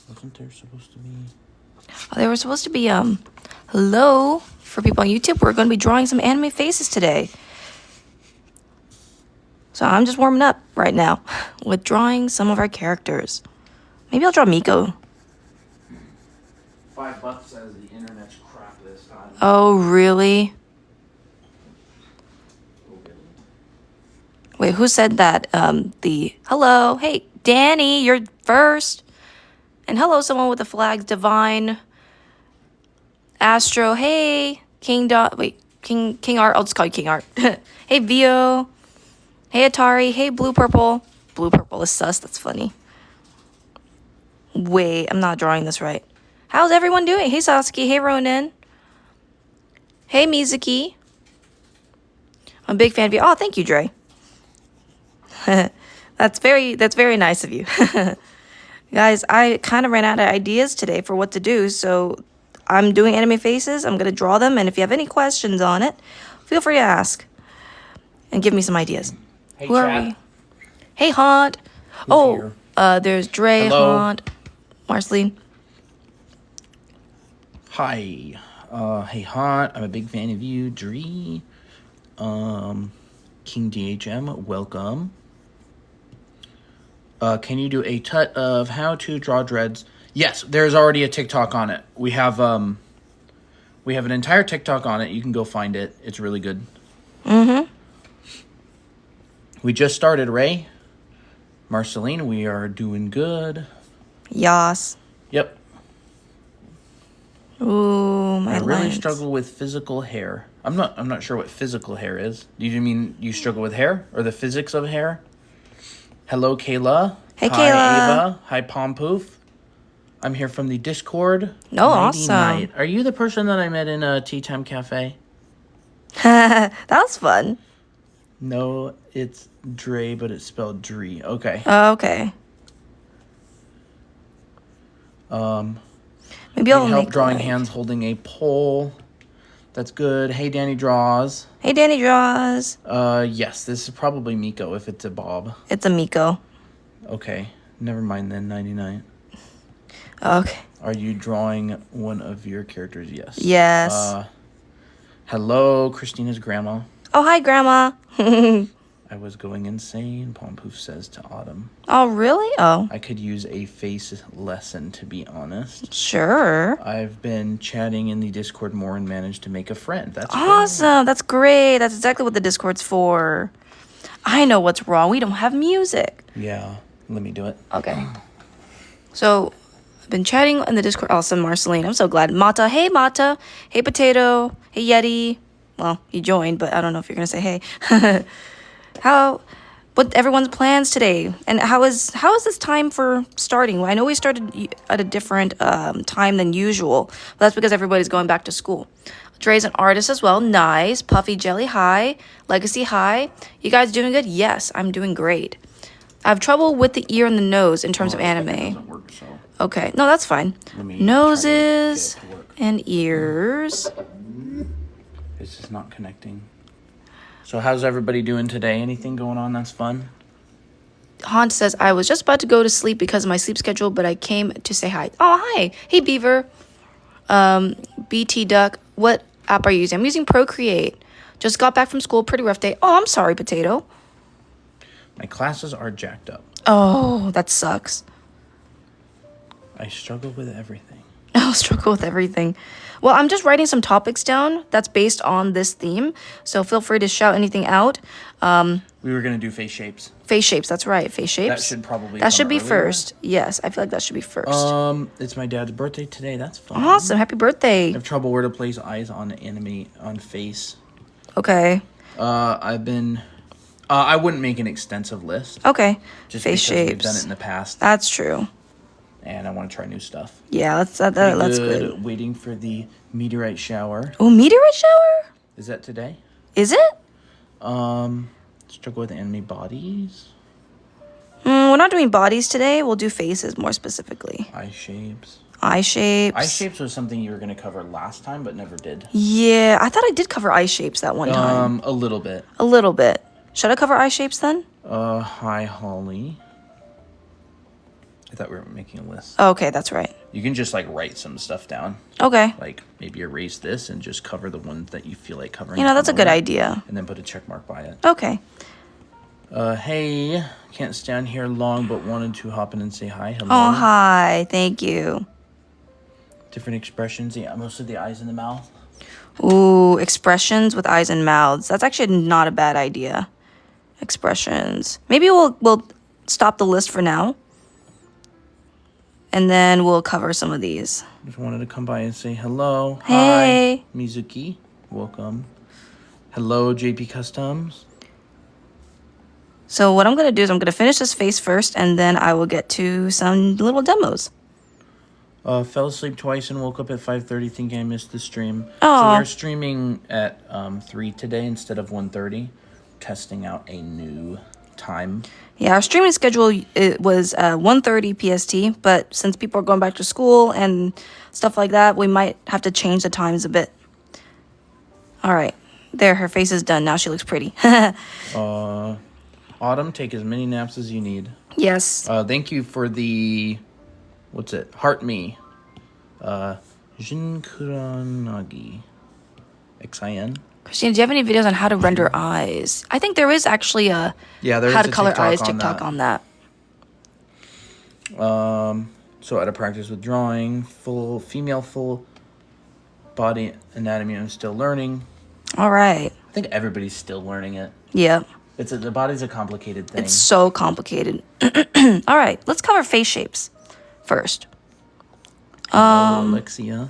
Wasn't there supposed to be? Oh, they were supposed to be, hello for people on YouTube. We're going to be drawing some anime faces today. So I'm just warming up right now with drawing some of our characters. Maybe I'll draw Miko. $5 says the internet's crap this time. Oh, really? Wait, who said that? Hello. Hey, Danny, you're first. And hello, someone with the flags. Divine. Astro. Hey, King Art. I'll just call you King Art. Hey, Vio. Hey, Atari. Hey, Blue Purple. Blue Purple is sus. That's funny. Wait, I'm not drawing this right. How's everyone doing? Hey, Sasuke. Hey, Ronin. Hey, Mizuki. I'm a big fan of you. Oh, thank you, Dre. That's very nice of you. Guys, I kind of ran out of ideas today for what to do, so I'm doing anime faces. I'm going to draw them, and if you have any questions on it, feel free to ask and give me some ideas. Hey, Who are we? Hey, Haunt. Who's Oh, there's Dre, Hello. Haunt, Marceline. Hi. Hey, Haunt. I'm a big fan of you. Dree. King DHM, welcome. Can you do a tut of how to draw dreads? Yes, there's already a TikTok on it. We have an entire TikTok on it. You can go find it. It's really good. Mm-hmm. We just started, Ray. Marceline, we are doing good. Yas. Yep. Ooh, my I really lines. struggle with physical hair. I'm not sure what physical hair is. Do you mean you struggle with hair or the physics of hair? Hello, Kayla. Hey, Hi, Kayla. Ava. Hi, Pompoof. I'm here from the Discord. Oh, Nighty awesome. night. Are you the person that I met in a Tea Time Cafe? That was fun. No, it's Dre, but it's spelled Dree. Okay. Okay. Maybe I'll help make drawing like... hands holding a pole. That's good. Hey, Danny Draws. Hey, Danny Draws. Yes, this is probably Miko if it's a Bob. It's a Miko. Okay, never mind then, 99. Okay. Are you drawing one of your characters? Yes. Yes. Hello, Christina's grandma. Oh, hi, Grandma. I was going insane, Pompoof says to Autumn. Oh, really? Oh. I could use a face lesson, to be honest. Sure. I've been chatting in the Discord more and managed to make a friend. That's Awesome. Great. That's great. That's exactly what the Discord's for. I know what's wrong. We don't have music. Yeah, let me do it. Okay. So, I've been chatting in the Discord. Awesome, Marceline. I'm so glad. Mata. Hey, Mata. Hey, Potato. Hey, Yeti. Well, he joined, but I don't know if you're going to say hey. What everyone's plans today? And how is this time for starting? I know we started at a different time than usual, but that's because everybody's going back to school. Dre's an artist as well. Nice. Puffy Jelly, hi. Legacy, hi. You guys doing good? Yes, I'm doing great. I have trouble with the ear and the nose in terms of anime. Doesn't work, so Okay, no, that's fine. let me Noses try to get it to work. and ears. It's just not connecting. So how's everybody doing today? Anything going on that's fun? Haunt says, I was just about to go to sleep because of my sleep schedule, but I came to say hi. Oh, hi. Hey, Beaver. BT Duck. What app are you using? I'm using Procreate. Just got back from school. Pretty rough day. Oh, I'm sorry, Potato. My classes are jacked up. Oh, that sucks. I struggle with everything. I'll struggle with everything. Well, I'm just writing some topics down that's based on this theme. So feel free to shout anything out. We were going to do face shapes. Face shapes. That's right. Face shapes. That should probably That should come be earlier. first. Yes, I feel like that should be first. It's my dad's birthday today. That's fun. Awesome. Happy birthday. I have trouble where to place eyes on face. Okay. I wouldn't make an extensive list. Okay. Just Face because shapes. we've done it in the past. That's true. And I want to try new stuff. Yeah, that's good. Waiting for the meteorite shower. Oh, meteorite shower? Is that today? Is it? Struggle with anime bodies. We're not doing bodies today. We'll do faces more specifically. Eye shapes. Eye shapes. Eye shapes was something you were going to cover last time, but never did. Yeah, I thought I did cover eye shapes that one time. A little bit. A little bit. Should I cover eye shapes then? Hi, Holly. I thought we were making a list. Oh, okay, that's right. You can just like write some stuff down. Okay. Like maybe erase this and just cover the ones that you feel like covering. You know, that's a good idea. And then put a check mark by it. Okay. Hey, can't stand here long, but wanted to hop in and say hi. Hello. Oh, hi. Thank you. Different expressions. Yeah, mostly the eyes and the mouth. Ooh, expressions with eyes and mouths. That's actually not a bad idea. Expressions. Maybe we'll stop the list for now. And then we'll cover some of these. Just wanted to come by and say hello. Hey. Hi, Mizuki. Welcome. Hello, JP Customs. So what I'm going to do is I'm going to finish this face first, and then I will get to some little demos. Fell asleep twice and woke up at 5:30 thinking I missed the stream. Aw. So they're streaming at 3 today instead of 1:30. Testing out a new time. Yeah, our streaming schedule it was 1:30 PST, but since people are going back to school and stuff like that, we might have to change the times a bit. All right. There, her face is done. Now she looks pretty. Autumn, take as many naps as you need. Yes. Thank you for the... What's it? Heart Me. Jin Kuranagi. XIN. Christina, do you have any videos on how to render eyes? I think there is actually a how to color eyes TikTok on that. So out of practice with drawing, female full body anatomy, I'm still learning. All right. I think everybody's still learning it. Yeah. The body's a complicated thing. It's so complicated. All right, let's cover face shapes first. Alexia.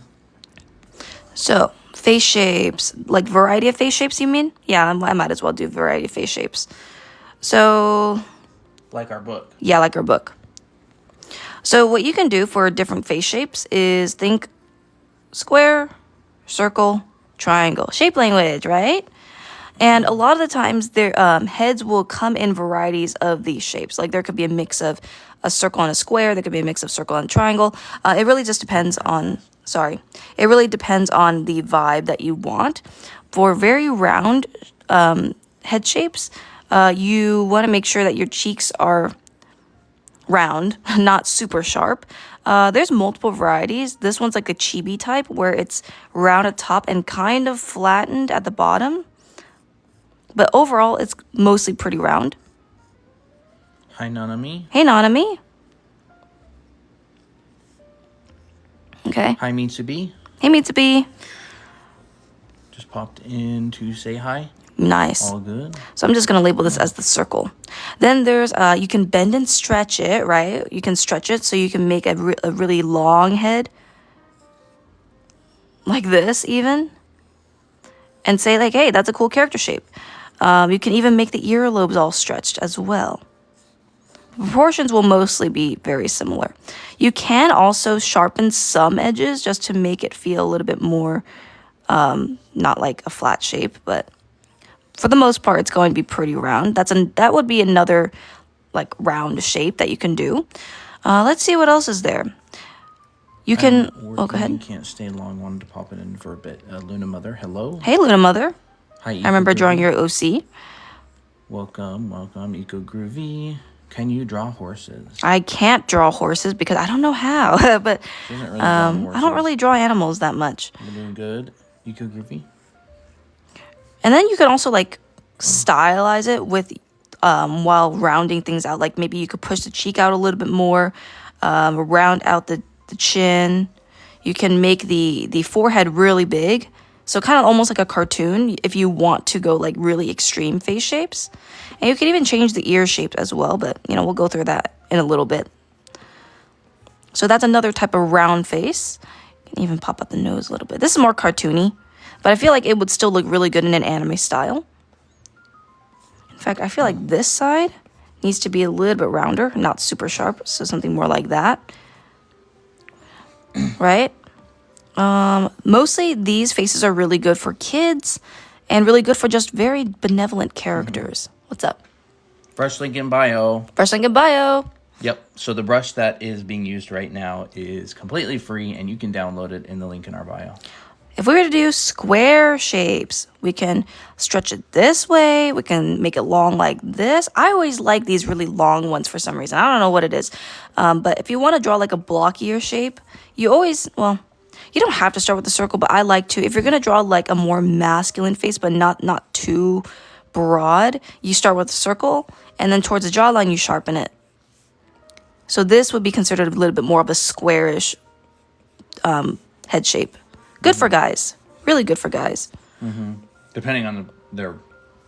So, face shapes, like variety of face shapes, you mean? Yeah, I might as well do variety of face shapes. So, Like our book. yeah, like our book. So, what you can do for different face shapes is think square, circle, triangle. Shape language, right? And a lot of the times, their heads will come in varieties of these shapes. Like there could be a mix of a circle and a square. There could be a mix of circle and triangle. It really just depends on, it really depends on the vibe that you want. For very round head shapes, you want to make sure that your cheeks are round, not super sharp. There's multiple varieties. This one's like a chibi type where it's round at top and kind of flattened at the bottom. But overall, it's mostly pretty round. Hi, Nanami. Hey, Nanami. Okay. Hi, Mitsubi. Hey, Mitsubi. Just popped in to say hi. Nice. All good. So I'm just going to label this as the circle. Then there's, you can bend and stretch it, right? You can stretch it so you can make a really long head. Like this, even. And say, like, hey, that's a cool character shape. You can even make the earlobes all stretched as well. Proportions will mostly be very similar. You can also sharpen some edges just to make it feel a little bit more, not like a flat shape, but for the most part, it's going to be pretty round. That would be another like round shape that you can do. Let's see what else is there. You can, go ahead. Can't stay long. Wanted to pop it in for a bit. Luna Mother, hello. Hey, Luna Mother. Hi, I remember drawing your OC. Welcome, Eco Groovy. Can you draw horses? I can't draw horses because I don't know how, but Really I don't really draw animals that much. You're doing good, Eco Groovy. And then you can also like stylize it with while rounding things out. Like maybe you could push the cheek out a little bit more, round out the chin. You can make the forehead really big. So kind of almost like a cartoon if you want to go like really extreme face shapes. And you can even change the ear shape as well, but you know, we'll go through that in a little bit. So that's another type of round face. You can even pop up the nose a little bit. This is more cartoony, but I feel like it would still look really good in an anime style. In fact, I feel like this side needs to be a little bit rounder, not super sharp, so something more like that. Right? Mostly these faces are really good for kids and really good for just very benevolent characters. What's up? Brush link in bio. Brush link in bio. Yep. So the brush that is being used right now is completely free, and you can download it in the link in our bio. If we were to do square shapes, we can stretch it this way. We can make it long like this. I always like these really long ones for some reason. I don't know what it is. But if you want to draw like a blockier shape, you always, well, you don't have to start with the circle, but I like to. If you're going to draw like a more masculine face, but not too broad, you start with the circle, and then towards the jawline, you sharpen it. So this would be considered a little bit more of a squarish head shape. Good for guys. Really good for guys. Depending on their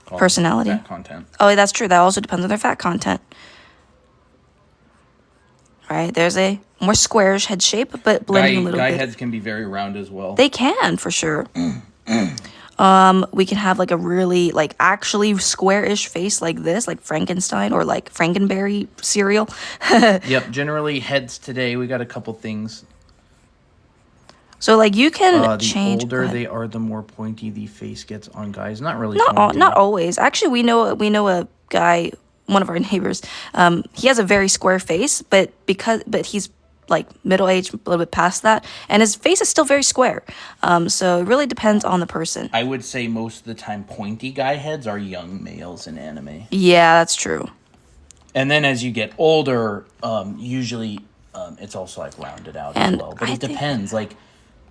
personality. Fat content. Oh, that's true. That also depends on their fat content. All right, there's a more squarish head shape, but blending a little bit. Guy heads can be very round as well. They can, for sure. We can have like a really, like, actually square-ish face like this, like Frankenstein or like Frankenberry cereal. Yep, generally heads today, we got a couple things. So, like, you can the change. The older they are, the more pointy the face gets on guys. Not really. Not always. Actually, we know a guy, one of our neighbors. He has a very square face, but he's like middle aged, a little bit past that, and his face is still very square. So it really depends on the person. I would say most of the time, pointy guy heads are young males in anime. Yeah, that's true. And then as you get older, usually it's also like rounded out as well. But it depends. Like,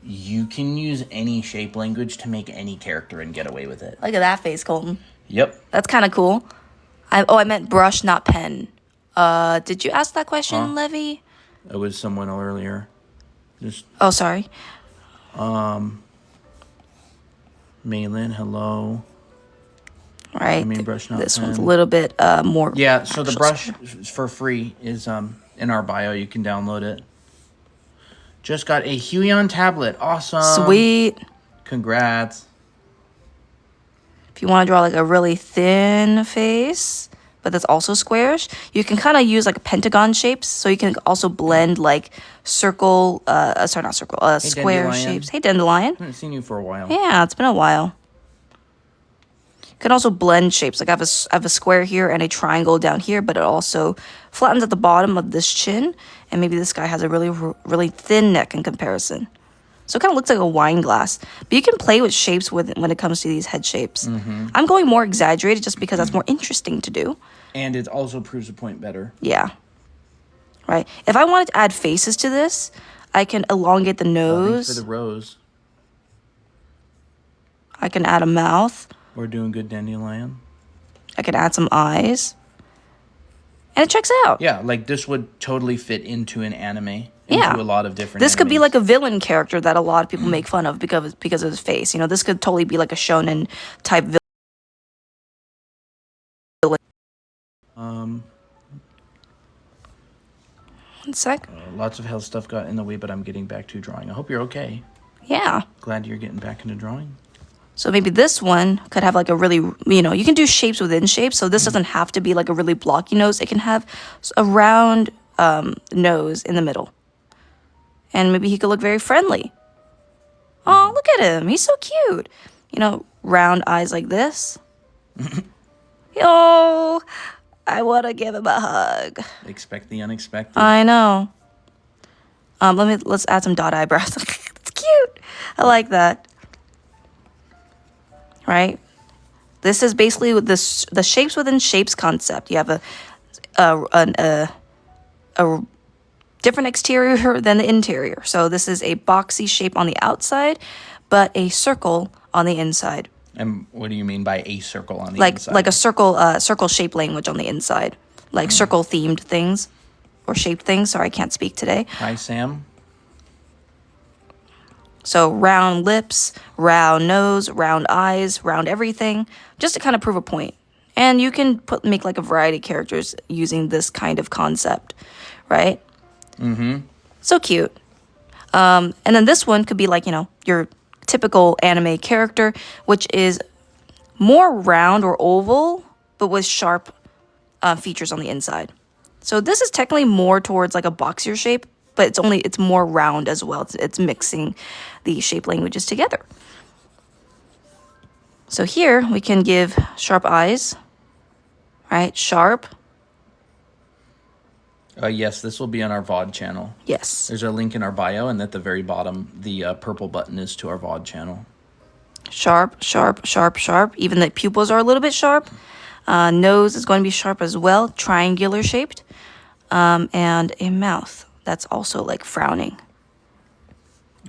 you can use any shape language to make any character and get away with it. Look at that face, Colton. Yep. That's kind of cool. I meant brush, not pen. Did you ask that question, Levy? It was someone earlier. Oh, sorry. Maylin, hello. Right. I mean, brush, not this pen. one's a little bit more. Yeah, so the brush for free is in our bio. You can download it. Just got a Huion tablet. Awesome. Sweet. Congrats. If you want to draw like a really thin face, but that's also squarish, you can kind of use like pentagon shapes. So you can also blend like square shapes. Hey, Dandelion. I haven't seen you for a while. Yeah, it's been a while. You can also blend shapes. Like I have a square here and a triangle down here, but it also flattens at the bottom of this chin. And maybe this guy has a really, really thin neck in comparison. So it kind of looks like a wine glass. But you can play with shapes when it comes to these head shapes. I'm going more exaggerated just because that's more interesting to do. And it also proves a point better. Yeah. Right. If I wanted to add faces to this, I can elongate the nose. Thanks for the rose. I can add a mouth. We're doing good, Dandelion. I can add some eyes. And it checks out. Yeah, like this would totally fit into an anime. Into a lot of different This could be animes. like a villain character that a lot of people make fun of because of his face. You know, this could totally be like a shonen type villain. One sec. Lots of hell stuff got in the way, but I'm getting back to drawing. I hope you're okay. Yeah. Glad you're getting back into drawing. So maybe this one could have like a really, you know, you can do shapes within shapes. So this doesn't have to be like a really blocky nose. It can have a round nose in the middle. And maybe he could look very friendly. Oh, look at him. He's so cute. You know, round eyes like this. Oh, I want to give him a hug. Expect the unexpected. I know. Let's add some dot eyebrows. It's cute. I like that. Right? This is basically the shapes within shapes concept. You have a different exterior than the interior. So this is a boxy shape on the outside, but a circle on the inside. And what do you mean by a circle on the inside? Like a circle shape language on the inside. Like circle themed things or shaped things. Sorry, I can't speak today. Hi, Sam. So round lips, round nose, round eyes, round everything, just to kind of prove a point. And you can make like a variety of characters using this kind of concept, right? So cute. And then this one could be like, you know, your typical anime character, which is more round or oval, but with sharp features on the inside. So this is technically more towards like a boxier shape, but it's more round as well. It's mixing the shape languages together. So here we can give sharp eyes, right? Sharp. Yes, this will be on our VOD channel. Yes. There's a link in our bio, and at the very bottom, the purple button is to our VOD channel. Sharp, sharp, sharp, sharp. Even the pupils are a little bit sharp. Nose is going to be sharp as well, triangular shaped. And a mouth that's also like frowning.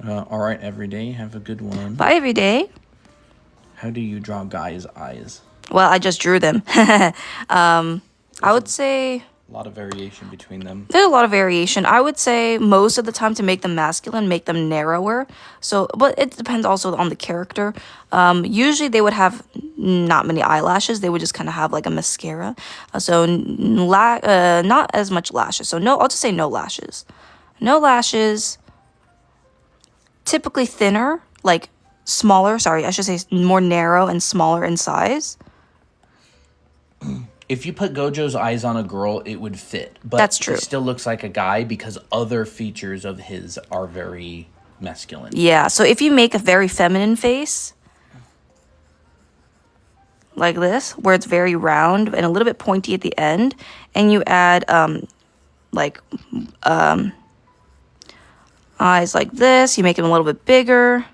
All right, Everyday, have a good one. Bye, Everyday. How do you draw guys' eyes? Well, I just drew them. I would say a lot of variation between them. There's a lot of variation. I would say most of the time to make them masculine, make them narrower. So, but it depends also on the character. Usually they would have not many eyelashes. They would just kind of have like a mascara. Not as much lashes. So no, I'll just say no lashes. No lashes. Typically thinner, like smaller. Sorry, I should say more narrow and smaller in size. If you put Gojo's eyes on a girl, it would fit. But that's true. He still looks like a guy because other features of his are very masculine. Yeah, so if you make a very feminine face, like this, where it's very round and a little bit pointy at the end, and you add eyes like this, you make them a little bit bigger.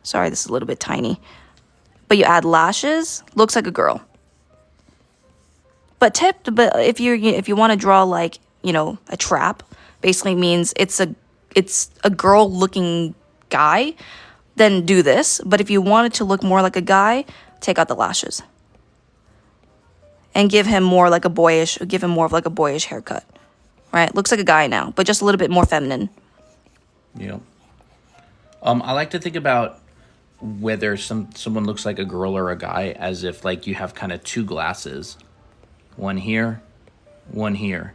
Sorry, this is a little bit tiny. But you add lashes, looks like a girl. But if you want to draw like, a trap, basically means it's a girl looking guy, then do this. But if you want it to look more like a guy, take out the lashes. And give him more of like a boyish haircut. Right? Looks like a guy now, but just a little bit more feminine. Yeah. I like to think about whether someone looks like a girl or a guy as if like you have kind of two glasses. One here, one here.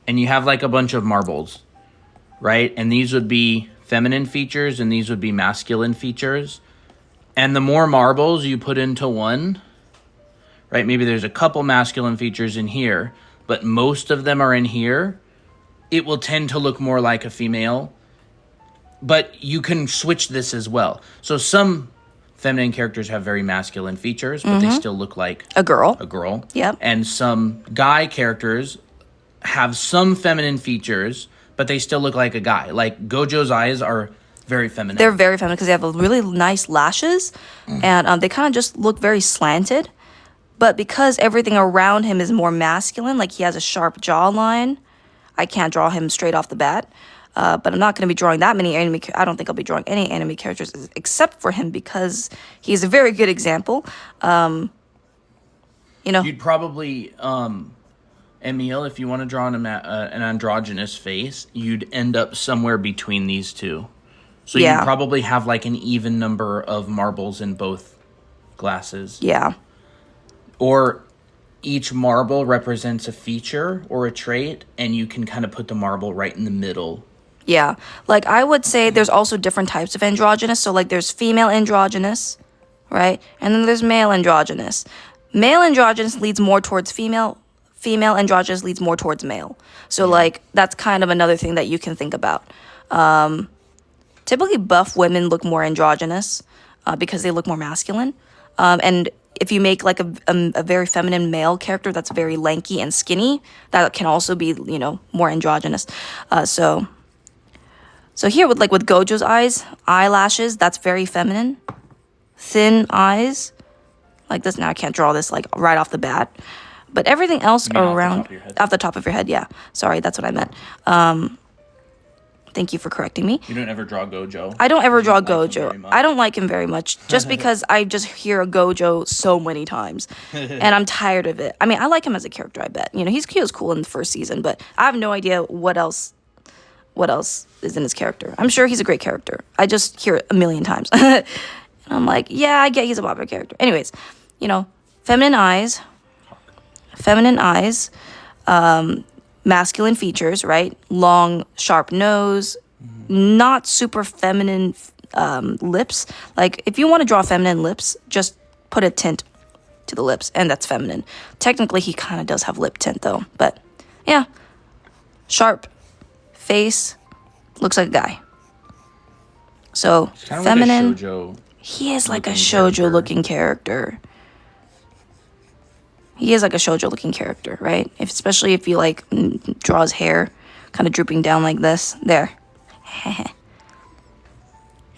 And you have like a bunch of marbles, right? And these would be feminine features and these would be masculine features. And the more marbles you put into one, right? Maybe there's a couple masculine features in here, but most of them are in here. It will tend to look more like a female. But you can switch this as well. So some feminine characters have very masculine features, but they still look like a girl. Yep. And some guy characters have some feminine features, but they still look like a guy. Like Gojo's eyes are very feminine. They're very feminine because they have a really nice lashes, and they kind of just look very slanted. But because everything around him is more masculine, like he has a sharp jawline, I can't draw him straight off the bat. But I'm not going to be drawing that many anime. I don't think I'll be drawing any anime characters except for him because he's a very good example. You'd probably, Emil, if you want to draw an androgynous face, you'd end up somewhere between these two. So you'd probably have like an even number of marbles in both glasses. Yeah. Or each marble represents a feature or a trait, and you can kind of put the marble right in the middle. Yeah, like I would say there's also different types of androgynous. So like there's female androgynous, right? And then there's male androgynous. Male androgynous leads more towards female. Female androgynous leads more towards male. So like that's kind of another thing that you can think about. Typically buff women look more androgynous because they look more masculine. And if you make like a very feminine male character that's very lanky and skinny, that can also be, more androgynous. So here with Gojo's eyes, eyelashes, that's very feminine. Thin eyes, like this. Now I can't draw this like right off the bat, but everything else around off the top of your head. Yeah, sorry, that's what I meant. Thank you for correcting me. You don't ever draw Gojo? I don't ever draw Gojo. I don't like him very much just because I just hear Gojo so many times and I'm tired of it. I mean, I like him as a character, I bet. He was cool in the first season, but I have no idea what else is in his character. I'm sure he's a great character. I just hear it a million times. And I'm like, yeah, I get he's a popular character. Anyways, feminine eyes, masculine features, right? Long, sharp nose, not super feminine lips. Like, if you want to draw feminine lips, just put a tint to the lips, and that's feminine. Technically, he kind of does have lip tint, though. But, yeah. Sharp face, looks like a guy. So, feminine. Like he is like a shoujo-looking character. He is like a shoujo looking character, right? Especially if you like draw his hair kind of drooping down like this. There.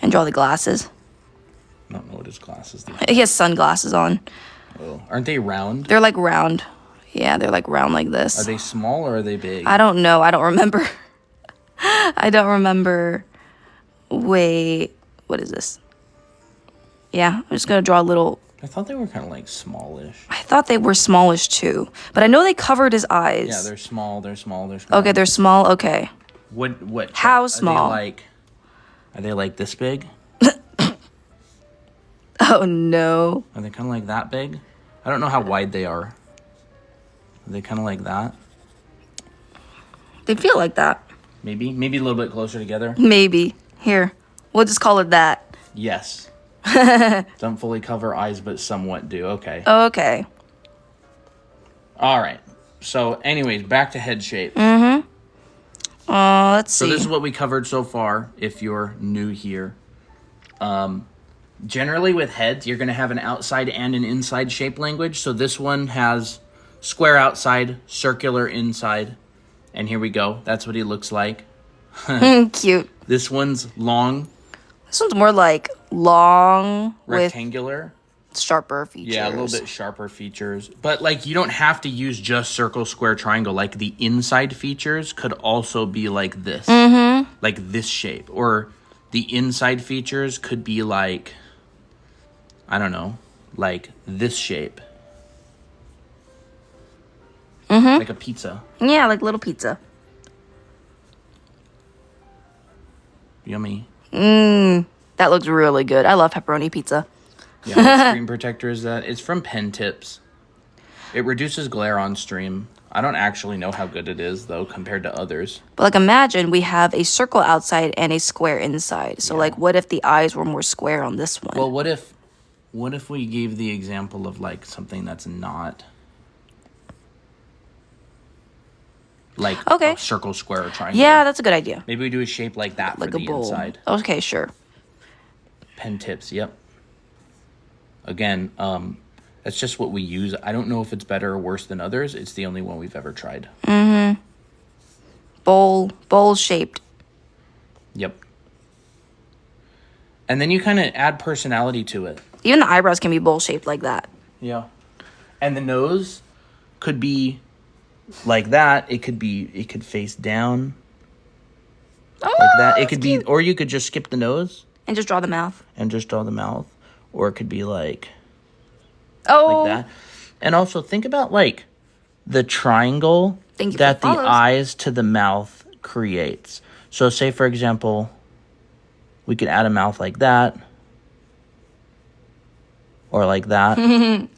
And draw the glasses. I don't know what his glasses do. He has sunglasses on. Oh, aren't they round? They're like round. Yeah, they're like round like this. Are they small or are they big? I don't know. I don't remember. I don't remember. Wait, what is this? Yeah, I'm just going to draw a little. I thought they were kind of like smallish. I thought they were smallish too. But I know they covered his eyes. Yeah, they're small. They're small. They're small. Okay, they're small. Okay. What? How small? Are they like this big? Oh, no. Are they kind of like that big? I don't know how wide they are. Are they kind of like that? They feel like that. Maybe a little bit closer together. Maybe. Here, we'll just call it that. Yes. Don't fully cover eyes, but somewhat do. Okay. Okay. All right. So, anyways, back to head shape. Let's see. So this is what we covered so far, if you're new here. Generally with heads, you're going to have an outside and an inside shape language. So this one has square outside, circular inside. And here we go. That's what he looks like. Cute. This one's long. This one's more like long rectangular. With sharper features. Yeah, a little bit sharper features. But, like, you don't have to use just circle, square, triangle. Like, the inside features could also be like this. Like this shape. Or the inside features could be like, I don't know, like this shape. Like a pizza. Yeah, like little pizza. Yummy. That looks really good. I love pepperoni pizza. Yeah, what screen protector is that? It's from Pen Tips. It reduces glare on stream. I don't actually know how good it is, though, compared to others. But, like, imagine we have a circle outside and a square inside. So, like, what if the eyes were more square on this one? Well, what if we gave the example of, like, something that's not... like a circle, square, or triangle. Yeah, that's a good idea. Maybe we do a shape like that like for a the bowl. inside. Okay, sure. Pen Tips, yep. Again, that's just what we use. I don't know if it's better or worse than others. It's the only one we've ever tried. Bowl shaped. Yep. And then you kind of add personality to it. Even the eyebrows can be bowl shaped like that. Yeah. And the nose could be like that. It could face down. Oh, like that. It could cute. be, or you could just skip the nose. And just draw the mouth. Or it could be like Oh. that. And also think about like the triangle Thank you that for the follows. eyes to the mouth creates. So say for example, we could add a mouth like that. Or like that.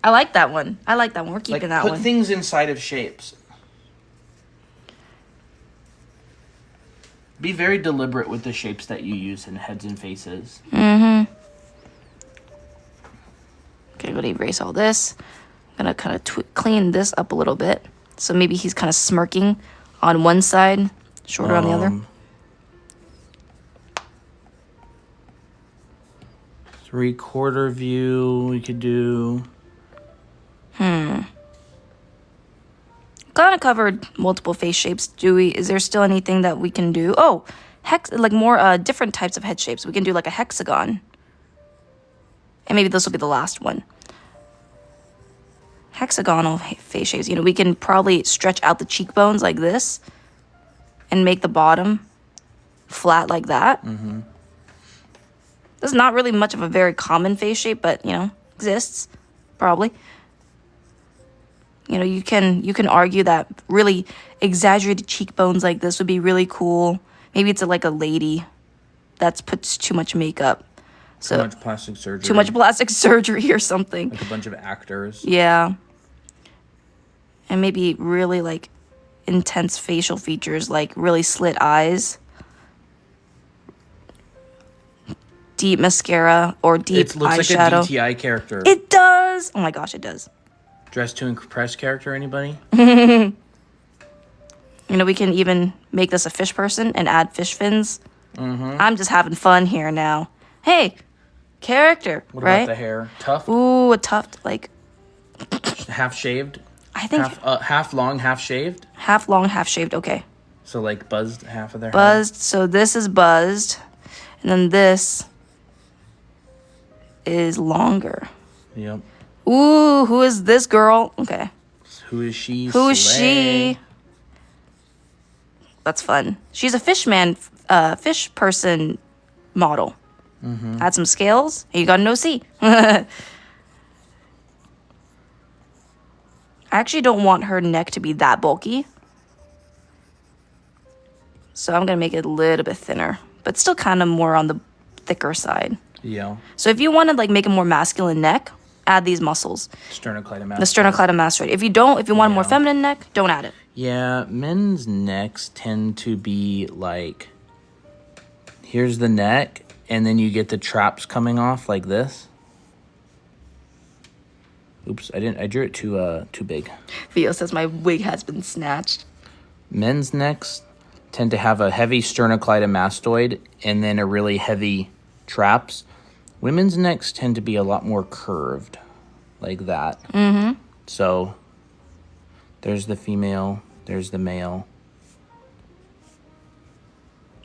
I like that one. We're keeping that put one. Put things inside of shapes. Be very deliberate with the shapes that you use in heads and faces. Okay, I'm going to erase all this. I'm going to kind of clean this up a little bit. So maybe he's kind of smirking on one side, shorter on the other. 3/4 view we could do. Kind of covered multiple face shapes. Is there still anything that we can do? Oh, like more different types of head shapes. We can do like a hexagon. And maybe this will be the last one. Hexagonal face shapes. You know, we can probably stretch out the cheekbones like this and make the bottom flat like that. This is not really much of a very common face shape, but, you know, exists probably. You know, you can argue that really exaggerated cheekbones like this would be really cool. Maybe it's like a lady that's puts too much makeup. So Too much plastic surgery. Too much plastic surgery or something. Like a bunch of actors. Yeah. And maybe really like intense facial features, like really slit eyes, deep mascara, or deep It looks eyeshadow. like a DTI character. It does. Oh my gosh, it does. Dress to Impress character, anybody? You know, we can even make this a fish person and add fish fins. I'm just having fun here now. Hey, character, What right? about the hair? Tuft? Ooh, a tuft, like Half shaved? I think half long, half shaved. Half long, half shaved. Okay. So like buzzed half of their buzzed. Hair. So this is buzzed, and then this is longer. Yep. Ooh, who is this girl? Okay. Who is she? Who is she? That's fun. She's a fish person model. Add some scales, and you got an OC. I actually don't want her neck to be that bulky. So I'm going to make it a little bit thinner, but still kind of more on the thicker side. Yeah. So if you want to like make a more masculine neck, add these muscles. Sternocleidomastoid. The sternocleidomastoid. If you want a more feminine neck, don't add it. Yeah, men's necks tend to be like, here's the neck, and then you get the traps coming off like this. Oops, I drew it too big. Theo says my wig has been snatched. Men's necks tend to have a heavy sternocleidomastoid and then a really heavy traps. Women's necks tend to be a lot more curved, like that. So there's the female, there's the male.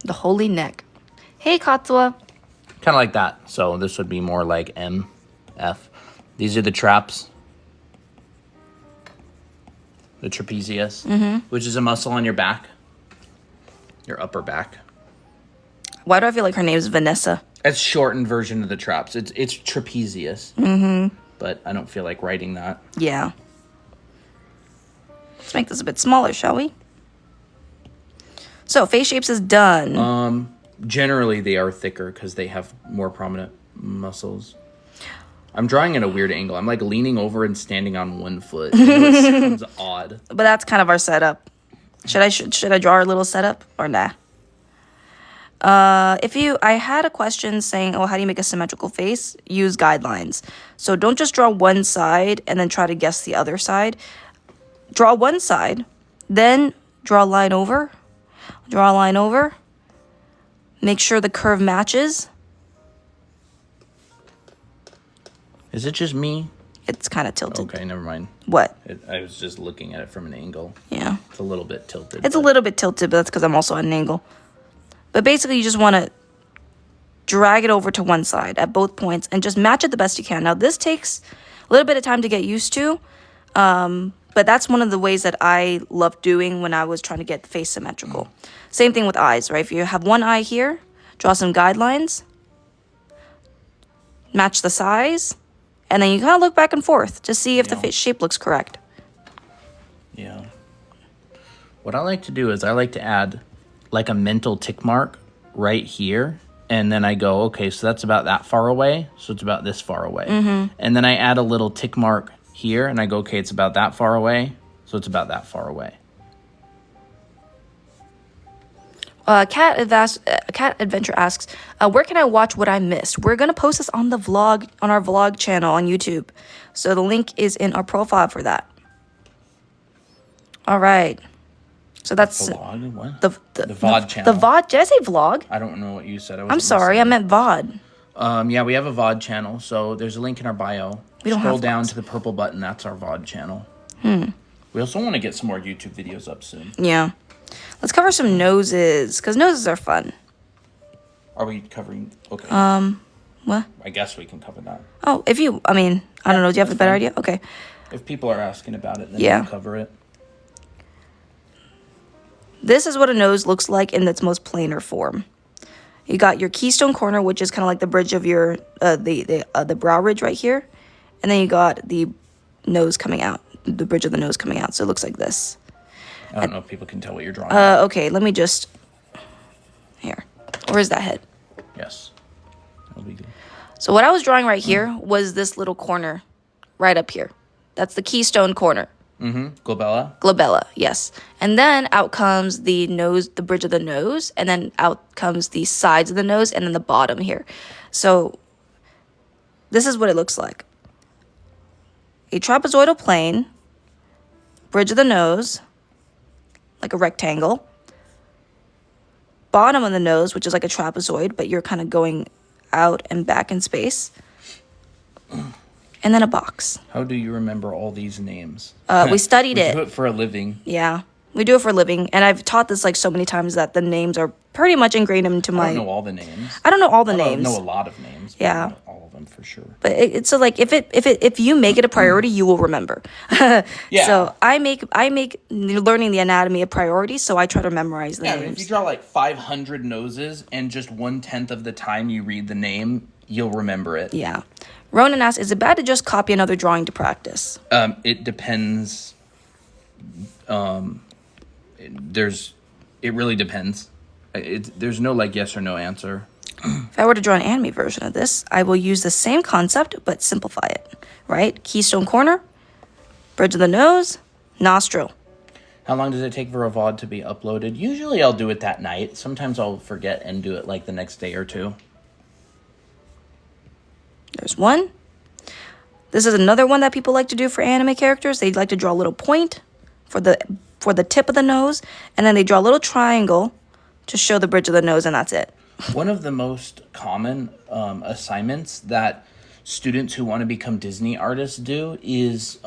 The holy neck. Hey, Katsuwa. Kind of like that. So this would be more like M, F. These are the traps. The trapezius, which is a muscle on your back. Your upper back. Why do I feel like her name is Vanessa? It's shortened version of the traps. It's trapezius. But I don't feel like writing that. Yeah. Let's make this a bit smaller, shall we? So, face shapes is done. Generally, they are thicker because they have more prominent muscles. I'm drawing at a weird angle. I'm like leaning over and standing on one foot. It sounds odd. But that's kind of our setup. Should I draw our little setup or nah? I had a question saying, oh, how do you make a symmetrical face? Use guidelines. So don't just draw one side and then try to guess the other side. Draw one side, then draw a line over. Draw a line over. Make sure the curve matches. Is it just me? It's kind of tilted. Okay, never mind. What? I was just looking at it from an angle. Yeah. It's a little bit tilted. It's a little bit tilted, but that's because I'm also at an angle. But basically, you just want to drag it over to one side at both points and just match it the best you can. Now, this takes a little bit of time to get used to, but that's one of the ways that I loved doing when I was trying to get the face symmetrical. Same thing with eyes, right? If you have one eye here, draw some guidelines, match the size, and then you kind of look back and forth to see if the face shape looks correct. Yeah. What I like to do is I like to add like a mental tick mark right here. And then I go, okay, so that's about that far away. So it's about this far away. And then I add a little tick mark here. And I go, okay, it's about that far away. So it's about that far away. Cat Adventure asks, where can I watch what I missed? We're going to post this on the vlog, on our vlog channel on YouTube. So the link is in our profile for that. All right. So that's Vlog? What? The VOD channel. The VOD. Did I say vlog? I don't know what you said. I'm sorry. I meant VOD. Yeah, we have a VOD channel. So there's a link in our bio. We don't Scroll have down VODs. to the purple button. That's our VOD channel. We also want to get some more YouTube videos up soon. Yeah. Let's cover some noses, because noses are fun. Are we covering? Okay. What? I guess we can cover that. Oh, I don't know. Do you have a better idea? Okay. If people are asking about it, then Yeah. we can cover it. This is what a nose looks like in its most planar form. You got your keystone corner, which is kind of like the bridge of your, the brow ridge right here. And then you got the nose coming out, the bridge of the nose coming out. So it looks like this. I don't know if people can tell what you're drawing. Okay, let me just, here. Where's that head? Yes. That'll be good. So what I was drawing right here was this little corner right up here. That's the keystone corner. Glabella? Glabella, yes. And then out comes the nose, the bridge of the nose, and then out comes the sides of the nose, and then the bottom here. So this is what it looks like. A trapezoidal plane, bridge of the nose, like a rectangle, bottom of the nose, which is like a trapezoid, but you're kind of going out and back in space. and then a box. How do you remember all these names? We studied it. We do it for a living. Yeah, we do it for a living. And I've taught this like so many times that the names are pretty much ingrained into my... I don't know all the names. I don't know all the names. I know a lot of names. But Yeah. I know all of them for sure. But it's so like if you make it a priority, you will remember. Yeah. So I make learning the anatomy a priority, so I try to memorize the Yeah, names. if you draw like 500 noses and just 1/10 of the time you read the name, you'll remember it. Yeah. Ronan asks, is it bad to just copy another drawing to practice? It depends. It really depends. There's no like yes or no answer. If I were to draw an anime version of this, I will use the same concept but simplify it. Right? Keystone corner, bridge of the nose, nostril. How long does it take for a VOD to be uploaded? Usually I'll do it that night. Sometimes I'll forget and do it like the next day or two. There's one. This is another one that people like to do for anime characters. They like to draw a little point for the tip of the nose, and then they draw a little triangle to show the bridge of the nose, and that's it. One of the most common assignments that students who want to become Disney artists do is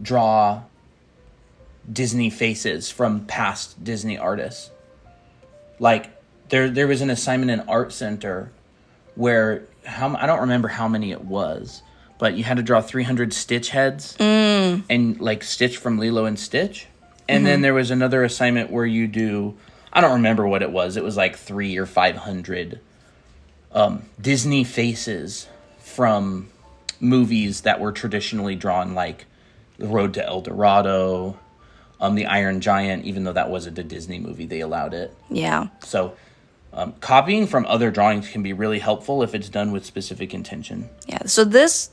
draw Disney faces from past Disney artists. Like, there was an assignment in Art Center where, I don't remember how many it was, but you had to draw 300 Stitch heads and, like, Stitch from Lilo and Stitch. And then there was another assignment where you do... I don't remember what it was. It was like 300 or 500 Disney faces from movies that were traditionally drawn, like The Road to El Dorado, The Iron Giant. Even though that wasn't a Disney movie, they allowed it. Yeah. So copying from other drawings can be really helpful if it's done with specific intention. Yeah. So this,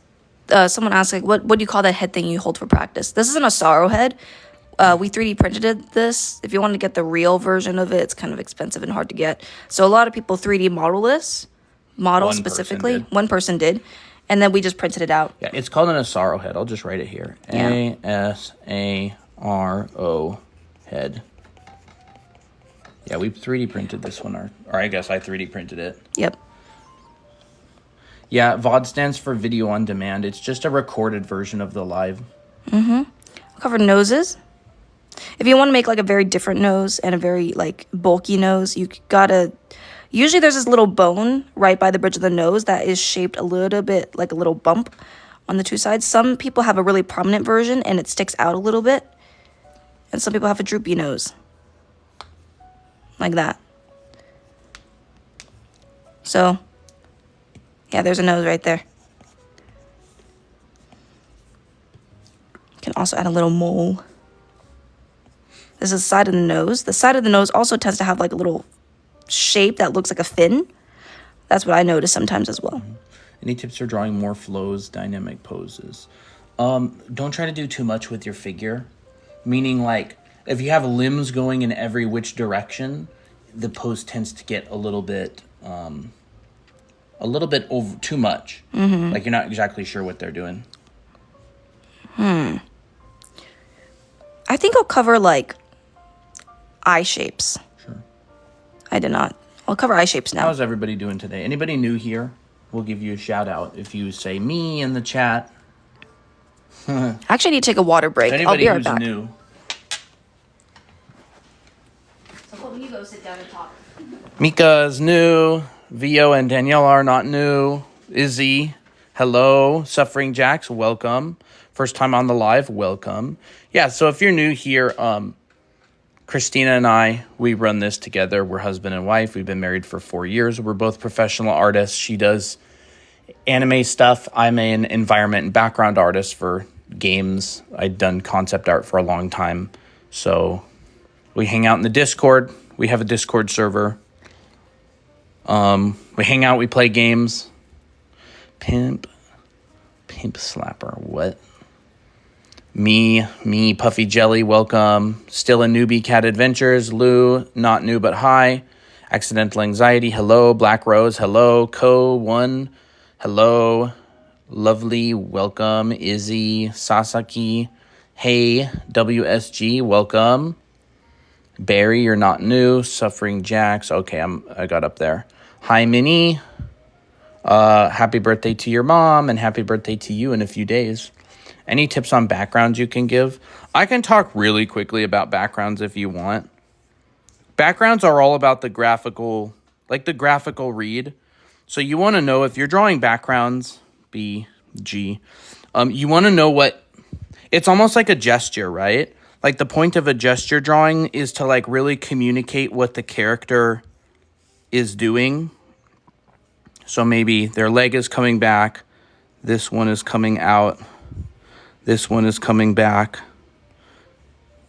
someone asked, like, what do you call that head thing you hold for practice? This isn't a sorrow head. We 3D printed this. If you want to get the real version of it, it's kind of expensive and hard to get. So a lot of people 3D model this. Specifically. One person did. And then we just printed it out. Yeah, it's called an Asaro head. I'll just write it here. Yeah. Asaro head. Yeah, we 3D printed this one. Or I guess I 3D printed it. Yep. Yeah, VOD stands for video on demand. It's just a recorded version of the live. We'll cover noses. If you want to make like a very different nose and a very like bulky nose, you gotta... Usually there's this little bone right by the bridge of the nose that is shaped a little bit like a little bump on the two sides. Some people have a really prominent version and it sticks out a little bit. And some people have a droopy nose. Like that. So, yeah, there's a nose right there. You can also add a little mole. This is the side of the nose. The side of the nose also tends to have like a little shape that looks like a fin. That's what I notice sometimes as well. Any tips for drawing more flows, dynamic poses? Don't try to do too much with your figure. Meaning, like, if you have limbs going in every which direction, the pose tends to get a little bit over too much. Like you're not exactly sure what they're doing. I think I'll cover like eye shapes. Sure. I did not. I'll cover eye shapes now. How's everybody doing today? Anybody new here? We'll give you a shout out if you say me in the chat. I actually need to take a water break. I'll be right back. New. So let me go sit down and talk. Mika's new. Vio and Danielle are not new. Izzy, hello. Suffering Jax, welcome. First time on the live, welcome. Yeah, so if you're new here, Christina and I, we run this together. We're husband and wife. We've been married for 4 years. We're both professional artists. She does anime stuff. I'm an environment and background artist for games. I'd done concept art for a long time. So we hang out in the Discord. We have a Discord server. We hang out. We play games. Pimp slapper. What? Me, Puffy Jelly, welcome. Still a newbie, Cat Adventures. Lou, not new but hi. Accidental Anxiety, hello. Black Rose, hello. Co1, hello. Lovely, welcome. Izzy, Sasaki, hey. WSG, welcome. Barry, you're not new. Suffering Jax, okay, I got up there. Hi, Minnie. Happy birthday to your mom and happy birthday to you in a few days. Any tips on backgrounds you can give? I can talk really quickly about backgrounds if you want. Backgrounds are all about the graphical, like the graphical read. So you want to know if you're drawing backgrounds, B, G, you want to know what, it's almost like a gesture, right? Like the point of a gesture drawing is to like really communicate what the character is doing. So maybe their leg is coming back. This one is coming out. This one is coming back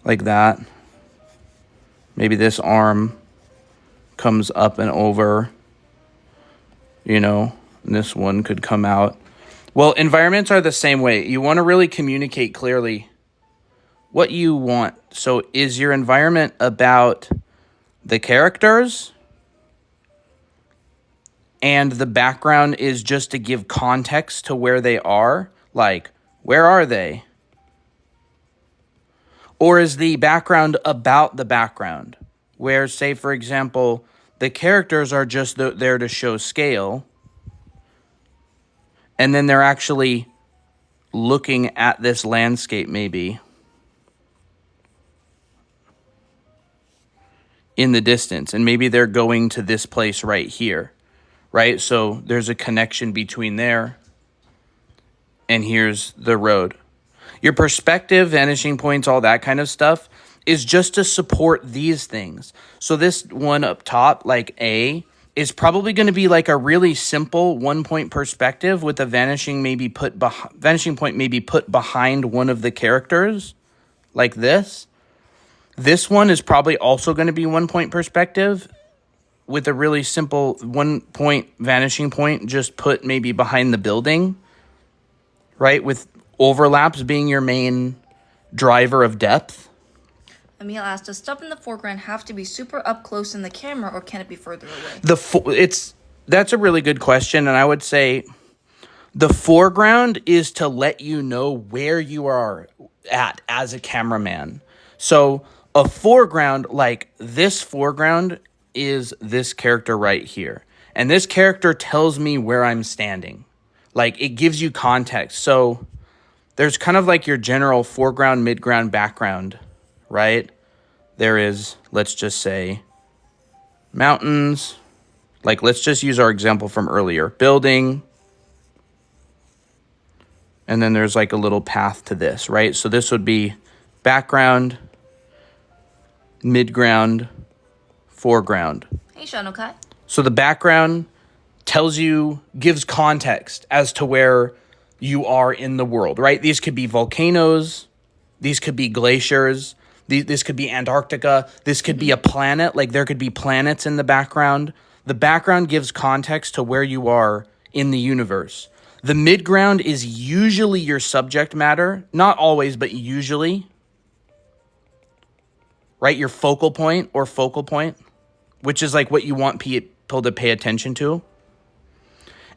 like that. Maybe this arm comes up and over, you know, and this one could come out. Well, environments are the same way. You want to really communicate clearly what you want. So is your environment about the characters? And the background is just to give context to where they are? Like, where are they? Or is the background about the background? Where, say, for example, the characters are just there to show scale. And then they're actually looking at this landscape, maybe, in the distance. And maybe they're going to this place right here, right? So there's a connection between there and here's the road. Your perspective, vanishing points, all that kind of stuff is just to support these things. So this one up top, like A, is probably going to be like a really simple 1-point perspective with a vanishing point maybe put behind one of the characters, like this. This one is probably also going to be 1-point perspective with a really simple 1-point vanishing point just put maybe behind the building, right? With overlaps being your main driver of depth. Emil asked, does stuff in the foreground have to be super up close in the camera, or can it be further away? That's a really good question, and I would say the foreground is to let you know where you are at as a cameraman. So a foreground, like this foreground, is this character right here. And this character tells me where I'm standing. Like, it gives you context. So there's kind of like your general foreground, midground, background, right? There is, let's just say, mountains. Like, let's just use our example from earlier. Building. And then there's like a little path to this, right? So this would be background, midground, foreground. Hey, Shanukai. So the background gives context as to where you are in the world, right? These could be volcanoes. These could be glaciers. This could be Antarctica. This could be a planet. Like, there could be planets in the background. The background gives context to where you are in the universe. The midground is usually your subject matter. Not always, but usually. Right? Your focal point, which is like what you want people to pay attention to.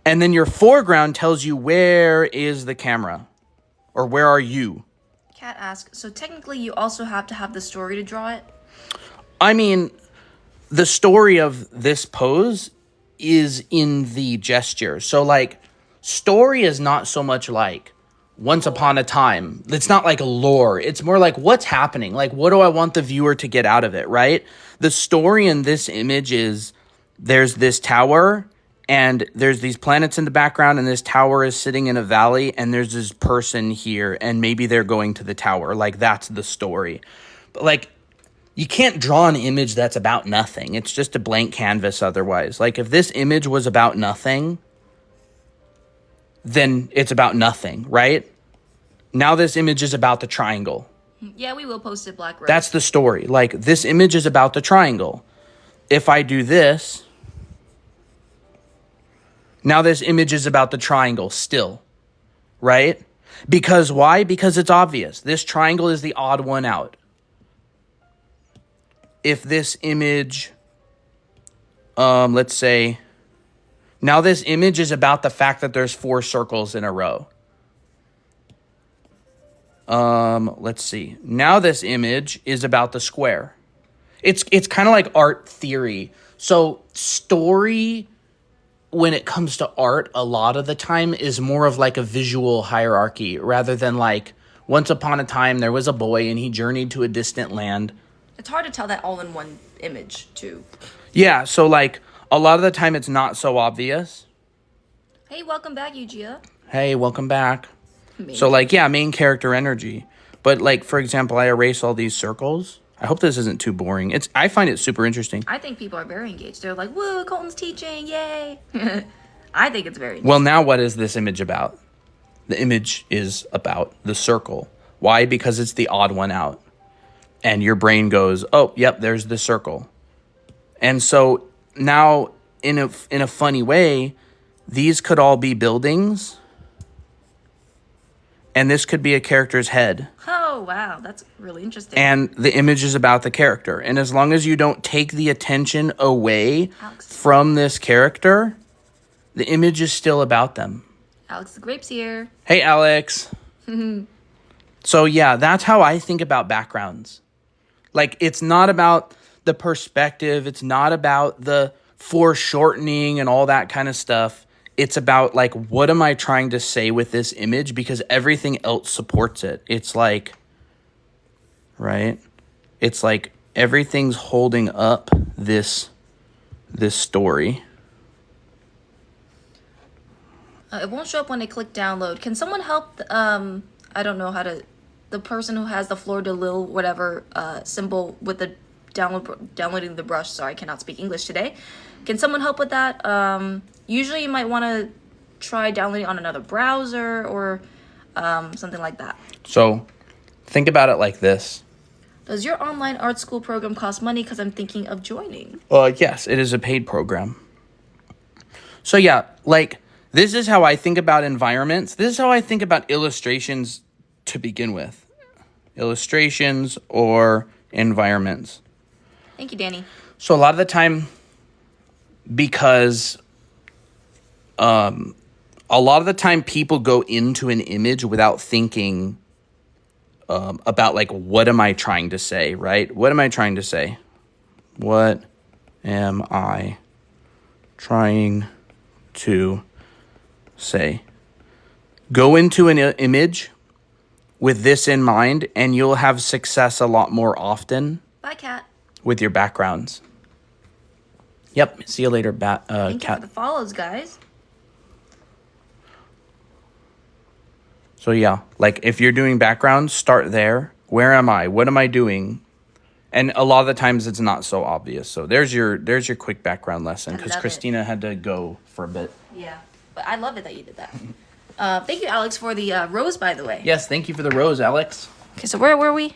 And then your foreground tells you where is the camera, or where are you. Kat asks, so technically you also have to have the story to draw it? I mean, the story of this pose is in the gesture. So like, story is not so much like once upon a time. It's not like lore. It's more like what's happening. Like, what do I want the viewer to get out of it, right? The story in this image is there's this tower and there's these planets in the background and this tower is sitting in a valley and there's this person here and maybe they're going to the tower. Like, that's the story. But like, you can't draw an image that's about nothing. It's just a blank canvas otherwise. Like, if this image was about nothing, then it's about nothing, right? Now this image is about the triangle. Yeah, we will post it, Black Rose. That's the story. Like, this image is about the triangle. If I do this, now this image is about the triangle still, right? Because why? Because it's obvious. This triangle is the odd one out. If this image, let's say, now this image is about the fact that there's 4 circles in a row. Let's see. Now this image is about the square. It's kind of like art theory. So story when it comes to art, a lot of the time is more of like a visual hierarchy rather than like once upon a time there was a boy and he journeyed to a distant land. It's hard to tell that all in one image, too. Yeah, so like a lot of the time it's not so obvious. Hey, welcome back, Yujiya. Hey, welcome back. So like, yeah, main character energy. But like, for example, I erase all these circles. I hope this isn't too boring. I find it super interesting. I think people are very engaged. They're like, woo, Colton's teaching, yay. I think it's very interesting. Well, now what is this image about? The image is about the circle. Why? Because it's the odd one out. And your brain goes, oh, yep, there's the circle. And so now, in a funny way, these could all be buildings. And this could be a character's head. Oh, wow. That's really interesting. And the image is about the character. And as long as you don't take the attention away from this character, the image is still about them. Alex the Grape's here. Hey, Alex. So, yeah, that's how I think about backgrounds. Like, it's not about the perspective. It's not about the foreshortening and all that kind of stuff. It's about, like, what am I trying to say with this image? Because everything else supports it. It's like, right? It's like everything's holding up this story. It won't show up when I click download. Can someone help, I don't know how to, the person who has the Fleur de Lille, whatever, symbol with the downloading the brush. Sorry, I cannot speak English today. Can someone help with that? Usually you might want to try downloading on another browser or something like that. So think about it like this. Does your online art school program cost money? Because I'm thinking of joining. Yes, it is a paid program. So yeah, like this is how I think about environments. This is how I think about illustrations to begin with. Illustrations or environments. Thank you, Danny. So a lot of the time, because a lot of the time people go into an image without thinking about like, what am I trying to say, right? What am I trying to say? What am I trying to say? Go into an image with this in mind and you'll have success a lot more often. Bye, Cat. With your backgrounds. Yep. See you later, Thank Cat. you for the follows, guys. So yeah, like if you're doing backgrounds, start there. Where am I? What am I doing? And a lot of the times it's not so obvious. So there's your quick background lesson because Christina had to go for a bit. Yeah, but I love it that you did that. Thank you, Alex, for the rose, by the way. Yes, thank you for the rose, Alex. Okay, so where were we?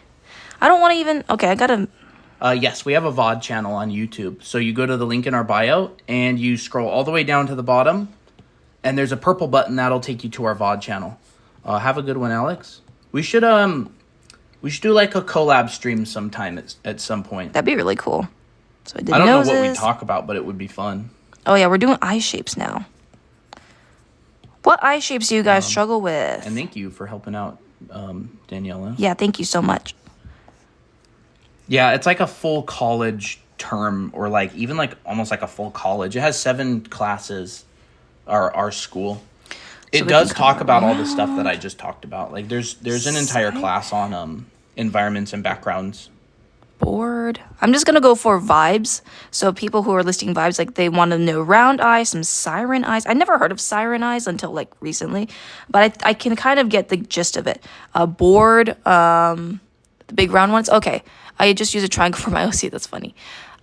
I don't want to even... Okay, I gotta... Yes, we have a VOD channel on YouTube. So you go to the link in our bio and you scroll all the way down to the bottom. And there's a purple button that'll take you to our VOD channel. Have a good one, Alex. We should do like a collab stream sometime at some point. That'd be really cool. So I don't know what we talk about, but it would be fun. Oh yeah, we're doing eye shapes now. What eye shapes do you guys struggle with? And thank you for helping out, Daniela. Yeah, thank you so much. Yeah, it's like a full college term, or like even like almost like a full college. It has 7 classes, our school. It does talk about all the stuff that I just talked about. Like there's an entire class on environments and backgrounds. Bored. I'm just gonna go for vibes. So people who are listing vibes, like they want to know round eyes, some siren eyes. I never heard of siren eyes until like recently, but I can kind of get the gist of it. Bored. The big round ones. Okay, I just use a triangle for my OC. That's funny.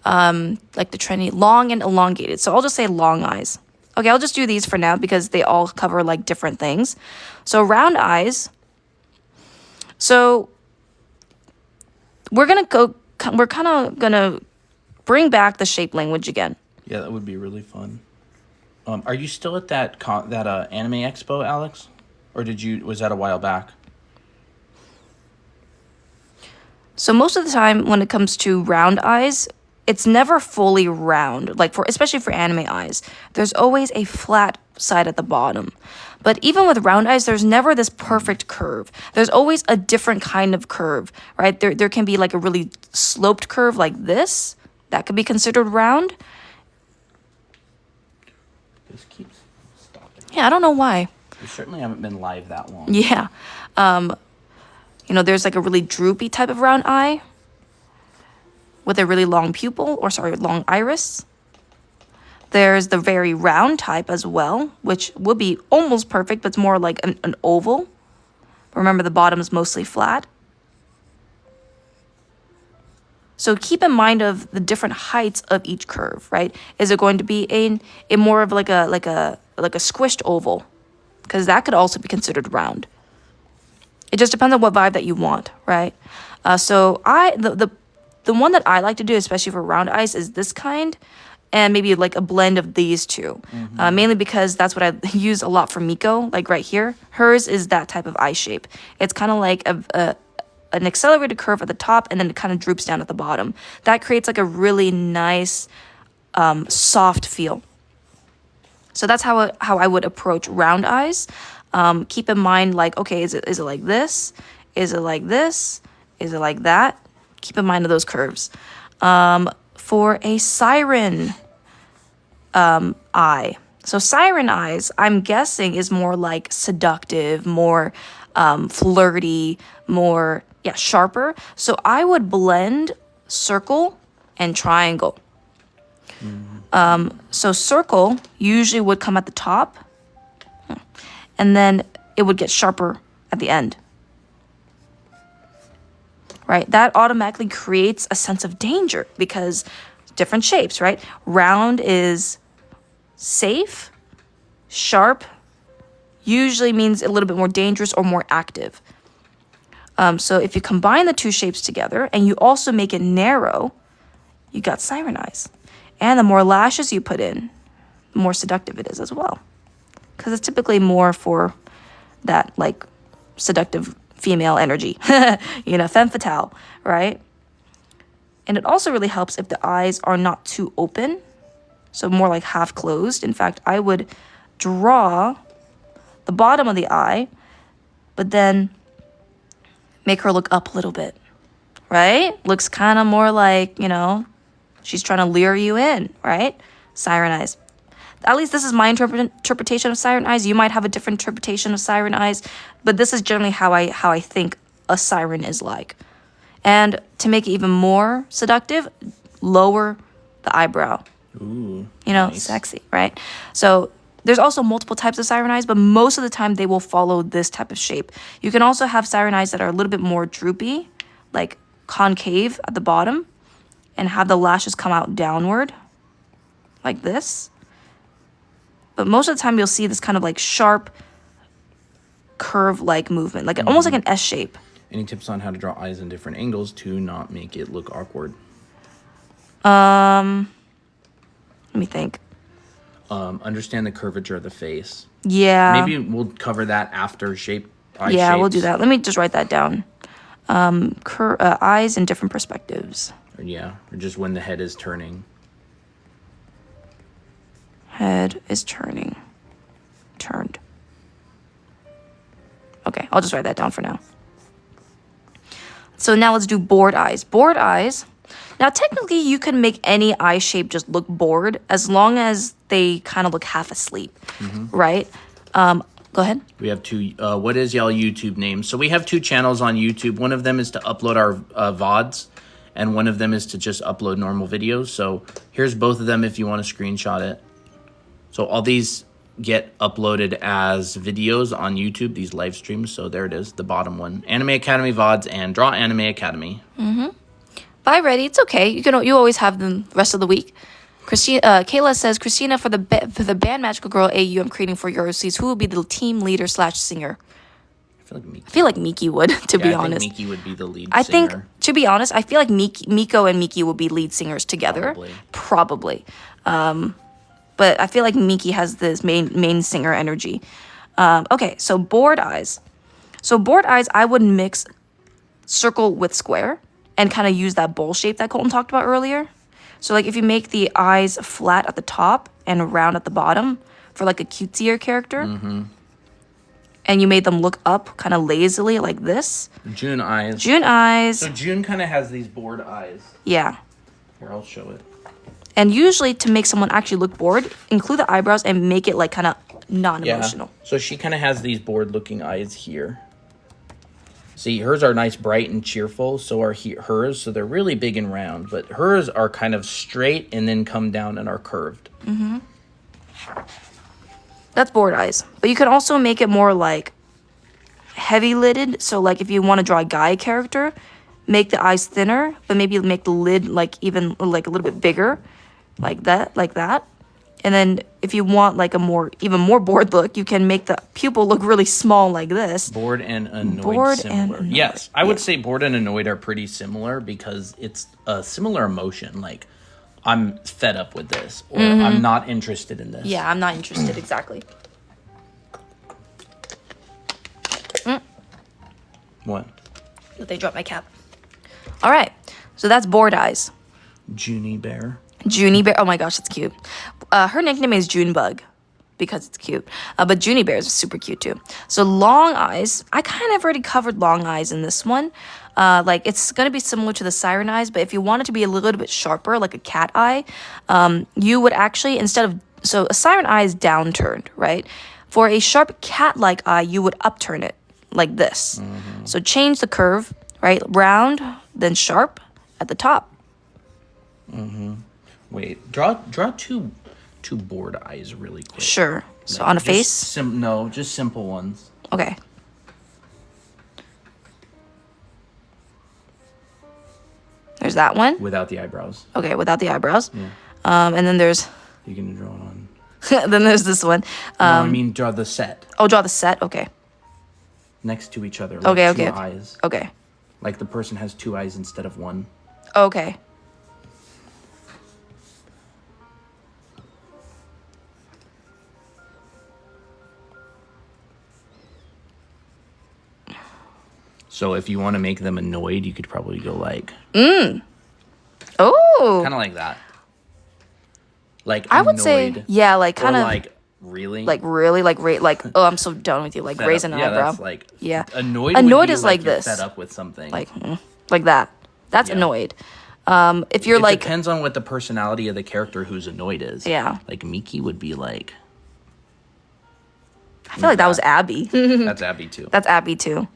Like the trendy, long and elongated. So I'll just say long eyes. Okay, I'll just do these for now because they all cover like different things. So round eyes. So we're kind of gonna bring back the shape language again. Yeah, that would be really fun. Are you still at that anime expo, Alex? Or was that a while back? So most of the time when it comes to round eyes, it's never fully round, like especially for anime eyes. There's always a flat side at the bottom. But even with round eyes, there's never this perfect curve. There's always a different kind of curve, right? There can be like a really sloped curve like this. That could be considered round. This keeps stopping. Yeah, I don't know why. We certainly haven't been live that long. Yeah. You know, there's like a really droopy type of round eye with a really long pupil, or sorry, long iris. There's the very round type as well, which would be almost perfect, but it's more like an oval. Remember, the bottom is mostly flat. So keep in mind of the different heights of each curve, right? Is it going to be a more of like a squished oval? Because that could also be considered round. It just depends on what vibe that you want, right? So the one that I like to do, especially for round eyes, is this kind, and maybe like a blend of these two. Mainly because that's what I use a lot for Miko, like right here. Hers is that type of eye shape. It's kind of like an accelerated curve at the top, and then it kind of droops down at the bottom. That creates like a really nice, soft feel. So that's how I would approach round eyes. Keep in mind, like, okay, is it like this? Is it like this? Is it like that? Keep in mind of those curves. For a siren eye. So siren eyes, I'm guessing, is more like seductive, more flirty, more, sharper. So I would blend circle and triangle. So circle usually would come at the top, and then it would get sharper at the end. Right? That automatically creates a sense of danger because different shapes, right? Round is safe, sharp usually means a little bit more dangerous or more active. So if you combine the two shapes together and you also make it narrow, you got siren eyes. And the more lashes you put in, the more seductive it is as well. Because it's typically more for that, like, seductive female energy. Femme fatale, right? And it also really helps if the eyes are not too open. So more like half closed. In fact, I would draw the bottom of the eye, but then make her look up a little bit, right? Looks kind of more like, she's trying to lure you in, right? Siren eyes. At least this is my interpretation of siren eyes. You might have a different interpretation of siren eyes, but this is generally how I think a siren is like. And to make it even more seductive, lower the eyebrow. Ooh, nice. Sexy, right? So there's also multiple types of siren eyes, but most of the time they will follow this type of shape. You can also have siren eyes that are a little bit more droopy, like concave at the bottom, and have the lashes come out downward, like this. But most of the time you'll see this kind of like sharp, curve-like movement, like almost like an S shape. Any tips on how to draw eyes in different angles to not make it look awkward? Let me think. Understand the curvature of the face. Yeah. Maybe we'll cover that after eye shapes. We'll do that. Let me just write that down. Eyes in different perspectives. Or just when the head is turning. Head is turning. Turned. Okay, I'll just write that down for now. So now let's do bored eyes. Bored eyes. Now, technically, you can make any eye shape just look bored as long as they kind of look half asleep, right? Go ahead. We have two. What is y'all YouTube names? So we have two channels on YouTube. One of them is to upload our VODs, and one of them is to just upload normal videos. So here's both of them if you want to screenshot it. So all these get uploaded as videos on YouTube, these live streams. So there it is, the bottom one. Anime Academy VODs and Draw Anime Academy. Bye, Ready. It's okay. You always have them the rest of the week. Kayla says, Christina, for the band Magical Girl AU I'm creating for Euroseas, who will be the team leader / singer? I feel like Miki would, to be honest. I think Miki would be the lead singer. I think, to be honest, I feel like Miko and Miki would be lead singers together. Probably. But I feel like Miki has this main singer energy. Okay, so bored eyes. So bored eyes, I would mix circle with square and kind of use that bowl shape that Colton talked about earlier. So like if you make the eyes flat at the top and round at the bottom for like a cutesier character, and you made them look up kind of lazily like this. June eyes. June eyes. So June kind of has these bored eyes. Yeah. Here, I'll show it. And usually to make someone actually look bored, include the eyebrows and make it like kind of non-emotional. Yeah. So she kind of has these bored-looking eyes here. See, hers are nice, bright, and cheerful. So are hers. So they're really big and round. But hers are kind of straight and then come down and are curved. Mm-hmm. That's bored eyes. But you can also make it more like heavy-lidded. So like if you want to draw a guy character, make the eyes thinner, but maybe make the lid like even like a little bit bigger. Like that. And then if you want like a even more bored look, you can make the pupil look really small like this. Bored and annoyed similar. Yes, I would say bored and annoyed are pretty similar because it's a similar emotion. Like, I'm fed up with this, or I'm not interested in this. Yeah, I'm not interested, exactly. What? They dropped my cap. All right, so that's bored eyes. Junie Bear. Junie Bear. Oh my gosh, that's cute. Her nickname is Junebug because it's cute. But Junie Bear is super cute too. So long eyes. I kind of already covered long eyes in this one. Like it's going to be similar to the siren eyes, but if you want it to be a little bit sharper, like a cat eye, you would actually, so a siren eye is downturned, right? For a sharp cat-like eye, you would upturn it like this. So change the curve, right? Round, then sharp at the top. Wait, draw two bored eyes really quick. Sure. So Like, on a face? Just simple ones. Okay. There's that one. Without the eyebrows. Okay, without the eyebrows. Yeah. And then there's You can draw it on. then there's this one. No, I mean draw the set. Oh, draw the set. Okay. Next to each other. Like Okay. two eyes. Okay. Like the person has two eyes instead of one. Okay. So if you want to make them annoyed, you could probably go like... Oh. Kind of like that. Like I would annoyed, say, yeah, like kind of like really? like really like oh, I'm so done with you. Like Fed raising up. an eyebrow. That's like... Yeah. Annoyed Annoyed would be is like you're this. fed up with something. Like that. That's Yeah. annoyed. If you're it like depends on what the personality of the character who's annoyed is. Yeah. Like Miki would be like... I feel like that was Abby. That's Abby too. That's Abby too.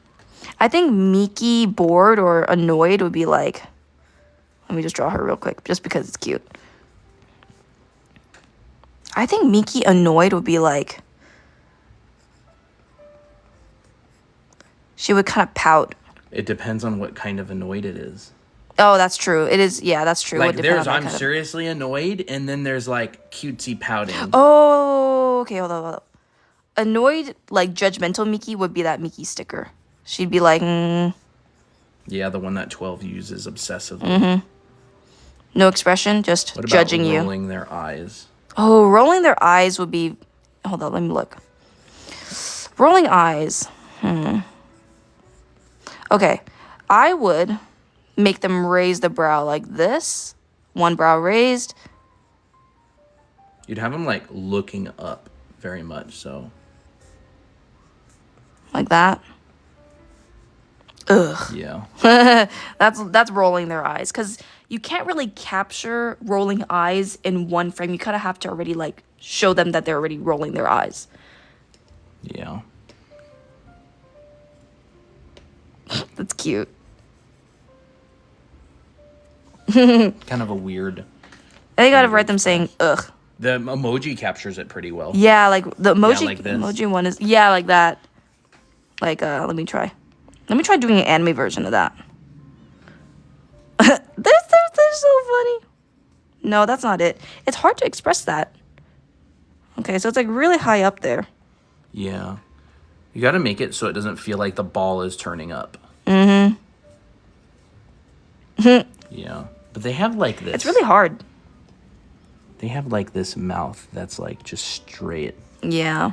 I think Miki bored or annoyed would be like, let me just draw her real quick just because it's cute. I think Miki annoyed would be like, she would kind of pout. It depends on what kind of annoyed it is. Oh, that's true. It is. Yeah, that's true. Like It would depend there's on that I'm kind of- seriously annoyed, and then there's like cutesy pouting. Oh, okay. Hold on. Annoyed, like judgmental Miki would be that Miki sticker. She'd be like, Yeah, the one that 12 uses obsessively. no expression, just What about judging you. rolling their eyes? Oh, rolling their eyes would be... Hold on, let me look. Rolling eyes. Okay. I would make them raise the brow like this. One brow raised. You'd have them like looking up very much, so... Like that. Ugh. Yeah. That's rolling their eyes. Because you can't really capture rolling eyes in one frame. You kind of have to already, like, show them that they're already rolling their eyes. Yeah. That's cute. Kind of a weird... I gotta write them saying, ugh. The emoji captures it pretty well. Yeah, like the emoji, like this. emoji one is, yeah, like that. Like, let me try doing an anime version of that. They're so funny. No, that's not it. It's hard to express that. Okay, so it's like really high up there. Yeah. You gotta make it so it doesn't feel like the ball is turning up. Mm-hmm. Yeah. But they have like this. It's really hard. They have like this mouth that's like just straight. Yeah.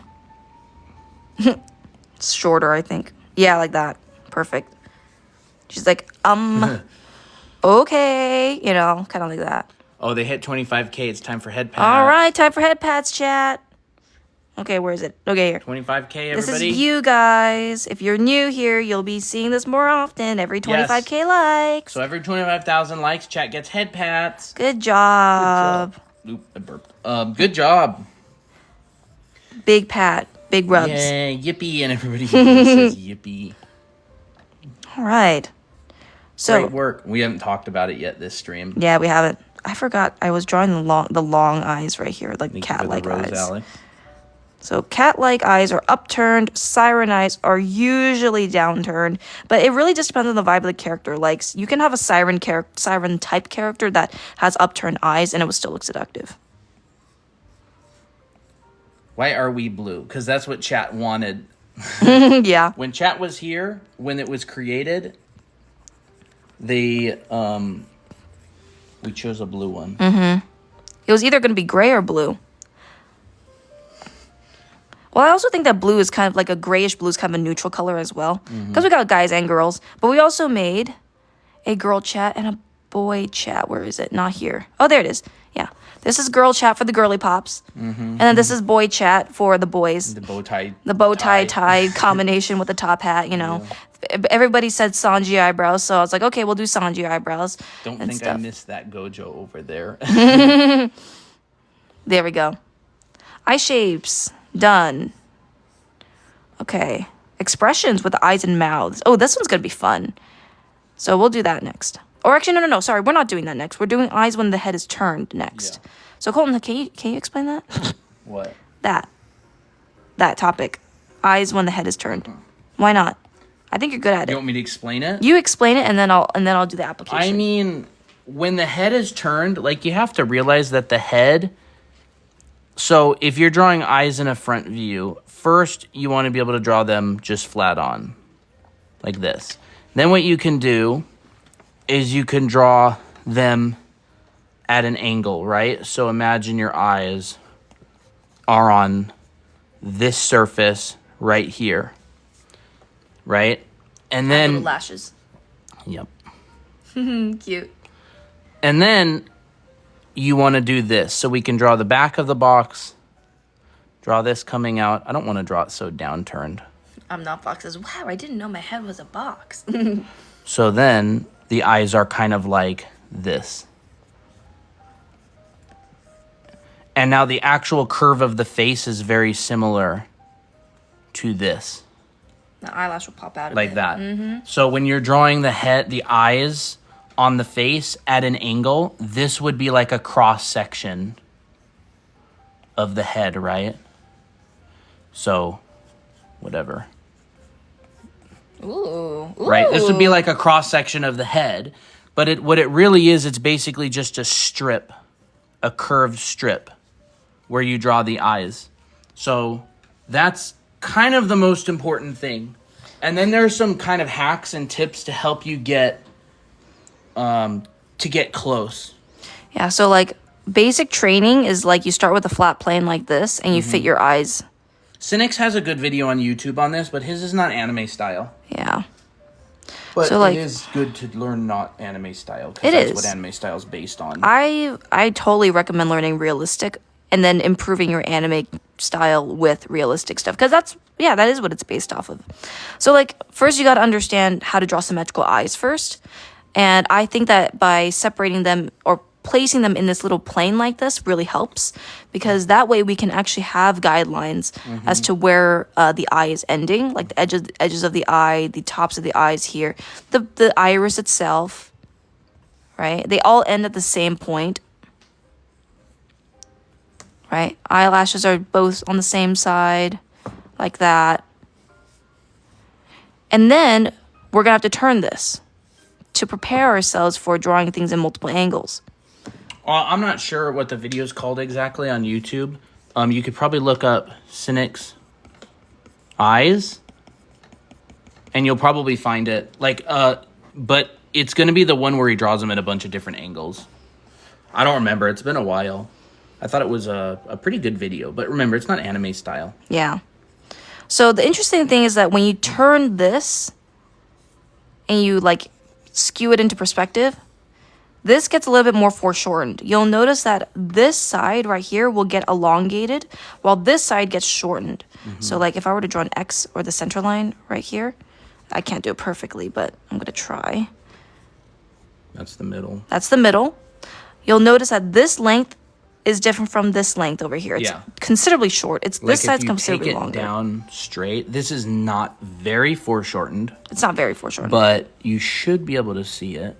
It's shorter, I think. Yeah, like that. Perfect. She's like, okay, you know, kind of like that. Oh, they hit 25K. It's time for head pats. All right, time for head pats, chat. Okay, where is it? Okay, here. 25K, everybody. This is you guys. If you're new here, you'll be seeing this more often. Every 25K likes. So every 25,000 likes, chat gets head pats. Good job. Oop, I burped. Good job. Big pat. Big rubs. Yay, yippee, and everybody says yippee. All right. So great work. We haven't talked about it yet this stream. Yeah, we haven't. I forgot. I was drawing the long eyes right here, like cat-like eyes. Alex. So cat-like eyes are upturned. Siren eyes are usually downturned, but it really just depends on the vibe of the character. Like you can have a siren type character that has upturned eyes, and it will still look seductive. Why are we blue? Because that's what chat wanted. Yeah. When chat was here, when it was created, they we chose a blue one. It was either going to be gray or blue. Well, I also think that blue is kind of like a grayish blue is kind of a neutral color as well. Because we got guys and girls. But we also made a girl chat and a boy chat. Where is it? Not here. Oh, there it is. Yeah. This is girl chat for the girly pops. And then this is boy chat for the boys. The bow tie. The bow tie combination with the top hat, you know. Yeah. Everybody said Sanji eyebrows, so I was like, okay, we'll do Sanji eyebrows. Don't think stuff. I missed that Gojo over there. There we go. Eye shapes. Done. Okay. Expressions with eyes and mouths. Oh, this one's going to be fun. So we'll do that next. Or actually, no. Sorry, we're not doing that next. We're doing eyes when the head is turned next. Yeah. So Colton, can you explain that? What? That topic. Eyes when the head is turned. Why not? I think you're good at it. You want me to explain it? You explain it, and then I'll do the application. I mean, when the head is turned, like you have to realize that the head. So if you're drawing eyes in a front view, first you want to be able to draw them just flat on, like this. Then what you can do is you can draw them at an angle, right? So imagine your eyes are on this surface right here, right? And then little lashes. Yep. Cute. And then you want to do this. So we can draw the back of the box, draw this coming out. I don't want to draw it so downturned. I'm not boxes. Wow, I didn't know my head was a box. So then the eyes are kind of like this. And now the actual curve of the face is very similar to this. The eyelash will pop out like that. So when you're drawing the head, the eyes on the face at an angle, this would be like a cross section of the head, right? So, whatever. Ooh. Right? This would be like a cross section of the head, but what it really is, it's basically just a strip, a curved strip where you draw the eyes. So, that's kind of the most important thing. And then there's some kind of hacks and tips to help you get close. Yeah, so like basic training is like you start with a flat plane like this and you fit your eyes. Cynics has a good video on YouTube on this, but his is not anime style. Yeah. But so, like, it is good to learn not anime style. It that's is. what anime style is based on. I totally recommend learning realistic and then improving your anime style with realistic stuff. Because that is what it's based off of. So like first you got to understand how to draw symmetrical eyes first. And I think that by separating them or placing them in this little plane like this really helps because that way we can actually have guidelines as to where the eye is ending, like the edges of the eye, the tops of the eyes here, the iris itself, right? They all end at the same point, right? Eyelashes are both on the same side, like that. And then we're going to have to turn this to prepare ourselves for drawing things in multiple angles. Well, I'm not sure what the video is called exactly on YouTube. You could probably look up Cynic's eyes, and you'll probably find it. But it's going to be the one where he draws them at a bunch of different angles. I don't remember. It's been a while. I thought it was a pretty good video. But remember, it's not anime style. Yeah. So the interesting thing is that when you turn this and you, like, skew it into perspective, this gets a little bit more foreshortened. You'll notice that this side right here will get elongated while this side gets shortened. So like if I were to draw an X or the center line right here, I can't do it perfectly, but I'm going to try. That's the middle. That's the middle. You'll notice that this length is different from this length over here. It's considerably short. It's like this side's considerably longer. If you take it down straight, this is not very foreshortened. It's not very foreshortened. But you should be able to see it.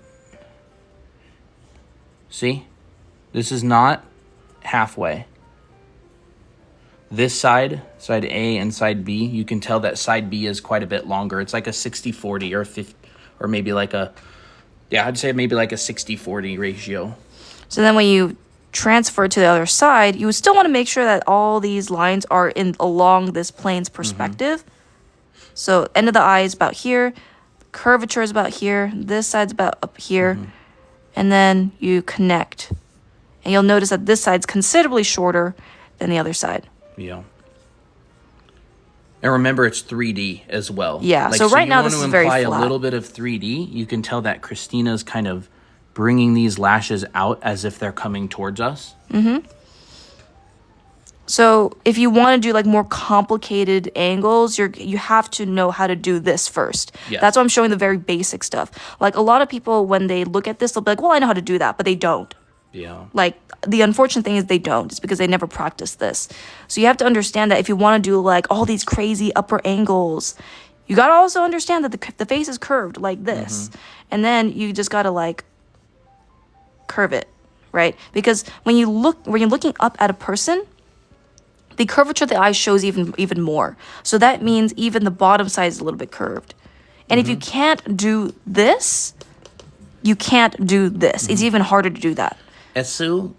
See? This is not halfway. This side, side A and side B, you can tell that side B is quite a bit longer. It's like a 60-40 or 50, or maybe like a, I'd say maybe like a 60-40 ratio. So then when you transfer to the other side, you still want to make sure that all these lines are along this plane's perspective. So end of the eye is about here, curvature is about here, this side's about up here, and then you connect. And you'll notice that this side's considerably shorter than the other side. Yeah. And remember, it's 3D as well. Yeah, so right now this is very flat. You want to imply a little bit of 3D. You can tell that Christina's kind of bringing these lashes out as if they're coming towards us. So if you want to do like more complicated angles, you have to know how to do this first. Yes. That's why I'm showing the very basic stuff. Like a lot of people, when they look at this, they'll be like, well, I know how to do that, but they don't. Yeah. Like the unfortunate thing is they don't. It's because they never practice this. So you have to understand that if you want to do like all these crazy upper angles, you got to also understand that the face is curved like this. And then you just got to like curve it, right? Because when you're looking up at a person, the curvature of the eye shows even more. So that means even the bottom side is a little bit curved. And if you can't do this, you can't do this. It's even harder to do that. Isu,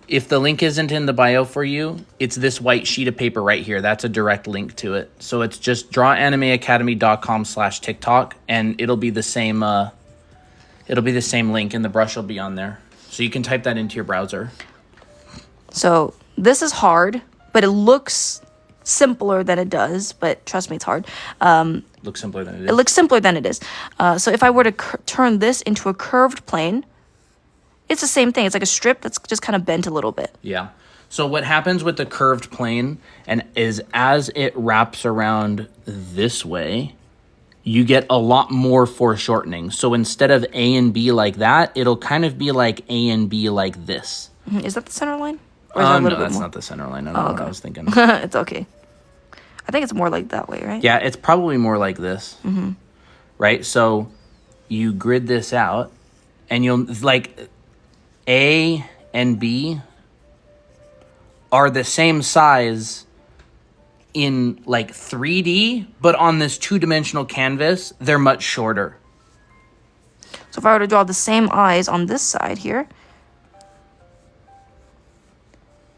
if the link isn't in the bio for you, it's this white sheet of paper right here. That's a direct link to it. So it's just drawanimeacademy.com/TikTok, and it'll be the same link, and the brush will be on there. So you can type that into your browser. So this is hard, but it looks simpler than it does. But trust me, it's hard. Looks simpler than it is. It looks simpler than it is. So if I were to turn this into a curved plane, it's the same thing. It's like a strip that's just kind of bent a little bit. Yeah. So what happens with the curved plane is as it wraps around this way, you get a lot more foreshortening. So instead of A and B like that, it'll kind of be like A and B like this. Is that the center line? Or is that a little bit that's more? not the center line. I don't know what I was thinking. It's okay. I think it's more like that way, right? Yeah, it's probably more like this. Right? So you grid this out, and you'll, like, A and B are the same size in, like, 3D, but on this two-dimensional canvas, they're much shorter. So if I were to draw the same eyes on this side here,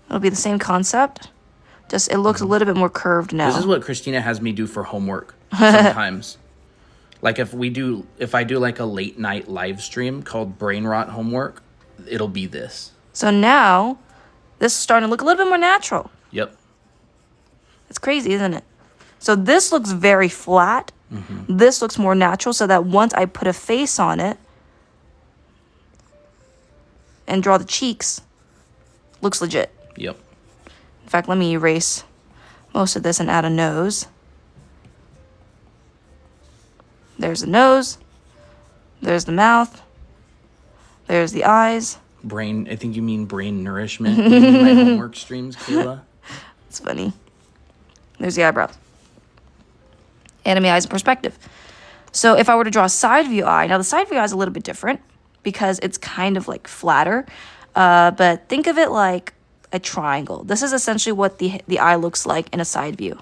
it'll be the same concept. Just it looks a little bit more curved now. This is what Christina has me do for homework sometimes. Like if I do like a late night live stream called Brain Rot Homework, it'll be this. So now this is starting to look a little bit more natural. Yep. It's crazy, isn't it? So this looks very flat. This looks more natural, so that once I put a face on it and draw the cheeks, looks legit. Yep. In fact, let me erase most of this and add a nose. There's the nose. There's the mouth. There's the eyes. I think you mean brain nourishment in my homework streams, Kayla. It's funny. There's the eyebrows. Anime eyes in perspective. So if I were to draw a side view eye, now the side view eye is a little bit different because it's kind of like flatter. But think of it like a triangle. This is essentially what the eye looks like in a side view.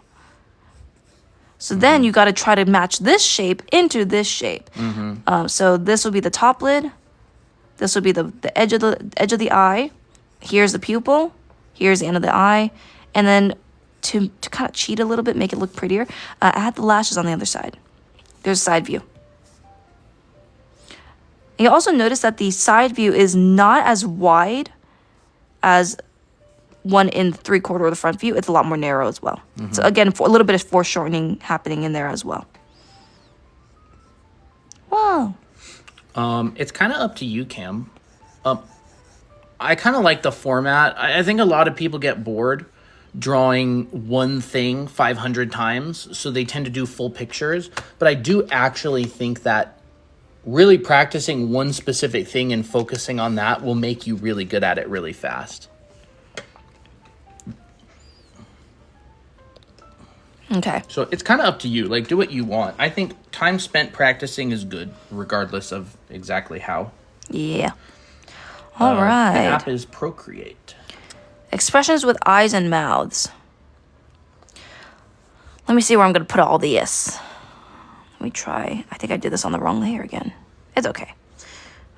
So then you got to try to match this shape into this shape. So this will be the top lid. This will be the edge of the eye. Here's the pupil. Here's the end of the eye. And then to kind of cheat a little bit, make it look prettier, add the lashes on the other side. There's a side view. And you'll also notice that the side view is not as wide as one in 3/4 or the front view. It's a lot more narrow as well. So again, a little bit of foreshortening happening in there as well. Wow. It's kind of up to you, Cam. I kind of like the format. I think a lot of people get bored drawing one thing 500 times, so they tend to do full pictures. But I do actually think that really practicing one specific thing and focusing on that will make you really good at it really fast. Okay. So it's kind of up to you. Like, do what you want. I think time spent practicing is good, regardless of exactly how. Yeah. All right. The app is Procreate. Expressions with eyes and mouths. Let me see where I'm going to put all these. Let me try. I think I did this on the wrong layer again. It's okay.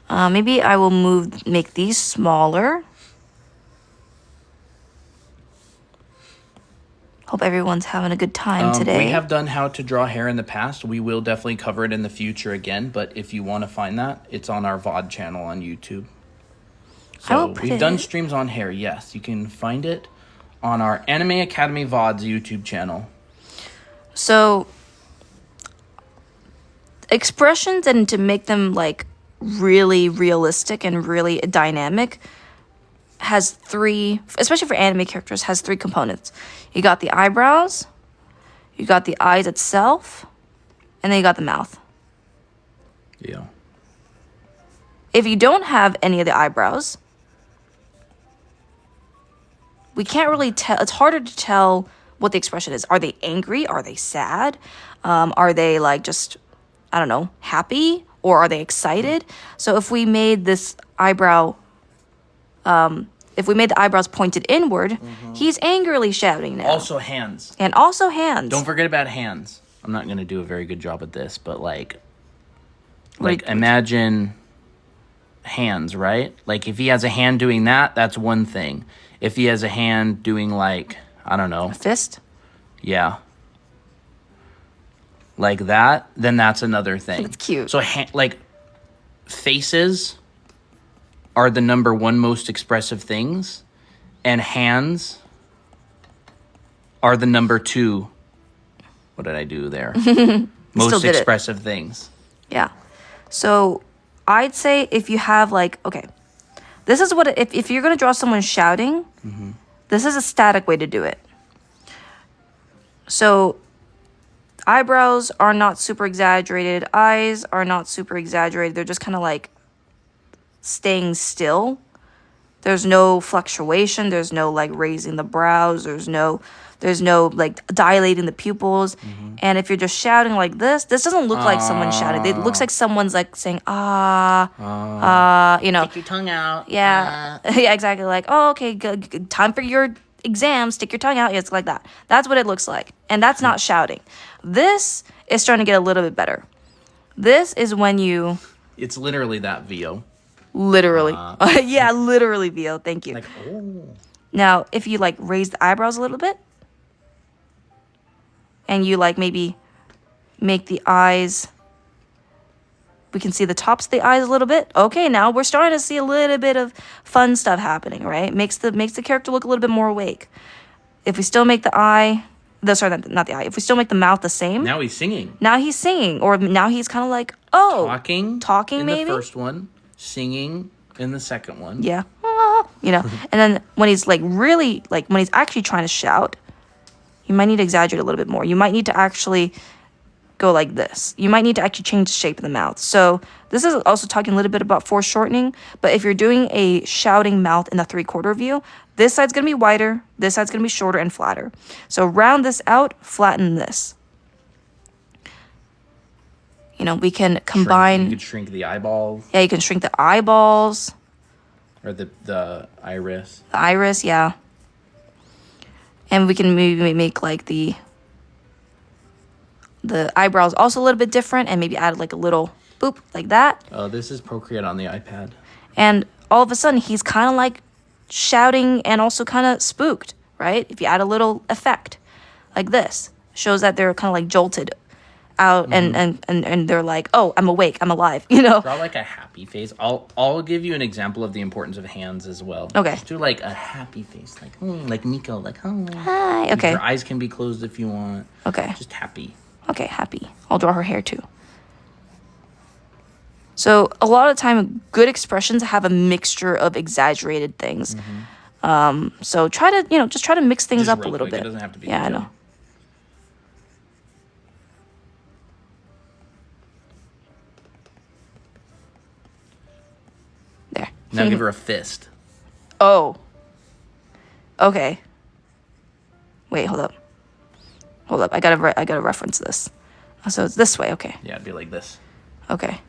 Maybe I will make these smaller. Hope everyone's having a good time today. We have done how to draw hair in the past. We will definitely cover it in the future again. But if you want to find that, it's on our VOD channel on YouTube. So we've done streams on hair. Yes, you can find it on our Anime Academy VODs YouTube channel. So expressions, and to make them like really realistic and really dynamic, has three, especially for anime characters, has three components. You got the eyebrows, you got the eyes itself, and then you got the mouth. Yeah. If you don't have any of the eyebrows, we can't really tell. It's harder to tell what the expression is. Are they angry? Are they sad? Are they like just, I don't know, happy? Or are they excited? So if we made this eyebrow, if we made the eyebrows pointed inward, he's angrily shouting now. Also hands. And also hands. Don't forget about hands. I'm not going to do a very good job at this, but like imagine hands, right? Like if he has a hand doing that, that's one thing. If he has a hand doing like, I don't know. A fist? Yeah. Like that, then that's another thing. That's cute. So like faces are the number one most expressive things, and hands are the number two. What did I do there? Most expressive things. Yeah. So I'd say if you have like, okay, this is what, if you're going to draw someone shouting, this is a static way to do it. So eyebrows are not super exaggerated. Eyes are not super exaggerated. They're just kind of like staying still. There's no fluctuation. There's no like raising the brows. There's no like dilating the pupils. And if you're just shouting like this doesn't look like someone shouting. It looks like someone's like saying, you know. Stick your tongue out. Yeah. Yeah, exactly. Like, oh, okay, good. Time for your exam. Stick your tongue out. It's like that. That's what it looks like. And that's not shouting. This is starting to get a little bit better. This is when you... It's literally that, VO. Literally. Yeah, literally, VO. Thank you. Like, oh. Now, if you like raise the eyebrows a little bit, and you like maybe make the eyes, we can see the tops of the eyes a little bit. Okay, now we're starting to see a little bit of fun stuff happening, right? Makes the character look a little bit more awake. If we still make the eye, not the eye. If we still make the mouth the same. Now he's singing. Now he's singing, or now he's kind of like, oh, talking in maybe. The first one, singing in the second one. Yeah, you know. And then when he's like really like when he's actually trying to shout, you might need to exaggerate a little bit more. You might need to actually go like this. You might need to actually change the shape of the mouth. So this is also talking a little bit about foreshortening. But if you're doing a shouting mouth in the 3/4 view, this side's going to be wider, this side's going to be shorter and flatter. So round this out, flatten this. You know, we can combine... You could shrink the eyeballs. Yeah, you can shrink the eyeballs. Or the iris. The iris, yeah. And we can maybe make like the eyebrows also a little bit different, and maybe add like a little boop like that. Oh, this is Procreate on the iPad. And all of a sudden he's kind of like shouting and also kind of spooked, right? If you add a little effect like this, shows that they're kind of like jolted out, and they're like, oh, I'm awake, I'm alive, you know. Draw like a happy face. I'll give you an example of the importance of hands as well. Okay. Just do like a happy face, like Nico, like oh. Hi. Okay. Your eyes can be closed if you want. Okay. Just happy. Okay, happy. I'll draw her hair too. So a lot of the time, good expressions have a mixture of exaggerated things. So try to, just try to mix things Just up a real little quick, bit. It doesn't have to be Yeah, detailed. I know. There. Now give her a fist. Oh. Okay. Wait, hold up. I gotta reference this. So it's this way. Okay. Yeah, it'd be like this. Okay.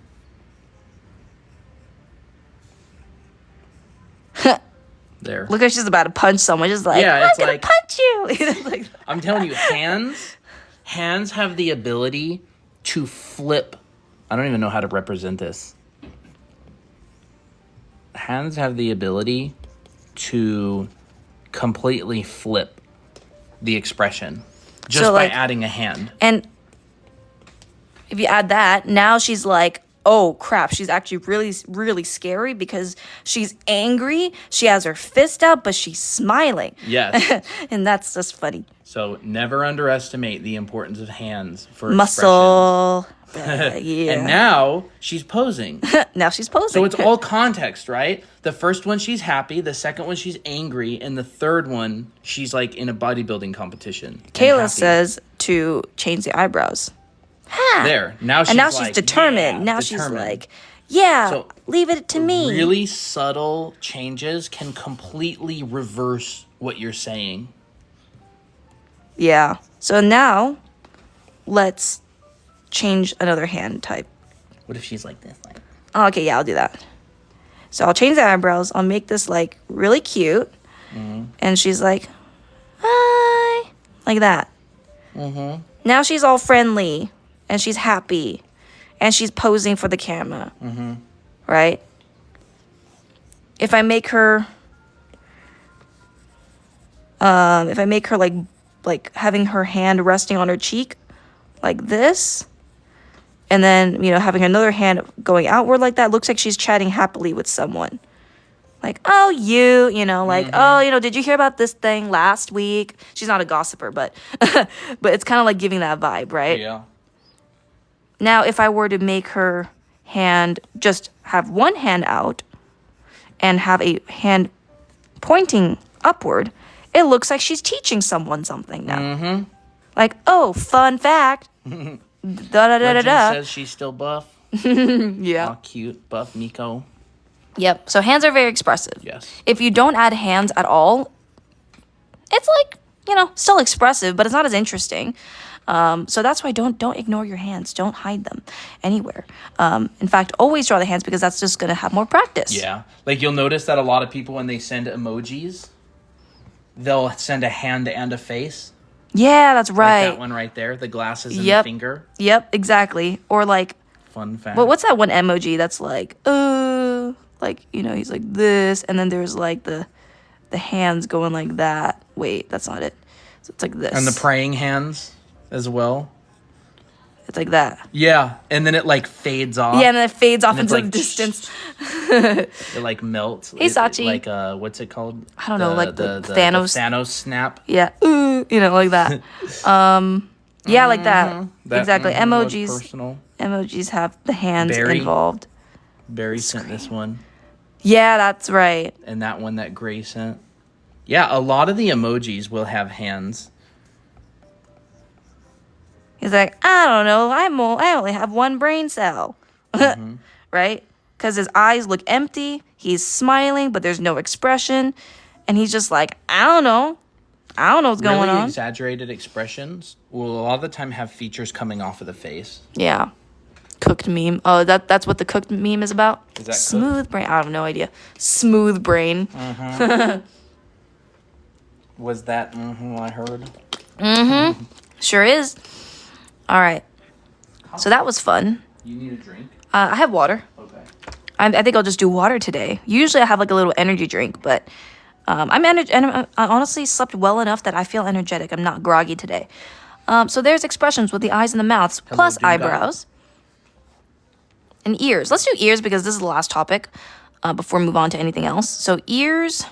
There. Look like she's about to punch someone. Just like, Yeah, I'm it's gonna like- punch you. Like, I'm telling you, hands have the ability to flip. I don't even know how to represent this. Hands have the ability to completely flip the expression just So, by like- adding a hand. and if you add that, now she's like, oh crap, she's actually really, really scary because she's angry. She has her fist out, but she's smiling. Yes. And that's just funny. So never underestimate the importance of hands for Muscle. expression. Yeah. And now she's posing. Now she's posing. So it's all context, right? The first one she's happy, the second one she's angry, and the third one she's like in a bodybuilding competition. and Kayla happy. says to change the eyebrows. There. Now she's And now like, she's determined. yeah, now determined. she's like, yeah, So, leave it to me. Really subtle changes can completely reverse what you're saying. Yeah. So now let's change another hand type. What if she's like this? Like, Okay, yeah, I'll do that. So I'll change the eyebrows. I'll make this like really cute. And she's like, hi. Like that. Now she's all friendly. And she's happy. And she's posing for the camera. Right? If I make her... like having her hand resting on her cheek like this, and then having another hand going outward like that, looks like she's chatting happily with someone, like, oh, did you hear about this thing last week? She's not a gossiper, but but it's kind of like giving that vibe, right? yeah. Now if I were to make her hand just have one hand out and have a hand pointing upward, it looks like she's teaching someone something now. Like, oh, fun fact. Legend says she's still buff. Yeah. Oh, cute. Buff Nico. Yep. So hands are very expressive. Yes. If you don't add hands at all, it's like, still expressive, but it's not as interesting. So that's why don't ignore your hands. Don't hide them anywhere. In fact, always draw the hands because that's just going to have more practice. Yeah. Like you'll notice that a lot of people, when they send emojis, they'll send a hand and a face. Yeah, that's right. Like that one right there, the glasses and Yep. the finger. Yep, exactly. Or like, Fun fact. what's that one emoji that's like, he's like this, and then there's like the hands going like that. Wait, that's not it. So it's like this. And the praying hands as well. It's like that. Yeah, and then it like fades off. Yeah, and then it fades off And it's into the like, distance. It like melts. Hey, Sachi. Like what's it called? I don't know, like the the Thanos- Thanos snap. Yeah, like that. Yeah, like that. That, Exactly. was Emojis. personal. Emojis have the hands Barry. involved. Barry sent this one, Yeah, that's right. and that one that Gray sent. Yeah, a lot of the emojis will have hands. He's like, I don't know. I only have one brain cell. Right? Because his eyes look empty. He's smiling, but there's no expression. And he's just like, I don't know. I don't know what's going Really on. exaggerated expressions will a lot of the time have features coming off of the face. Yeah. Cooked meme. Oh, that's what the cooked meme is about? Is that Smooth brain. I have no idea. Smooth brain. Was that I heard? Sure is. All right. So that was fun. You need a drink? I have water. Okay. I think I'll just do water today. Usually I have like a little energy drink, but I honestly slept well enough that I feel energetic. I'm not groggy today. So there's expressions with the eyes and the mouths, plus Duga. eyebrows. And ears. Let's do ears because this is the last topic before we move on to anything else. So ears.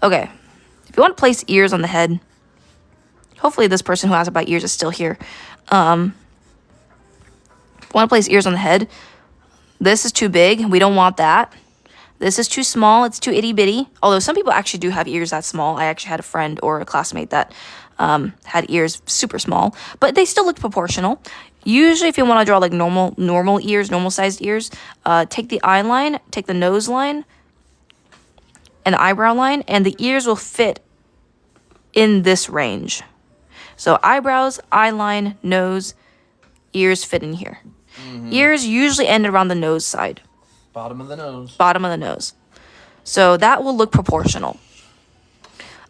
Okay. If you want to place ears on the head, hopefully this person who asked about ears is still here. want to place ears on the head. This is too big. We don't want that. This is too small. It's too itty bitty. Although some people actually do have ears that small. I actually had a friend or a classmate that had ears super small, but they still looked proportional. Usually if you want to draw like normal ears, normal sized ears, take the eye line, take the nose line and the eyebrow line, and the ears will fit in this range. So eyebrows, eye line, nose, ears fit in here. Ears usually end around the nose side. Bottom of the nose. Bottom of the nose. So that will look proportional.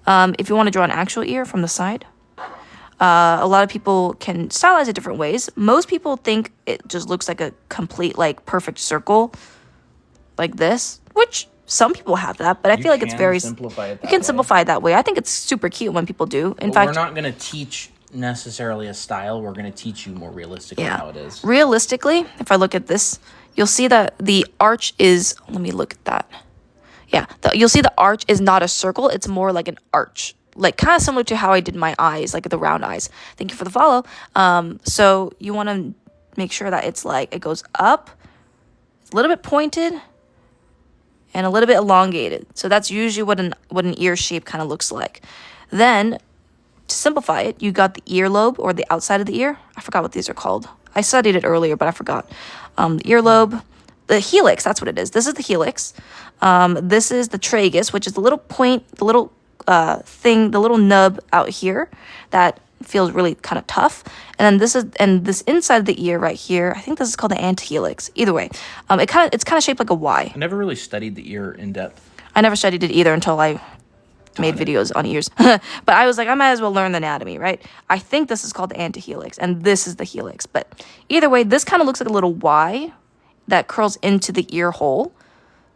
If you want to draw an actual ear from the side, a lot of people can stylize it different ways. Most people think it just looks like a complete, like, perfect circle, like this, which some people have that, but I feel like it's very... Simplify it that you can way. simplify it that way. I think it's super cute when people do. In fact, we're not going to teach necessarily a style. We're going to teach you more realistically how it is. Realistically, if I look at this, you'll see that the arch is... Let me look at that. Yeah, you'll see the arch is not a circle. It's more like an arch. Like, kind of similar to how I did my eyes, like the round eyes. Thank you for the follow. So you want to make sure that it's like, it goes up, it's a little bit pointed, and a little bit elongated. So that's usually what an ear shape kind of looks like. Then, to simplify it, you got the earlobe, or the outside of the ear. I forgot what these are called. I studied it earlier, but I forgot. The earlobe, the helix, that's what it is. This is the helix. This is the tragus, which is the little point, the little thing, the little nub out here that feels really kind of tough. And then this inside of the ear right here, I think this is called the antihelix. Either way, it's kind of shaped like a Y. I never really studied the ear in depth. I never studied it either until I made videos on ears. But I was like, I might as well learn the anatomy, right? I think this is called the antihelix, and this is the helix. But either way, this kind of looks like a little Y that curls into the ear hole.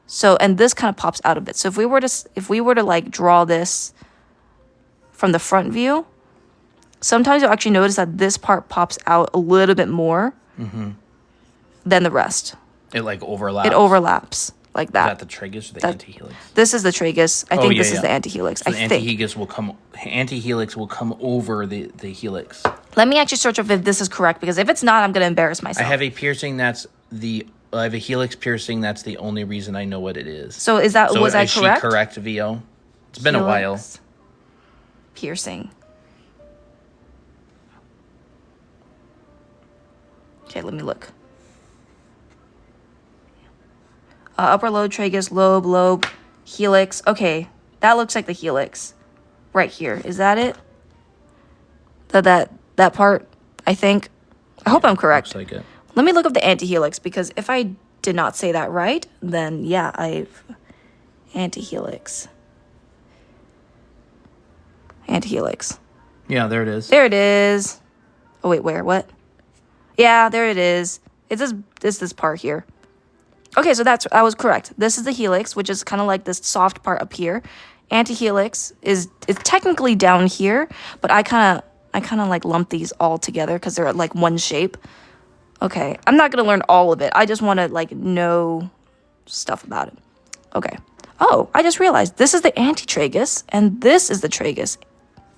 So, and this kind of pops out of it. So if we were to like draw this from the front view, sometimes you'll actually notice that this part pops out a little bit more than the rest. It like overlaps. It overlaps like that. Is that the tragus or the antihelix? This is the tragus. I think this is the antihelix. So the antihelix will come over the helix. Let me actually search up if this is correct, because if it's not, I'm going to embarrass myself. I have a piercing I have a helix piercing. That's the only reason I know what it is. So was I correct? Is she correct, VO? It's been a while. Piercing. Okay, let me look. Upper lobe, tragus, lobe, helix. Okay, that looks like the helix. Right here. Is that it? That part, I think. I hope I'm correct. Looks like it. Let me look up the antihelix, because if I did not say that right, then yeah, antihelix. Antihelix. Yeah, there it is. There it is. Oh wait, where? What? Yeah, there it is. It's this part here. Okay, so I was correct. This is the helix, which is kind of like this soft part up here. Antihelix is technically down here, but I kind of like lump these all together because they're like one shape. Okay, I'm not going to learn all of it. I just want to, like, know stuff about it. Okay. Oh, I just realized this is the antitragus, and this is the tragus.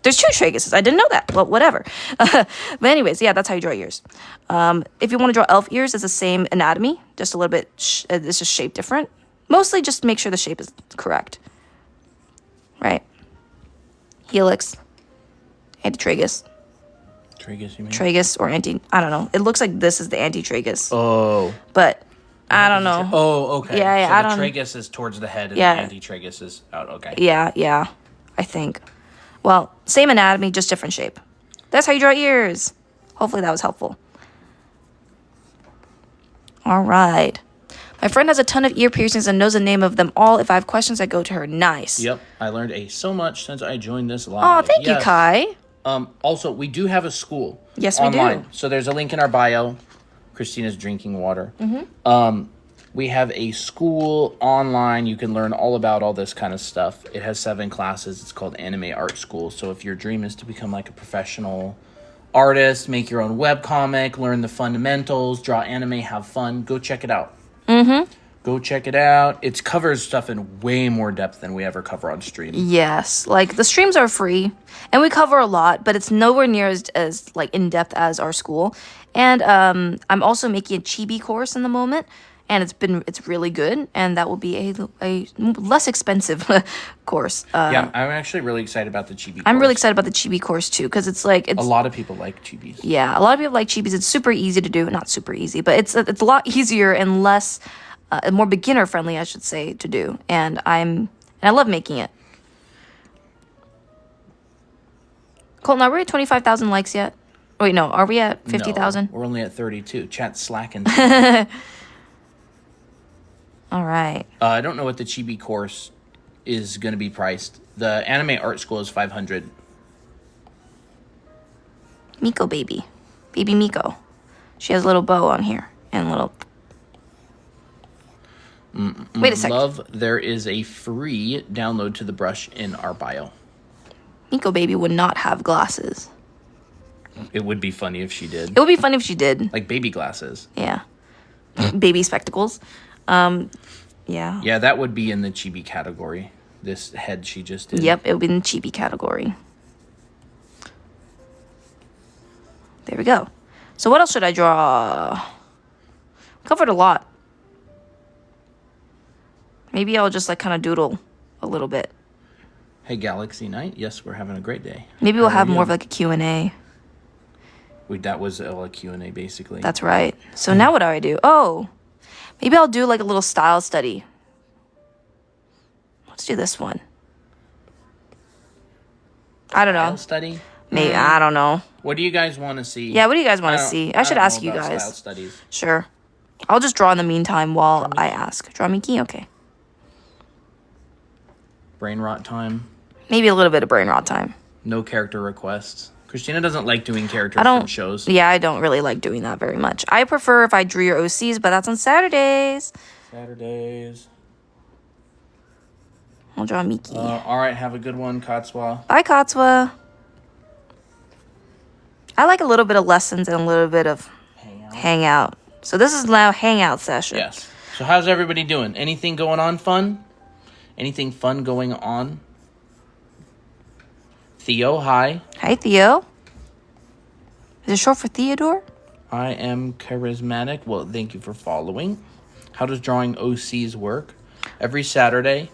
There's two traguses. I didn't know that. Well, whatever. But anyways, yeah, that's how you draw ears. If you want to draw elf ears, it's the same anatomy, just a little bit, it's just shaped different. Mostly just make sure the shape is correct. Right? Helix, antitragus. Tragus, you mean? Tragus or I don't know. It looks like this is the antitragus. Oh. But I don't know. Oh, okay. Yeah, so I don't. The tragus is towards the head, and the antitragus is out. Okay. Yeah. I think. Well, same anatomy, just different shape. That's how you draw ears. Hopefully that was helpful. All right. My friend has a ton of ear piercings and knows the name of them all. If I have questions, I go to her. Nice. Yep. I learned so much since I joined this live. Oh, thank you, Kai. Also, we do have a school. Yes, we online. do. So there's a link in our bio. Christina's drinking water. We have a school online. You can learn all about all this kind of stuff. It has 7 classes. It's called Anime Art School. So if your dream is to become like a professional artist, make your own webcomic, learn the fundamentals, draw anime, have fun, go check it out. Go check it out. It covers stuff in way more depth than we ever cover on stream. Yes, like the streams are free, and we cover a lot, but it's nowhere near as like in depth as our school. And I'm also making a chibi course in the moment, and it's really good, and that will be a less expensive course. Yeah, I'm actually really excited about the chibi course. I'm really excited about the chibi course too, because it's like a lot of people like chibis. Yeah, a lot of people like chibis. It's super easy to do. Not super easy, but it's a lot easier and less. More beginner friendly, I should say, to do, and I love making it. Colton, are we at 25,000 likes yet? Wait, no, are we at 50,000? No, we're only at 32. Chat's slacking. All right. I don't know what the chibi course is going to be priced. The anime art school is 500. Miko baby Miko. She has a little bow on here and little. Wait a second. Love, there is a free download to the brush in our bio. Miko baby would not have glasses. It would be funny if she did. It would be funny if she did. Like baby glasses. Yeah. Baby spectacles. Yeah. Yeah, that would be in the chibi category. This head she just did. Yep, it would be in the chibi category. There we go. So what else should I draw? Covered a lot. Maybe I'll just like kind of doodle a little bit. Hey, Galaxy Knight. Yes, we're having a great day. Maybe we'll have more of like a Q&A. That was a Q&A basically. That's right. So now what do I do? Oh, maybe I'll do like a little style study. Let's do this one. I don't know. Style study? Maybe, I don't know. What do you guys want to see? Yeah, what do you guys want to see? I should ask you guys. Style studies. Sure. I'll just draw in the meantime while I ask. Draw Miki? Okay. Brain rot time. Maybe a little bit of brain rot time. No character requests. Christina doesn't like doing characters from shows. Yeah, I don't really like doing that very much. I prefer if I drew your OCs, but that's on Saturdays. I'll draw Miki. All right, have a good one, Katsua. Bye, Katsua. I like a little bit of lessons and a little bit of hangout. So this is now hangout session. Yes. So how's everybody doing? Anything going on fun? Anything fun going on? Theo, hi. Hi, Theo. Is it short for Theodore? I am charismatic. Well, thank you for following. How does drawing OCs work? Every Saturday,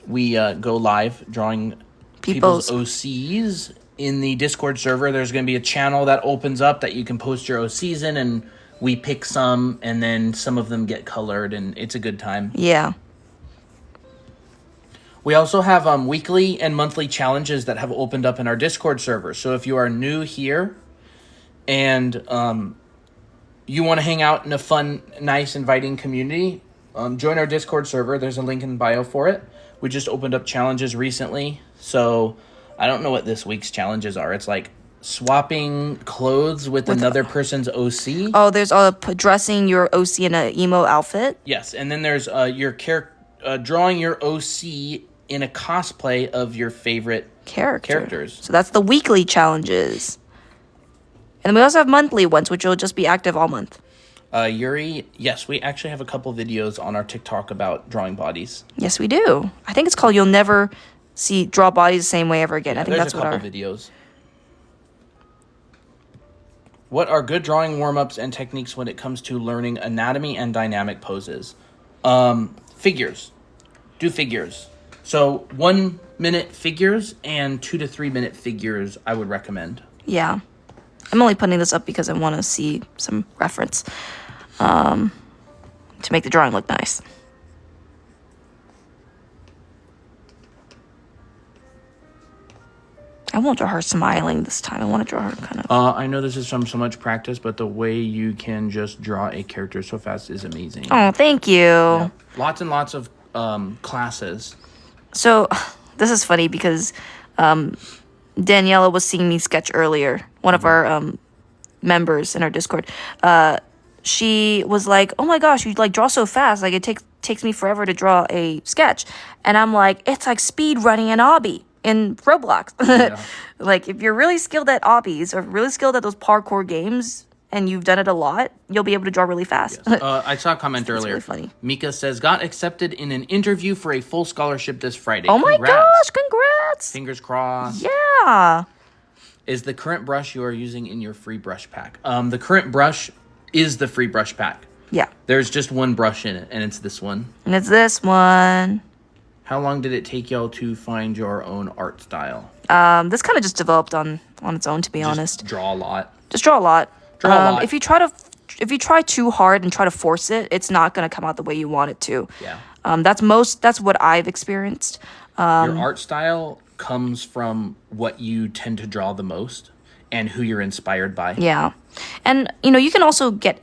we go live drawing people's OCs. In the Discord server, there's going to be a channel that opens up that you can post your OCs in, and we pick some, and then some of them get colored, and it's a good time. Yeah. We also have weekly and monthly challenges that have opened up in our Discord server. So if you are new here and you want to hang out in a fun, nice, inviting community, join our Discord server. There's a link in the bio for it. We just opened up challenges recently. So I don't know what this week's challenges are. It's like swapping clothes with another person's OC. Oh, there's dressing your OC in an emo outfit. Yes, and then there's drawing your OC in a cosplay of your favorite characters. So that's the weekly challenges. And we also have monthly ones, which will just be active all month. Yuri, yes, we actually have a couple videos on our TikTok about drawing bodies. Yes, we do. I think it's called You'll Never Draw Bodies the Same Way Ever Again. Yeah, I think that's what There's a couple videos. What are good drawing warm-ups and techniques when it comes to learning anatomy and dynamic poses? Figures. Do figures. So 1 minute figures and 2 to 3 minute figures I would recommend. Yeah. I'm only putting this up because I want to see some reference to make the drawing look nice. I won't draw her smiling this time. I want to draw her kind of... I know this is from so much practice, but the way you can just draw a character so fast is amazing. Oh, thank you. Yeah. Lots and lots of classes. So, this is funny because Daniela was seeing me sketch earlier. One of our members in our Discord. She was like, oh my gosh, you like draw so fast. Like it takes me forever to draw a sketch. And I'm like, it's like speed running an obby in Roblox. Yeah. Like if you're really skilled at obbies or really skilled at those parkour games, and you've done it a lot, you'll be able to draw really fast. Yes. I saw a comment earlier. Really funny. Mika says, got accepted in an interview for a full scholarship this Friday. Oh my gosh, congrats. Fingers crossed. Yeah. Is the current brush you are using in your free brush pack? The current brush is the free brush pack. Yeah. There's just one brush in it, and it's this one. And it's this one. How long did it take y'all to find your own art style? This kind of just developed on its own, to be honest. Draw a lot. Just draw a lot. Draw a lot. If you try too hard and try to force it, it's not going to come out the way you want it to. Yeah. That's what I've experienced. Your art style comes from what you tend to draw the most and who you're inspired by. Yeah. And you can also get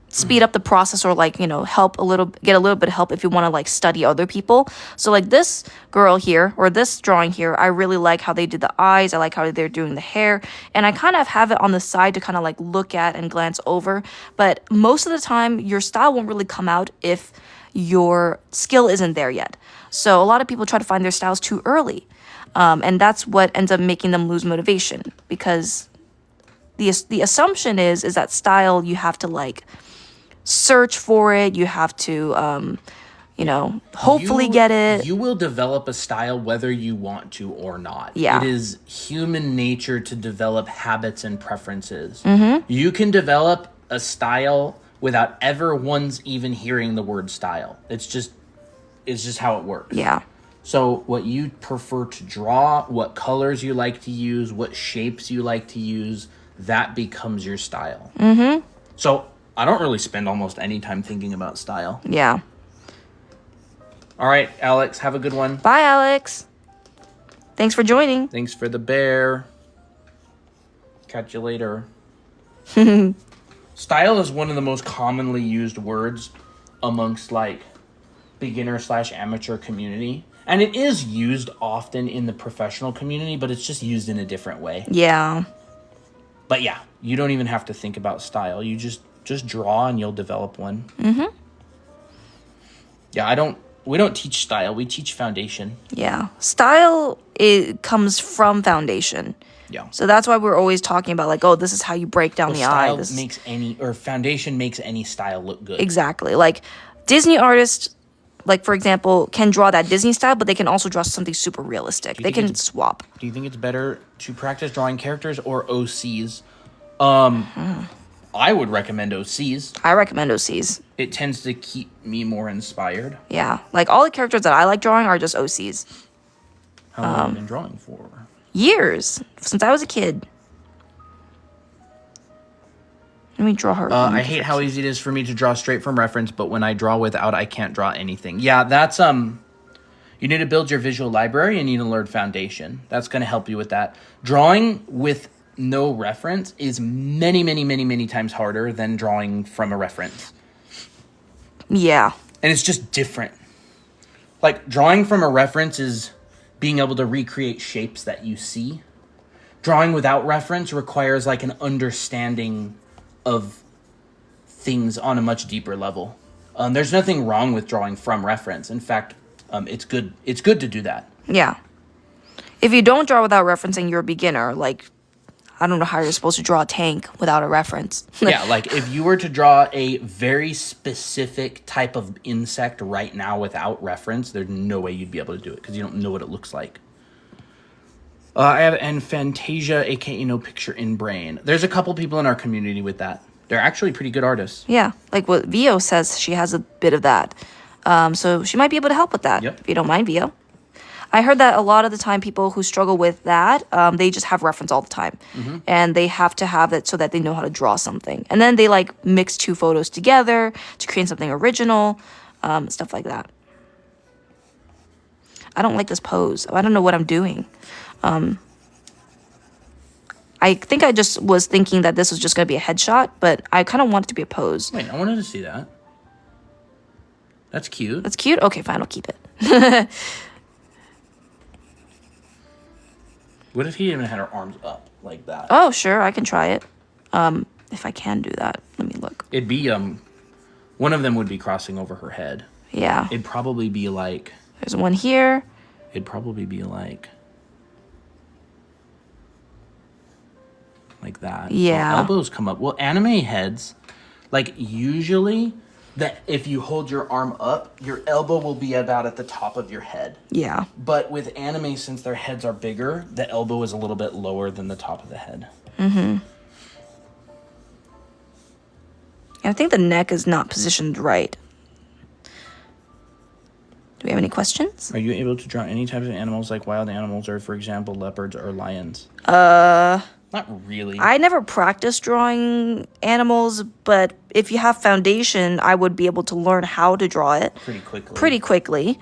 speed up the process or get a little bit of help if you want to study other people. So this girl here or this drawing here, I really like how they did the eyes. I like how they're doing the hair, and I kind of have it on the side to kind of look at and glance over. But most of the time your style won't really come out if your skill isn't there yet. So a lot of people try to find their styles too early, and that's what ends up making them lose motivation, because the assumption is that style, you have to search for it. You have to, hopefully get it. You will develop a style whether you want to or not. Yeah. It is human nature to develop habits and preferences. Mm-hmm. You can develop a style without ever once even hearing the word style. It's just how it works. Yeah. So what you prefer to draw, what colors you like to use, what shapes you like to use, that becomes your style. Mm-hmm. So I don't really spend almost any time thinking about style. Yeah. All right, Alex, have a good one. Bye, Alex. Thanks for joining. Thanks for the bear. Catch you later. Style is one of the most commonly used words amongst beginner/amateur community. And it is used often in the professional community, but it's just used in a different way. Yeah. But yeah, you don't even have to think about style. You just draw and you'll develop one. Mm-hmm. Yeah, we don't teach style. We teach foundation. Yeah. Style, it comes from foundation. Yeah. So that's why we're always talking about this is how you break down the eye. Foundation makes any style look good. Exactly. Disney artists, for example, can draw that Disney style, but they can also draw something super realistic. They can swap. Do you think it's better to practice drawing characters or OCs? I would recommend OCs. I recommend OCs. It tends to keep me more inspired. Yeah. All the characters that I like drawing are just OCs. How long have you been drawing for? Years. Since I was a kid. Let me draw her. I hate how easy it is for me to draw straight from reference, but when I draw without, I can't draw anything. Yeah, that's, you need to build your visual library and you need to learn foundation. That's going to help you with that. Drawing with no reference is many, many, many, many times harder than drawing from a reference. Yeah. And it's just different. Drawing from a reference is being able to recreate shapes that you see. Drawing without reference requires an understanding of things on a much deeper level. There's nothing wrong with drawing from reference. In fact, it's good to do that. Yeah. If you don't draw without referencing, you're a beginner. I don't know how you're supposed to draw a tank without a reference. Yeah, if you were to draw a very specific type of insect right now without reference, there's no way you'd be able to do it because you don't know what it looks like. I have Fantasia, aka No Picture in Brain. There's a couple people in our community with that. They're actually pretty good artists. Yeah, what Vio says, she has a bit of that. So she might be able to help with that, Yep. if you don't mind, Vio. I heard that a lot of the time people who struggle with that, they just have reference all the time. Mm-hmm. And they have to have it so that they know how to draw something. And then they mix two photos together to create something original, stuff like that. I don't like this pose. I don't know what I'm doing. I think I just was thinking that this was just going to be a headshot, but I kind of want it to be a pose. Wait, I wanted to see that. That's cute. That's cute? Okay, fine, I'll keep it. What if he even had her arms up like that? Oh, sure, I can try it. If I can do that. Let me look. It'd be, one of them would be crossing over her head. Yeah. It'd probably be There's one here. It'd probably be like that. Yeah. So elbows come up. Well, anime heads, like usually, that if you hold your arm up, your elbow will be about at the top of your head. Yeah. But with anime, since their heads are bigger, the elbow is a little bit lower than the top of the head. Mm-hmm. I think the neck is not positioned right. Do we have any questions? Are you able to draw any types of animals like wild animals or, for example, leopards or lions? Not really. I never practiced drawing animals, but if you have foundation, I would be able to learn how to draw it pretty quickly,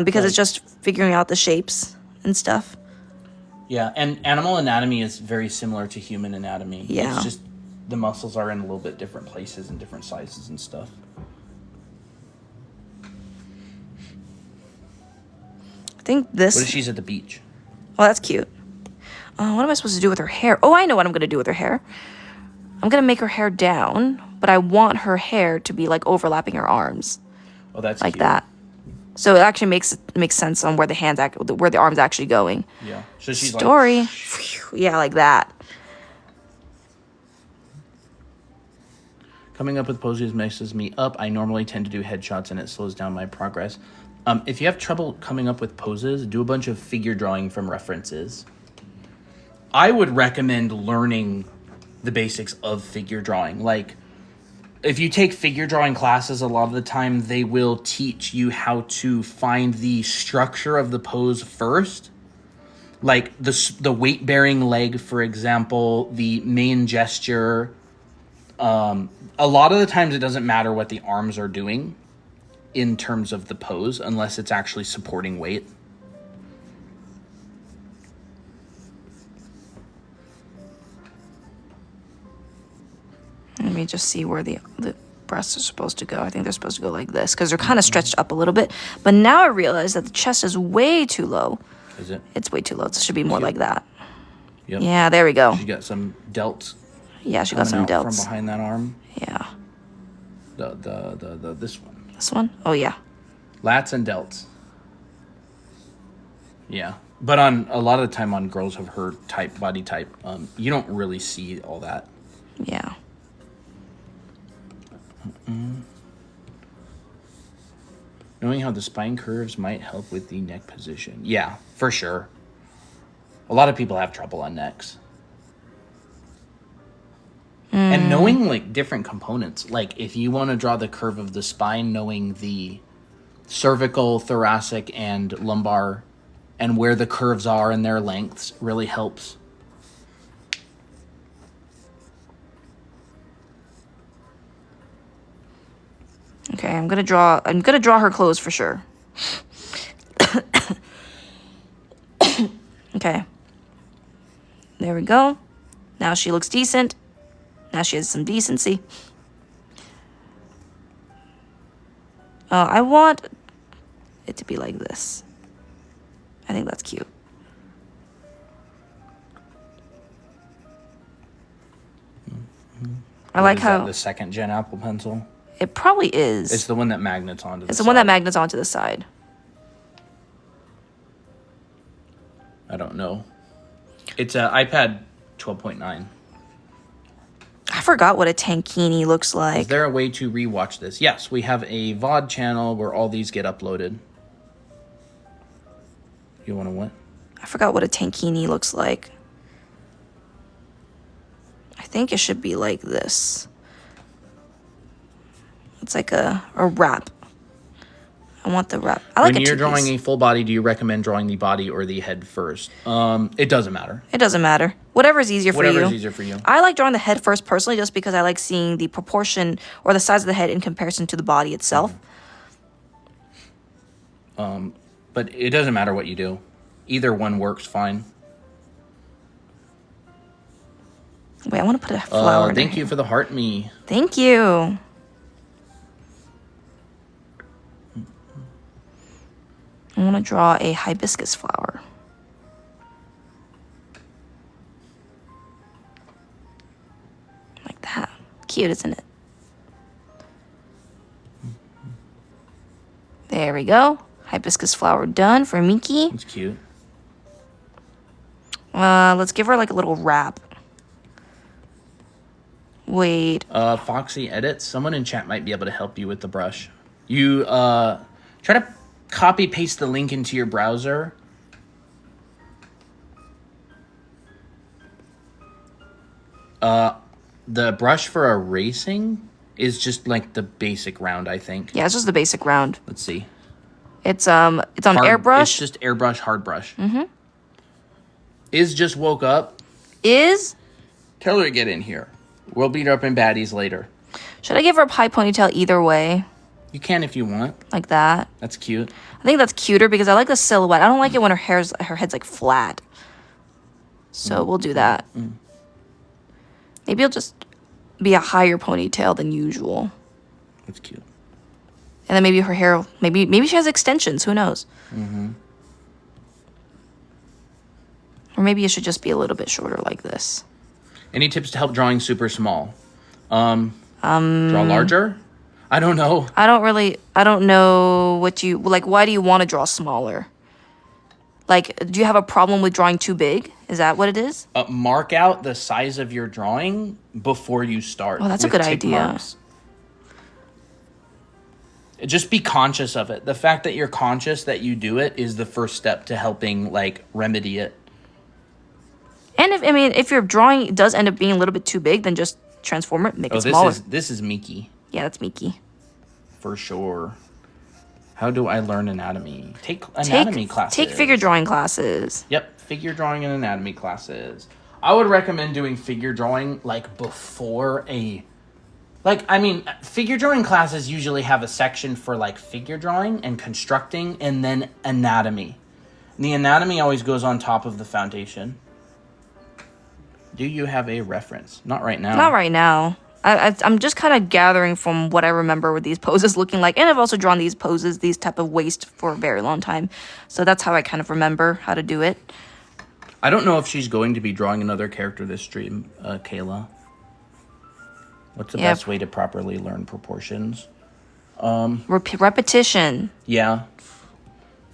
because it's just figuring out the shapes and stuff. Yeah, and animal anatomy is very similar to human anatomy. Yeah. It's just the muscles are in a little bit different places and different sizes and stuff. I think this... What if she's at the beach? Oh, that's cute. What am I supposed to do with her hair? Oh, I know what I'm going to do with her hair. I'm going to make her hair down, but I want her hair to be, like, overlapping her arms. Oh, that's like cute. that. So it actually makes sense on where the arm's actually going. Yeah. So she's Story. like... Yeah, like that. Coming up with poses messes me up. I normally tend to do headshots and it slows down my progress. If you have trouble coming up with poses, do a bunch of figure drawing from references. I would recommend learning the basics of figure drawing. Like, if you take figure drawing classes, a lot of the time they will teach you how to find the structure of the pose first. Like the weight-bearing leg, for example, the main gesture. A lot of the times it doesn't matter what the arms are doing in terms of the pose, unless it's actually supporting weight. Let me just see where the breasts are supposed to go. I think they're supposed to go like this, because they're kind of stretched up a little bit. But now I realize that the chest is way too low. Is it? It's way too low. It should be more like that. Yep. Yeah, there we go. She got some delts. Yeah, she got some delts from behind that arm. Yeah. This one. This one? Oh, yeah. Lats and delts. Yeah. But on a lot of the time on girls of her type, body type, you don't really see all that. Yeah. Knowing how the spine curves might help with the neck position. Yeah, for sure. A lot of people have trouble on necks. And knowing, like, different components. Like, if you want to draw the curve of the spine, knowing the cervical, thoracic, and lumbar, and where the curves are and their lengths really helps. Okay, I'm gonna draw her clothes for sure. Okay. There we go. Now she looks decent. Now she has some decency. I want it to be like this. I think that's cute. I like how the second gen Apple Pencil. It probably is. It's the one that magnets onto the side. It's the one that magnets onto the side. I don't know. It's an iPad 12.9. I forgot what a tankini looks like. Is there a way to rewatch this? Yes, we have a VOD channel where all these get uploaded. You want to what? I forgot what a tankini looks like. I think it should be like this. It's like a wrap. I want the wrap. I like when a you're two-piece. drawing a full body, do you recommend drawing the body or the head first? It doesn't matter. It doesn't matter. Whatever's easier for you. Whatever's easier for you. I like drawing the head first personally, just because I like seeing the proportion or the size of the head in comparison to the body itself. But it doesn't matter what you do. Either one works fine. Wait, I want to put a flower in Thank her you hair. for the heart me. Thank you. I want to draw a hibiscus flower. Like that. Cute, isn't it? There we go. Hibiscus flower done for Miki. It's cute. Let's give her like a little wrap. Wait. Foxy Edits. Someone in chat might be able to help you with the brush. You try to copy paste the link into your browser. The brush for erasing is just like the basic round, I think. Yeah, it's just the basic round. Let's see. It's on airbrush. It's just airbrush, hard brush. Mm-hmm. Is just woke up. Tell her to get in here. We'll beat her up in baddies later. Should I give her a high ponytail either way? You can if you want. Like that. That's cute. I think that's cuter because I like the silhouette. I don't like it when her head's like flat. So we'll do that. Maybe it'll just be a higher ponytail than usual. That's cute. And then maybe her hair, maybe she has extensions. Who knows? Mm-hmm. Or maybe it should just be a little bit shorter like this. Any tips to help drawing super small? Draw larger? I don't know. I don't know what you, like, why do you want to draw smaller? Like, do you have a problem with drawing too big? Is that what it is? Mark out the size of your drawing before you start. Oh, that's a good idea. Marks. Just be conscious of it. The fact that you're conscious that you do it is the first step to helping, like, remedy it. And if your drawing does end up being a little bit too big, then just transform it, make it smaller. This is Miki. Yeah, that's Miki. For sure. How do I learn anatomy? Take anatomy classes. Take figure drawing classes. Yep, figure drawing and anatomy classes. I would recommend doing figure drawing like before figure drawing classes usually have a section for like figure drawing and constructing and then anatomy. And the anatomy always goes on top of the foundation. Do you have a reference? Not right now. Not right now. I'm just kind of gathering from what I remember with these poses looking like. And I've also drawn these poses, these type of waist for a very long time. So that's how I kind of remember how to do it. I don't know if she's going to be drawing another character this stream, Kayla. What's the best way to properly learn proportions? Repetition. Yeah.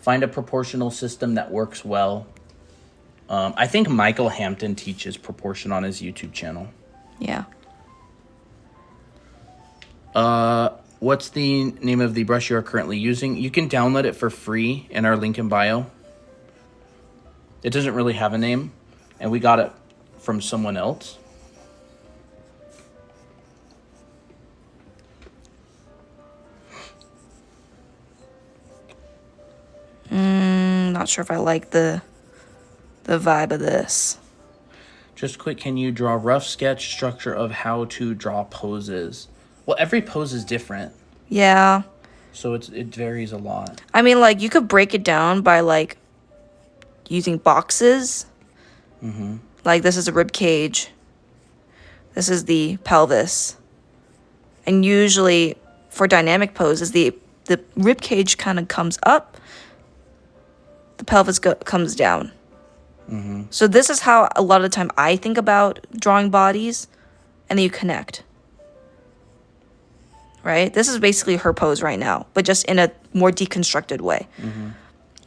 Find a proportional system that works well. I think Michael Hampton teaches proportion on his YouTube channel. Yeah. What's the name of the brush you are currently using? You can download it for free in our link in bio. It doesn't really have a name, and we got it from someone else. Not sure if I like the vibe of this. Just quick, can you draw a rough sketch structure of how to draw poses? Well, every pose is different. Yeah. So it varies a lot. I mean, like, you could break it down by, like, using boxes. Mm-hmm. Like, this is a rib cage. This is the pelvis. And usually, for dynamic poses, the rib cage kind of comes up. The pelvis comes down. Mm-hmm. So this is how a lot of the time I think about drawing bodies. And then you connect. Right? This is basically her pose right now, but just in a more deconstructed way. Mm-hmm.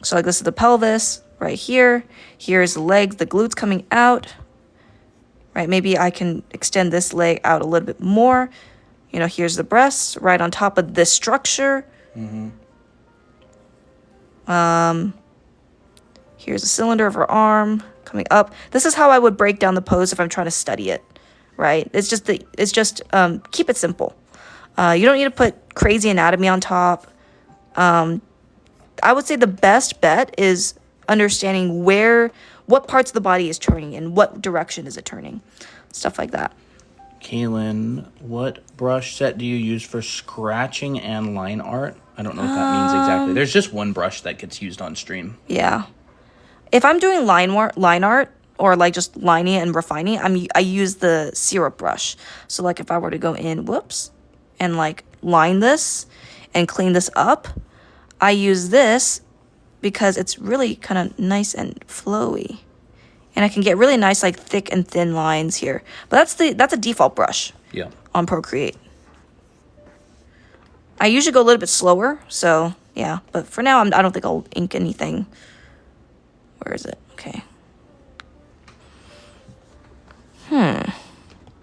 So like this is the pelvis right here. Here's the legs, the glutes coming out. Right? Maybe I can extend this leg out a little bit more. You know, here's the breasts right on top of this structure. Mm-hmm. Here's the cylinder of her arm coming up. This is how I would break down the pose if I'm trying to study it. Right? It's just keep it simple. You don't need to put crazy anatomy on top. I would say the best bet is understanding what parts of the body is turning and what direction is it turning. Stuff like that. Kaylin, what brush set do you use for scratching and line art? I don't know what that means exactly. There's just one brush that gets used on stream. Yeah. If I'm doing line art or like just lining and refining, I use the syrup brush. So like if I were to go in, and like line this and clean this up, I use this because it's really kind of nice and flowy. And I can get really nice like thick and thin lines here. But that's a default brush. Yeah. On Procreate. I usually go a little bit slower, so yeah, but for now I don't think I'll ink anything. Where is it? Okay.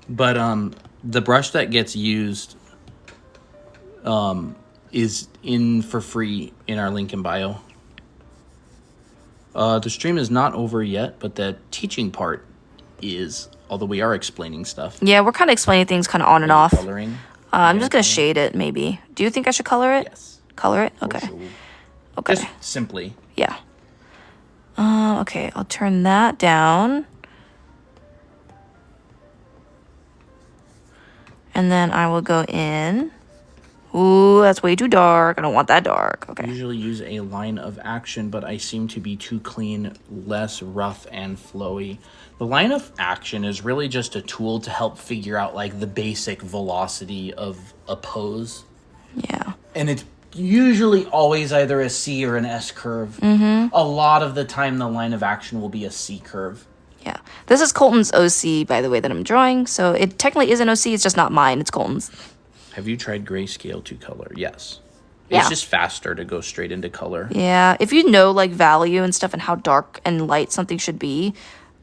But The brush that gets used is in for free in our link in bio. The stream is not over yet, but the teaching part is, although we are explaining stuff. Yeah, we're kind of explaining things kind of on and off. Coloring. I'm just going to shade it, maybe. Do you think I should color it? Yes. Color it? Okay. Sure. Okay. Just simply. Yeah. Okay, I'll turn that down. And then I will go in. Ooh, that's way too dark. I don't want that dark. Okay. I usually use a line of action, but I seem to be too clean, less rough and flowy. The line of action is really just a tool to help figure out like the basic velocity of a pose. Yeah. And it's usually always either a C or an S curve. Mm-hmm. A lot of the time, the line of action will be a C curve. Yeah. This is Colton's OC, by the way, that I'm drawing. So it technically is an OC. It's just not mine. It's Colton's. Have you tried grayscale to color? Yes. Yeah. It's just faster to go straight into color. Yeah. If you know like value and stuff and how dark and light something should be,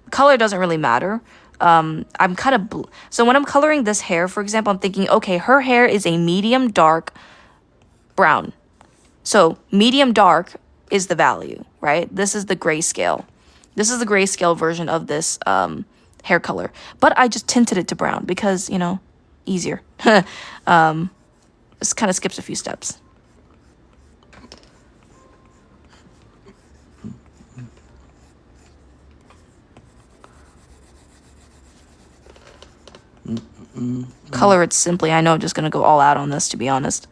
color doesn't really matter. I'm kind of... So when I'm coloring this hair, for example, I'm thinking, okay, her hair is a medium dark brown. So medium dark is the value, right? This is the grayscale. This is the grayscale version of this hair color. But I just tinted it to brown because, you know, easier. This kind of skips a few steps. Color it simply. I know I'm just going to go all out on this, to be honest.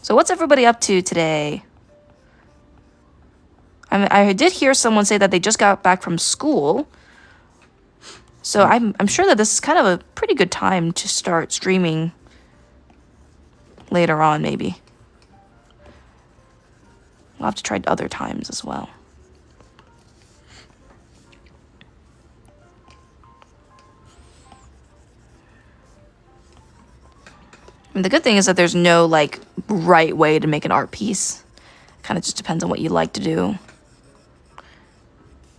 So what's everybody up to today? I did hear someone say that they just got back from school. So I'm sure that this is kind of a pretty good time to start streaming later on, maybe. We'll have to try other times as well. And the good thing is that there's no like right way to make an art piece. Kind of just depends on what you like to do.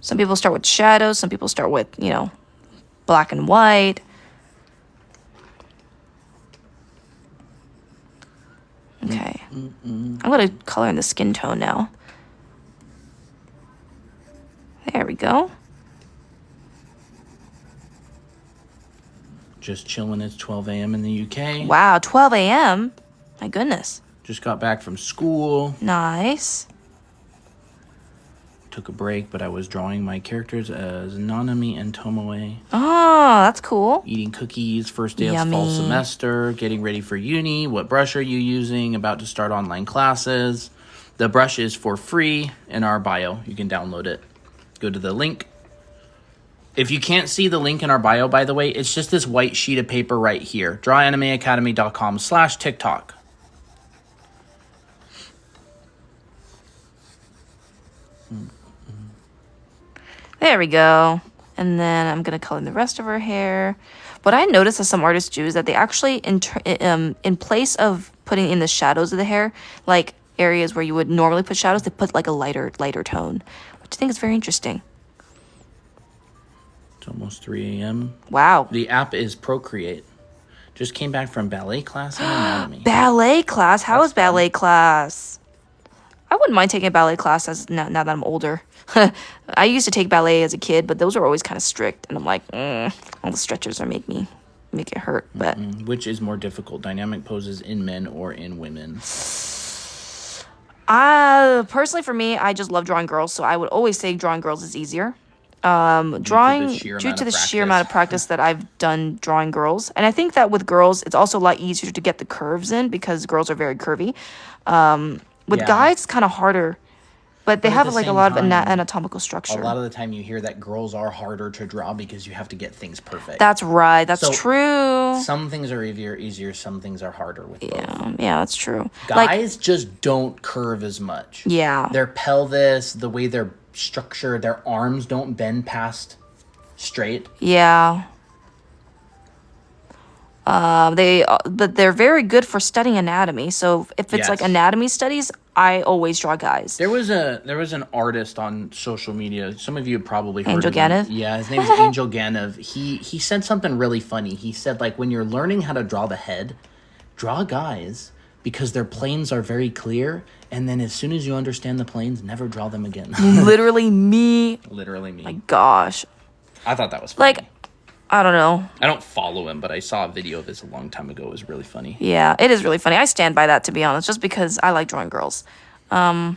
Some people start with shadows, some people start with, you know, black and white. Okay. I'm going to color in the skin tone now. There we go. Just chilling. It's 12 a.m. in the UK. Wow, 12 a.m.? My goodness. Just got back from school. Nice. Took a break, but I was drawing my characters as Nanami and Tomoe. Oh, that's cool. Eating cookies, first day Yummy. of fall semester, getting ready for uni. What brush are you using? About to start online classes. The brush is for free in our bio. You can download it. Go to the link. If you can't see the link in our bio, by the way, it's just this white sheet of paper right here. drawanimeacademy.com/TikTok. There we go. And then I'm going to color in the rest of her hair. What I noticed as some artists do is that they actually, in place of putting in the shadows of the hair, like areas where you would normally put shadows, they put like a lighter tone, which I think is very interesting. It's almost 3 a.m. Wow. The app is Procreate. Just came back from ballet class and anatomy. Ballet class? How is ballet class? I wouldn't mind taking a ballet class now that I'm older. I used to take ballet as a kid, but those were always kind of strict. And I'm like, all the stretchers make it hurt. But Which is more difficult, dynamic poses in men or in women? Personally, for me, I just love drawing girls. So I would always say drawing girls is easier. Due to the sheer amount of practice that I've done drawing girls. And I think that with girls, it's also a lot easier to get the curves in because girls are very curvy. With guys, it's kind of harder. But they have like a lot of anatomical structure. A lot of the time you hear that girls are harder to draw because you have to get things perfect. That's right. That's true. Some things are easier. Some things are harder with both. Yeah, that's true. Guys just don't curve as much. Yeah. Their pelvis, the way they're structured, their arms don't bend past straight. Yeah. But they're very good for studying anatomy. So if it's like Yes. anatomy studies, I always draw guys. There was an artist on social media. Some of you have probably heard Angel of him. Ganev? Yeah, his name is Angel Ganev. He said something really funny. He said, like, when you're learning how to draw the head, draw guys because their planes are very clear, and then as soon as you understand the planes, never draw them again. Literally me. Literally me. My gosh. I thought that was funny. Like, I don't know. I don't follow him, but I saw a video of this a long time ago. It was really funny. Yeah, it is really funny. I stand by that, to be honest, just because I like drawing girls. I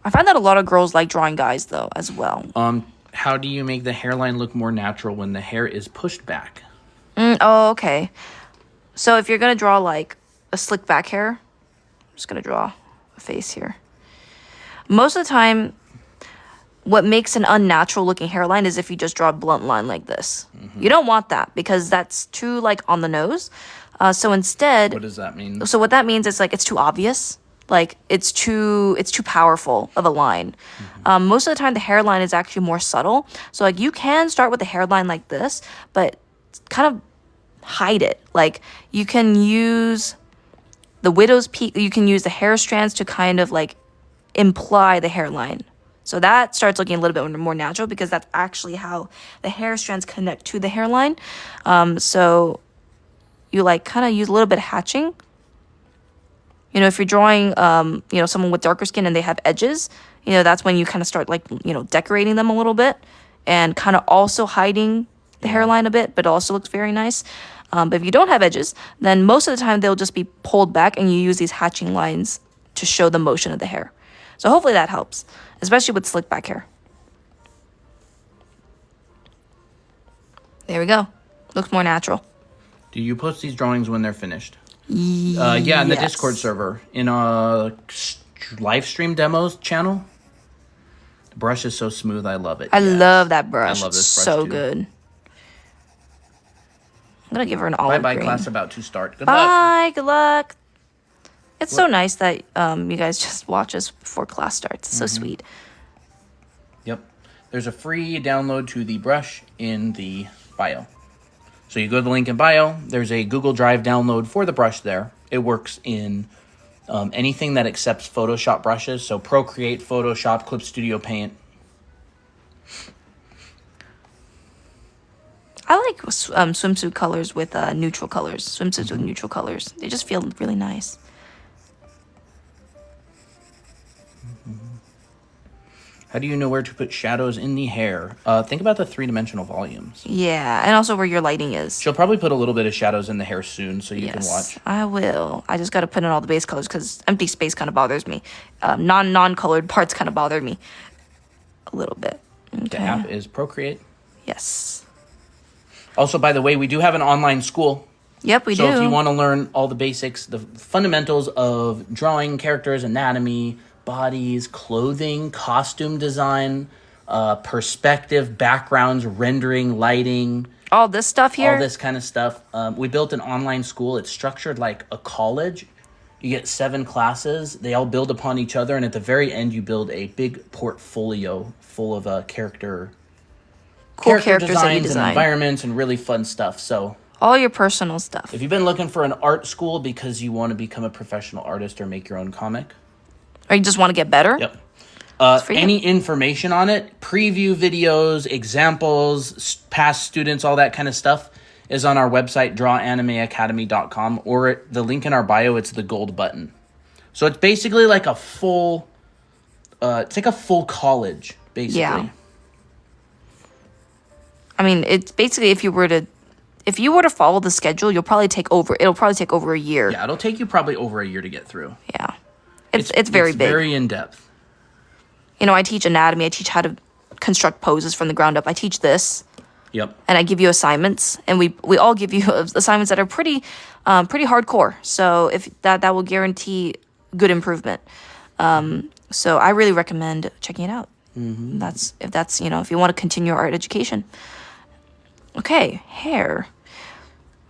find that a lot of girls like drawing guys, though, as well. How do you make the hairline look more natural when the hair is pushed back? Oh, okay. So if you're going to draw, like, a slick back hair, I'm just going to draw a face here. Most of the time, what makes an unnatural looking hairline is if you just draw a blunt line like this. You don't want that because that's too, like, on the nose. So instead... What does that mean? So what that means is, like, it's too obvious. Like, it's too powerful of a line. Most of the time, the hairline is actually more subtle. So, like, you can start with a hairline like this, but kind of hide it. Like, you can use the widow's peak. You can use the hair strands to kind of, like, imply the hairline. So that starts looking a little bit more natural because that's actually how the hair strands connect to the hairline. So you, like, kind of use a little bit of hatching. You know, if you're drawing, you know, someone with darker skin and they have edges, you know, that's when you kind of start, like, you know, decorating them a little bit and kind of also hiding the hairline a bit, but it also looks very nice. But if you don't have edges, then most of the time they'll just be pulled back and you use these hatching lines to show the motion of the hair. So hopefully that helps, especially with slick back hair. There we go. Looks more natural. Do you post these drawings when they're finished? Yeah, in the Discord server. In a live stream demos channel. The brush is so smooth. I love it. I love that brush. I love this brush so too. good. I'm going to give her an olive Bye-bye, green. class about to start. Good luck. Bye. Good luck. It's so nice that you guys just watch us before class starts. It's so sweet. Yep. There's a free download to the brush in the bio. So you go to the link in bio. There's a Google Drive download for the brush there. It works in anything that accepts Photoshop brushes. So Procreate, Photoshop, Clip Studio Paint. I like swimsuit colors with neutral colors. Swimsuits with neutral colors. They just feel really nice. How do you know where to put shadows in the hair? Think about the three-dimensional volumes. Yeah, and also where your lighting is. She'll probably put a little bit of shadows in the hair soon so you can watch. I will. I just got to put in all the base colors because empty space kind of bothers me. Non-colored parts kind of bother me a little bit. Okay. The app is Procreate. Yes. Also, by the way, we do have an online school. Yep, we do. So if you want to learn all the basics, the fundamentals of drawing characters, anatomy, bodies, clothing, costume design, perspective, backgrounds, rendering, lighting. All this stuff here? All this kind of stuff. We built an online school. It's structured like a college. You get 7 classes. They all build upon each other. And at the very end, you build a big portfolio full of character characters designs and environments and really fun stuff. So all your personal stuff. if you've been looking for an art school because you want to become a professional artist or make your own comic, or you just want to get better? Yep. Any information on it, preview videos, examples, past students, all that kind of stuff is on our website, drawanimeacademy.com, or the link in our bio, it's the gold button. So it's basically like a full, it's like a full college, basically. Yeah. I mean, it's basically if you were to follow the schedule, it'll probably take over a year. Yeah, it'll take you probably over a year to get through. Yeah. It's very big. Very in-depth. You know, I teach anatomy. I teach how to construct poses from the ground up. I teach this. Yep. And I give you assignments, and we all give you assignments that are pretty hardcore. So if that will guarantee good improvement. So I really recommend checking it out. Mm-hmm. If you want to continue your art education. Okay, hair.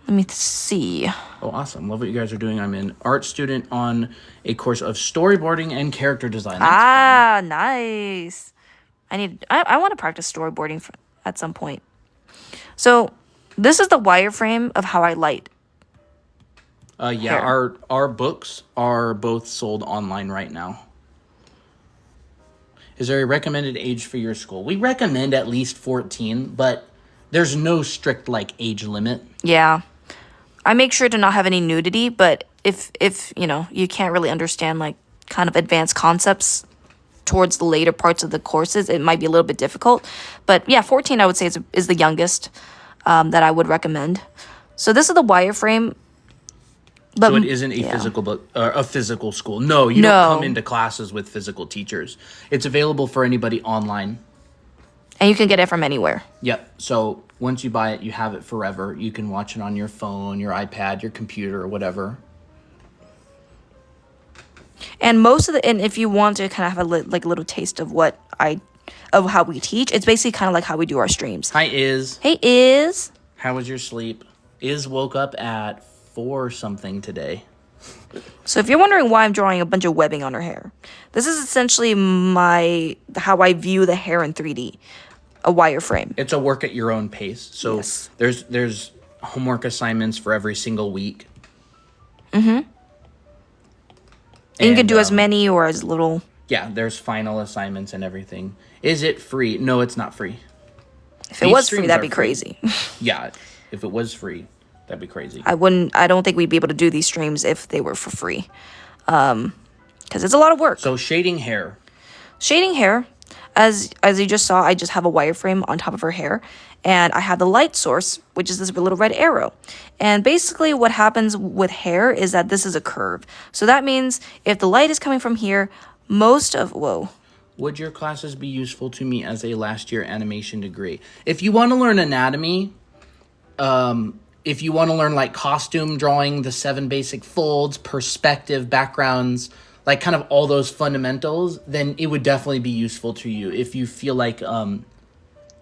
Let me see. Oh, awesome. Love what you guys are doing. I'm an art student on a course of storyboarding and character design. That's fun. Nice. I want to practice storyboarding at some point. So this is the wireframe of how I light. Yeah, our books are both sold online right now. Is there a recommended age for your school? We recommend at least 14, but there's no strict like age limit. Yeah. I make sure to not have any nudity, but if you know, you can't really understand like kind of advanced concepts towards the later parts of the courses, it might be a little bit difficult. But yeah, 14 I would say is the youngest that I would recommend. So this is the wireframe. But, so it isn't a physical book, a physical school. No, you don't come into classes with physical teachers. It's available for anybody online. And you can get it from anywhere. Yep. So once you buy it, you have it forever. You can watch it on your phone, your iPad, your computer, or whatever. And and if you want to kind of have a little taste of of how we teach, it's basically kind of like how we do our streams. Hi, Iz. Hey, Iz. How was your sleep? Iz woke up at 4 something today. So if you're wondering why I'm drawing a bunch of webbing on her hair, this is essentially how I view the hair in 3D, a wireframe. It's a work at your own pace. So yes. there's homework assignments for every single week. Mm-hmm. And you can do as many or as little. Yeah, there's final assignments and everything. Is it free? No, it's not free. If it was free, that'd be crazy. Yeah, if it was free, that'd be crazy. I don't think we'd be able to do these streams if they were for free. Because it's a lot of work. So shading hair. Shading hair, as you just saw, I just have a wireframe on top of her hair. And I have the light source, which is this little red arrow. And basically what happens with hair is that this is a curve. So that means if the light is coming from here, Would your classes be useful to me as a last year animation degree? If you want to learn anatomy, if you want to learn like costume drawing, the 7 basic folds, perspective, backgrounds, like kind of all those fundamentals, then it would definitely be useful to you. If you feel like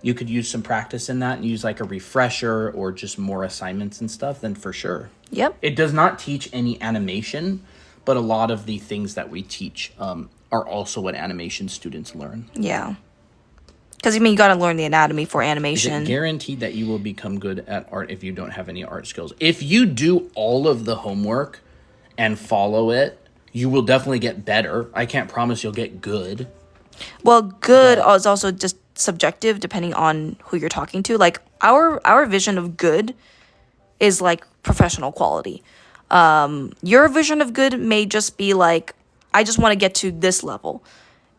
you could use some practice in that and use like a refresher or just more assignments and stuff, then for sure. Yep. It does not teach any animation, but a lot of the things that we teach are also what animation students learn. Yeah. Because, you got to learn the anatomy for animation. Is it guaranteed that you will become good at art if you don't have any art skills? If you do all of the homework and follow it, you will definitely get better. I can't promise you'll get good. Well, good is also just subjective depending on who you're talking to. Like, our vision of good is, like, professional quality. Your vision of good may just be, like, I just want to get to this level.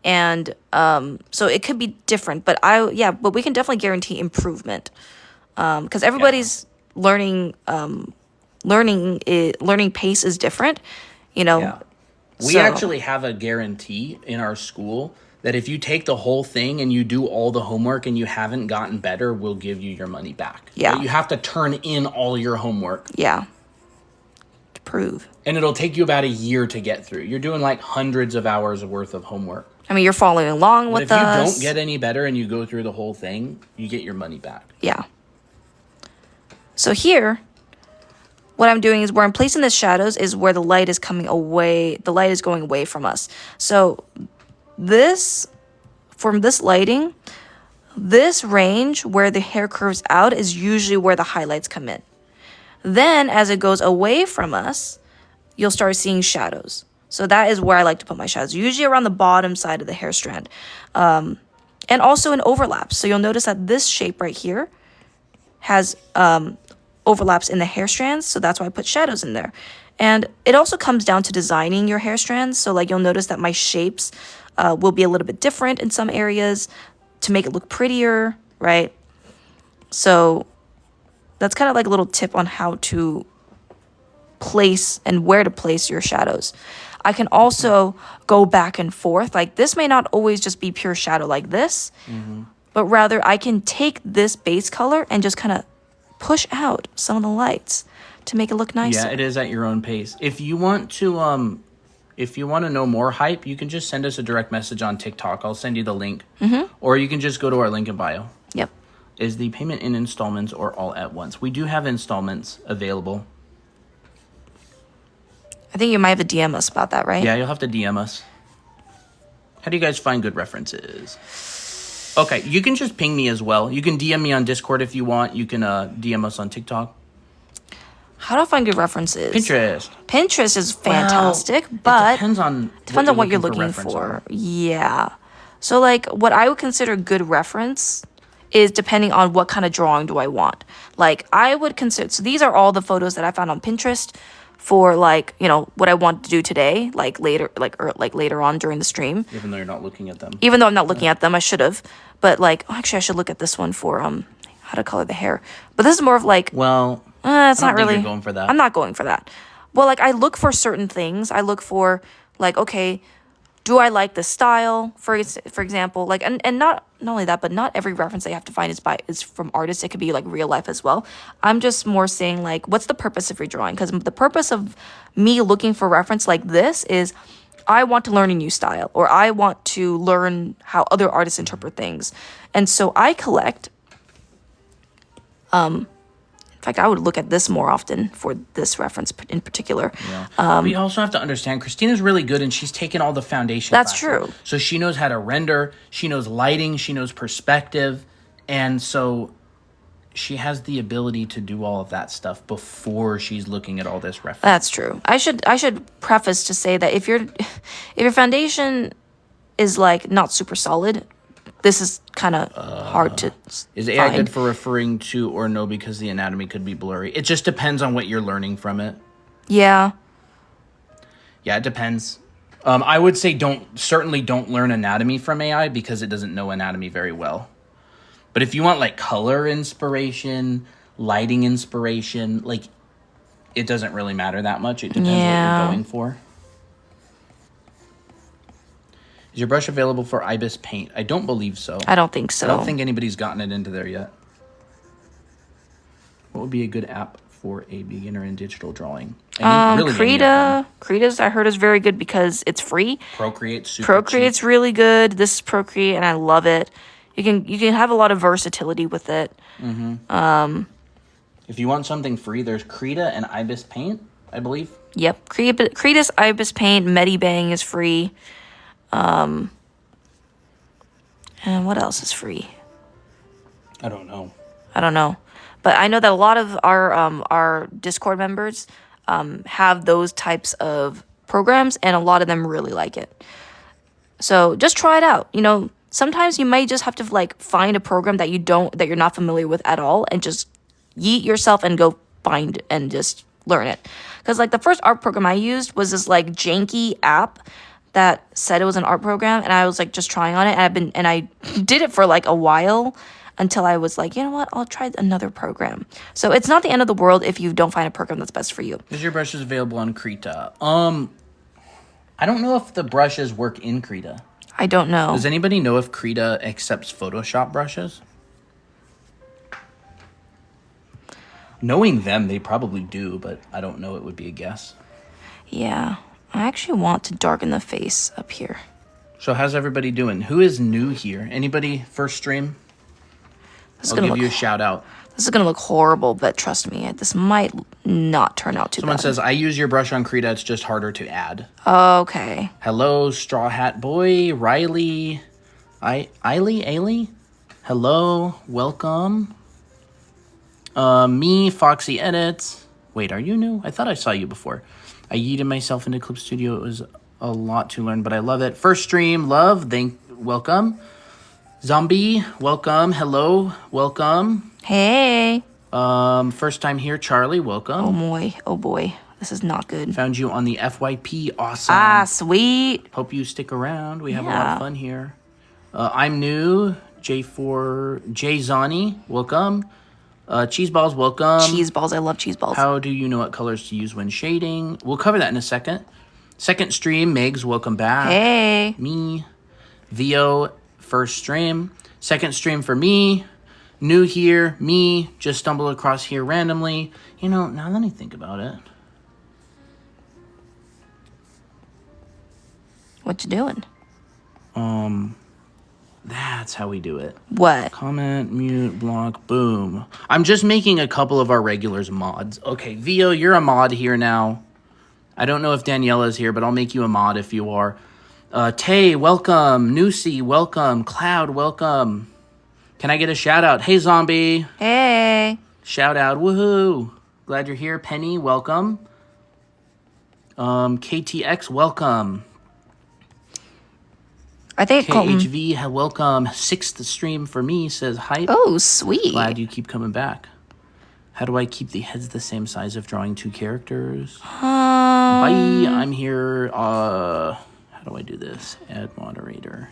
And so it could be different, but we can definitely guarantee improvement because everybody's learning pace is different, Yeah. We actually have a guarantee in our school that if you take the whole thing and you do all the homework and you haven't gotten better, we'll give you your money back. Yeah. But you have to turn in all your homework. Yeah. To prove. And it'll take you about a year to get through. You're doing like hundreds of hours worth of homework. I mean, you're following along with us. But if you don't get any better and you go through the whole thing, you get your money back. Yeah. So here, what I'm doing is where I'm placing the shadows is where the light is coming away. The light is going away from us. So from this lighting, this range where the hair curves out is usually where the highlights come in. Then as it goes away from us, you'll start seeing shadows. So that is where I like to put my shadows, usually around the bottom side of the hair strand. And also in overlaps. So you'll notice that this shape right here has overlaps in the hair strands. So that's why I put shadows in there. And it also comes down to designing your hair strands. So like you'll notice that my shapes will be a little bit different in some areas to make it look prettier, right? So that's kind of like a little tip on how to place and where to place your shadows. I can also go back and forth. Like this may not always just be pure shadow like this, but rather I can take this base color and just kind of push out some of the lights to make it look nicer. Yeah, it is at your own pace. If you want to know more hype, you can just send us a direct message on TikTok. I'll send you the link. Or you can just go to our link in bio. Yep. Is the payment in installments or all at once? We do have installments available. I think you might have to DM us about that, right? Yeah, you'll have to DM us. How do you guys find good references? Okay, you can just ping me as well. You can DM me on Discord if you want. You can DM us on TikTok. How do I find good references? Pinterest. Pinterest is fantastic, but it depends on what you're looking for. Yeah. So like what I would consider good reference is depending on what kind of drawing do I want. Like I would consider, so these are all the photos that I found on Pinterest for like, you know, what I want to do today, like later, later on during the stream. Even though you're not looking at them. Even though I'm not looking at them, I should have. But like, actually I should look at this one for how to color the hair. But this is more of like, well, it's not really. You're going for that. I'm not going for that. Well, like I look for certain things. I look for like, okay, do I like the style? For example, like and not only that, but not every reference I have to find is from artists. It could be like real life as well. I'm just more saying like, what's the purpose of your drawing? Because the purpose of me looking for reference like this is, I want to learn a new style, or I want to learn how other artists interpret things, and so I collect. In fact, I would look at this more often for this reference in particular. Yeah. We also have to understand Christina's really good, and she's taken all the foundation. That's classes. true. So she knows how to render, she knows lighting, she knows perspective, and so she has the ability to do all of that stuff before she's looking at all this reference. That's true. I should preface to say that if your foundation is like not super solid, this is kind of hard to Is AI good for referring to or no, because the anatomy could be blurry? It just depends on what you're learning from it. Yeah. Yeah, it depends. I would say certainly don't learn anatomy from AI because it doesn't know anatomy very well. But if you want like color inspiration, lighting inspiration, like it doesn't really matter that much. It depends what you're going for. Is your brush available for Ibis Paint? I don't believe so. I don't think so. I don't think anybody's gotten it into there yet. What would be a good app for a beginner in digital drawing? Krita. Krita's I heard is very good because it's free. Procreate's cheap. Really good. This is Procreate and I love it. You can have a lot of versatility with it. Mm-hmm. If you want something free, there's Krita and Ibis Paint, I believe. Yep. Krita's Ibis Paint, Medibang is free. And what else is free? I don't know. But I know that a lot of our Discord members have those types of programs, and a lot of them really like it. So just try it out. You know, sometimes you might just have to like find a program that you're not familiar with at all, and just yeet yourself and go find and just learn it. Because like the first art program I used was this like janky app that said it was an art program, and I was like just trying on it, and I did it for like a while until I was like, you know what, I'll try another program. So it's not the end of the world if you don't find a program that's best for you. Is your brushes available on Krita? I don't know if the brushes work in Krita. I don't know. Does anybody know if Krita accepts Photoshop brushes? Knowing them, they probably do, but I don't know. It would be a guess. Yeah. I actually want to darken the face up here. So how's everybody doing? Who is new here? Anybody first stream? I'll give you a shout out. This is going to look horrible, but trust me, this might not turn out too Someone bad. says, I use your brush on Krita. It's just harder to add. Okay. Hello, Straw Hat Boy, Riley, Ailey? Hello, welcome. Me, Foxy Edits. Wait, are you new? I thought I saw you before. I yeeted myself into Clip Studio. It was a lot to learn, but I love it. First stream, love, welcome. Zombie, welcome. Hello, welcome. Hey. First time here, Charlie, welcome. Oh boy, this is not good. Found you on the FYP, awesome. Ah, sweet. Hope you stick around. We have a lot of fun here. I'm new, J4, J Zani, welcome. Cheese balls, welcome. Cheese balls, I love cheese balls. How do you know what colors to use when shading? We'll cover that in a second. Second stream, Megs, welcome back. Hey. Me. Vio, first stream. Second stream for me. New here, me. Just stumbled across here randomly. You know, now let me think about it. What you doing? That's how we do it. What? Comment, mute, block, boom. I'm just making a couple of our regulars mods. Okay, Vio, you're a mod here now. I don't know if Daniela's here, but I'll make you a mod if you are. Tay, welcome. Nusi, welcome. Cloud, welcome. Can I get a shout out? Hey, Zombie. Hey. Shout out. Woohoo. Glad you're here. Penny, welcome. KTX, welcome. I think KHV, welcome. 6th stream for me, says hype. Oh, sweet. Glad you keep coming back. How do I keep the heads the same size if drawing 2 characters? Bye. I'm here. How do I do this? Add moderator.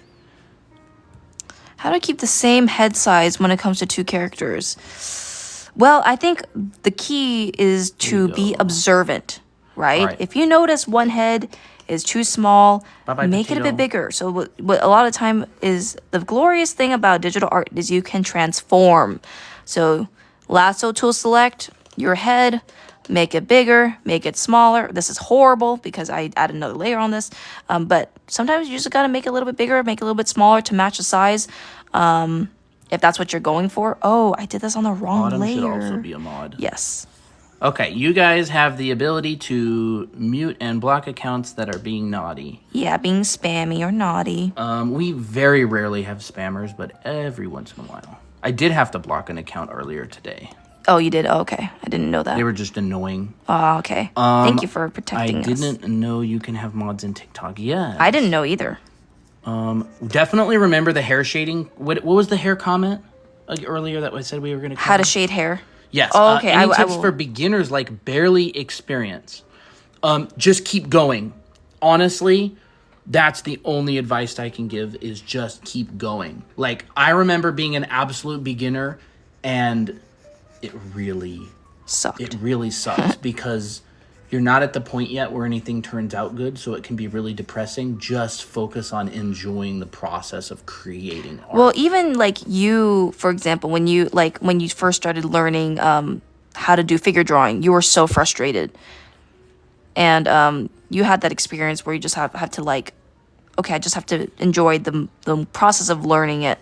How do I keep the same head size when it comes to 2 characters? Well, I think the key is to be observant, right? If you notice one head is too small, make it a bit bigger. So what a lot of time is the glorious thing about digital art is you can transform. So lasso tool select your head, make it bigger, make it smaller. This is horrible because I added another layer on this. But sometimes you just got to make it a little bit bigger, make it a little bit smaller to match the size. If that's what you're going for. Oh, I did this on the wrong layer. Should also be a mod. Yes. Okay, you guys have the ability to mute and block accounts that are being naughty. Yeah, being spammy or naughty. We very rarely have spammers, but every once in a while. I did have to block an account earlier today. Oh, you did? Oh, okay. I didn't know that. They were just annoying. Oh, okay. Thank you for protecting us. I didn't know you can have mods in TikTok yet. I didn't know either. Definitely remember the hair shading. What was the hair comment earlier that I said we were going to cover? How to shade hair? Yes. Oh, okay. Any tips for beginners like barely experienced? Just keep going. Honestly, that's the only advice I can give is just keep going. Like, I remember being an absolute beginner and it really sucked. It really sucks because you're not at the point yet where anything turns out good, so it can be really depressing. Just focus on enjoying the process of creating art. Well, even like you, for example, when you first started learning how to do figure drawing, you were so frustrated. And you had that experience where you just have to like, okay, I just have to enjoy the process of learning it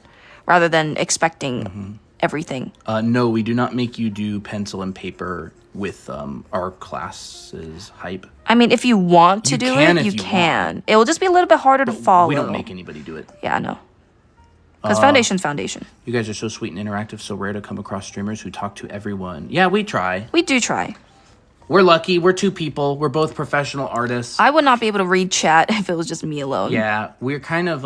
rather than expecting everything. No, we do not make you do pencil and paper with our class's hype. I mean, if you want to do it, you can. It will just be a little bit harder to follow. We don't make anybody do it. Yeah, I know. Because foundation's foundation. You guys are so sweet and interactive, so rare to come across streamers who talk to everyone. Yeah, we try. We do try. We're lucky. We're 2 people. We're both professional artists. I would not be able to read chat if it was just me alone. Yeah, we're kind of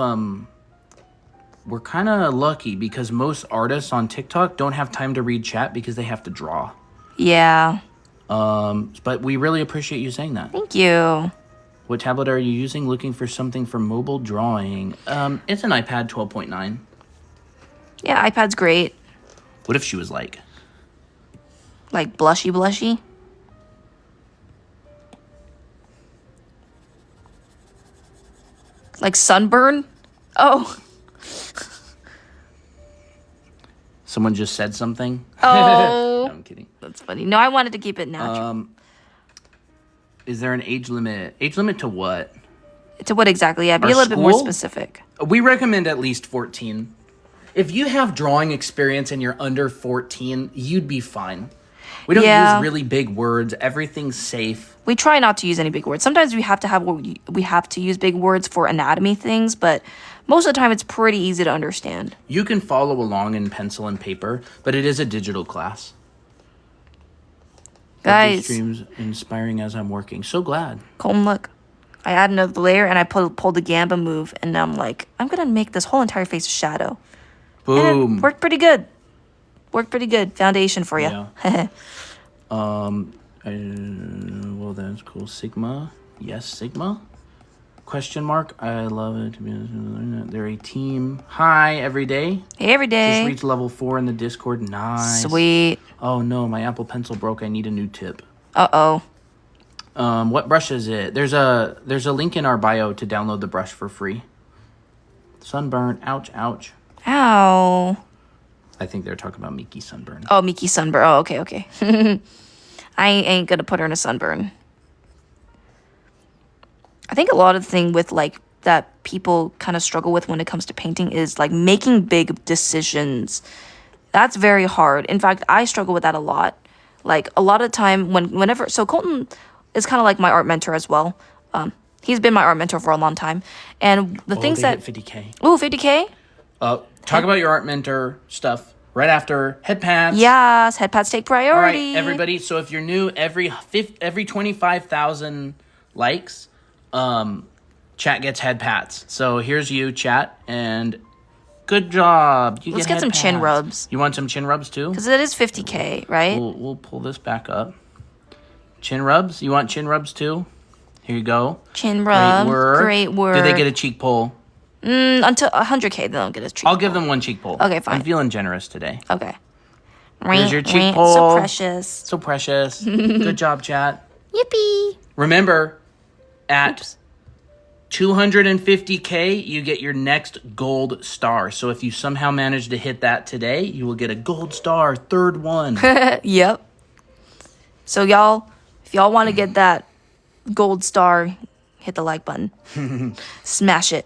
lucky because most artists on TikTok don't have time to read chat because they have to draw. Yeah. But we really appreciate you saying that. Thank you. What tablet are you using? Looking for something for mobile drawing. It's an iPad 12.9. Yeah, iPad's great. What if she was like blushy? Like sunburn? Oh. Someone just said something? Oh. No, I'm kidding. That's funny. No, I wanted to keep it natural. Is there an age limit? Age limit to what? To what exactly? Yeah, be a little bit more specific. We recommend at least 14. If you have drawing experience and you're under 14, you'd be fine. We don't use really big words. Everything's safe. We try not to use any big words. Sometimes we have to use big words for anatomy things, but most of the time it's pretty easy to understand. You can follow along in pencil and paper, but it is a digital class. Guys. Streams inspiring as I'm working. So glad. Colton, look. I add another layer and I pulled the Gamba move, and now I'm like, I'm going to make this whole entire face a shadow. Boom. And it worked pretty good. Foundation for you. Yeah. Well, that's cool. Sigma. Yes, Sigma. Question mark. I love it. They're a team. Hi, every day. Hey, every day. Just reached level 4 in the Discord. Nice. Sweet. Oh, no. My Apple Pencil broke. I need a new tip. Uh-oh. What brush is it? There's a link in our bio to download the brush for free. Sunburn. Ouch, ouch. Ow. I think they're talking about Miki sunburn. Oh, Miki sunburn. Oh, okay. I ain't gonna put her in a sunburn. I think a lot of the thing with like that people kind of struggle with when it comes to painting is like making big decisions. That's very hard. In fact, I struggle with that a lot. Like a lot of the time whenever so Colton is kind of like my art mentor as well. He's been my art mentor for a long time. And the things that... 50K. Ooh, 50K? Talk about your art mentor stuff right after head pads. Yes, head pads take priority. All right, everybody. So if you're new, every 25,000 likes, chat gets head pats. So here's you, chat, and good job. Let's get some chin rubs. You want some chin rubs too? Because it is 50K, right? We'll pull this back up. Chin rubs? You want chin rubs too? Here you go. Chin rub. Great work. Do they get a cheek pull? Until 100K, they don't get a cheek pull. I'll give them one cheek pull. Okay, fine. I'm feeling generous today. Okay. Here's your cheek pull. So precious. So precious. Good job, chat. Yippee. Remember, at 250K, you get your next gold star. So if you somehow manage to hit that today, you will get a gold star, third one. Yep. So y'all, if y'all want to get that gold star, hit the like button. Smash it.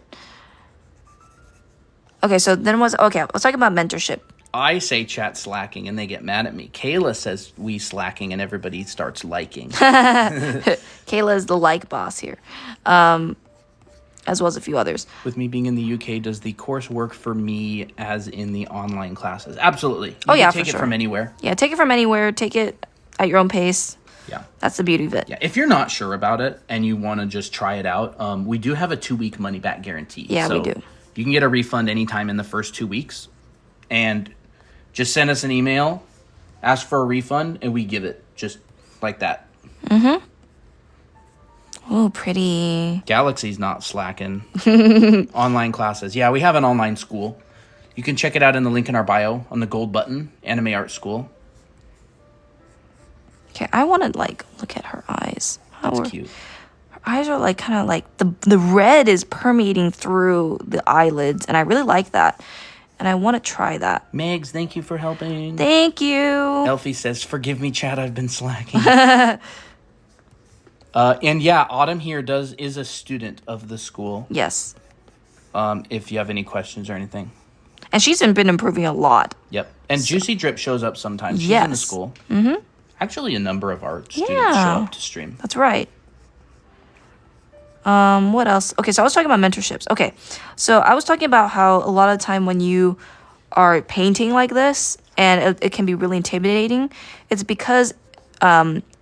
Okay, so then let's talk about mentorship. I say chat slacking and they get mad at me. Kayla says we slacking and everybody starts liking. Kayla is the like boss here. As well as a few others. With me being in the UK, does the course work for me as in the online classes? Absolutely. You can take for it sure. from anywhere. Yeah, take it from anywhere. Take it at your own pace. Yeah. That's the beauty of it. Yeah. If you're not sure about it and you want to just try it out, we do have a 2-week money back guarantee. Yeah, we do. You can get a refund anytime in the first 2 weeks. And just send us an email, ask for a refund, and we give it just like that. Mm-hmm. Oh, pretty. Galaxy's not slacking. Online classes. Yeah, we have an online school. You can check it out in the link in our bio on the gold button, Anime Art School. Okay, I want to, look at her eyes. That's cute. Her eyes are, kind of like, the red is permeating through the eyelids, and I really like that. And I want to try that. Megs, thank you for helping. Thank you. Elfie says, forgive me, Chad, I've been slacking. And yeah, Autumn here is a student of the school. Yes. If you have any questions or anything. And she's been improving a lot. Yep. And Juicy Drip shows up sometimes. She's in the school. Mm-hmm. Actually, a number of art students show up to stream. That's right. What else? Okay, so I was talking about mentorships. Okay, so I was talking about how a lot of the time when you are painting like this, and it can be really intimidating, it's because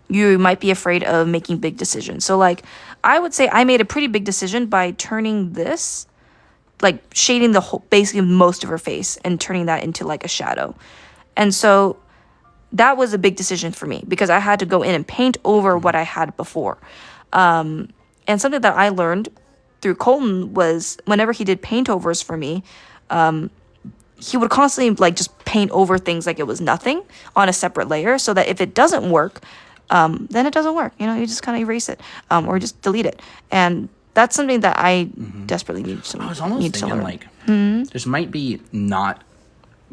you might be afraid of making big decisions. So, I would say I made a pretty big decision by turning this, shading the whole, basically most of her face, and turning that into, a shadow. And so that was a big decision for me, because I had to go in and paint over what I had before. And something that I learned through Colton was whenever he did paint overs for me, he would constantly just paint over things like it was nothing on a separate layer, so that if it doesn't work, then it doesn't work. You just kind of erase it or just delete it. And that's something that I desperately need to learn. I was almost thinking this might be not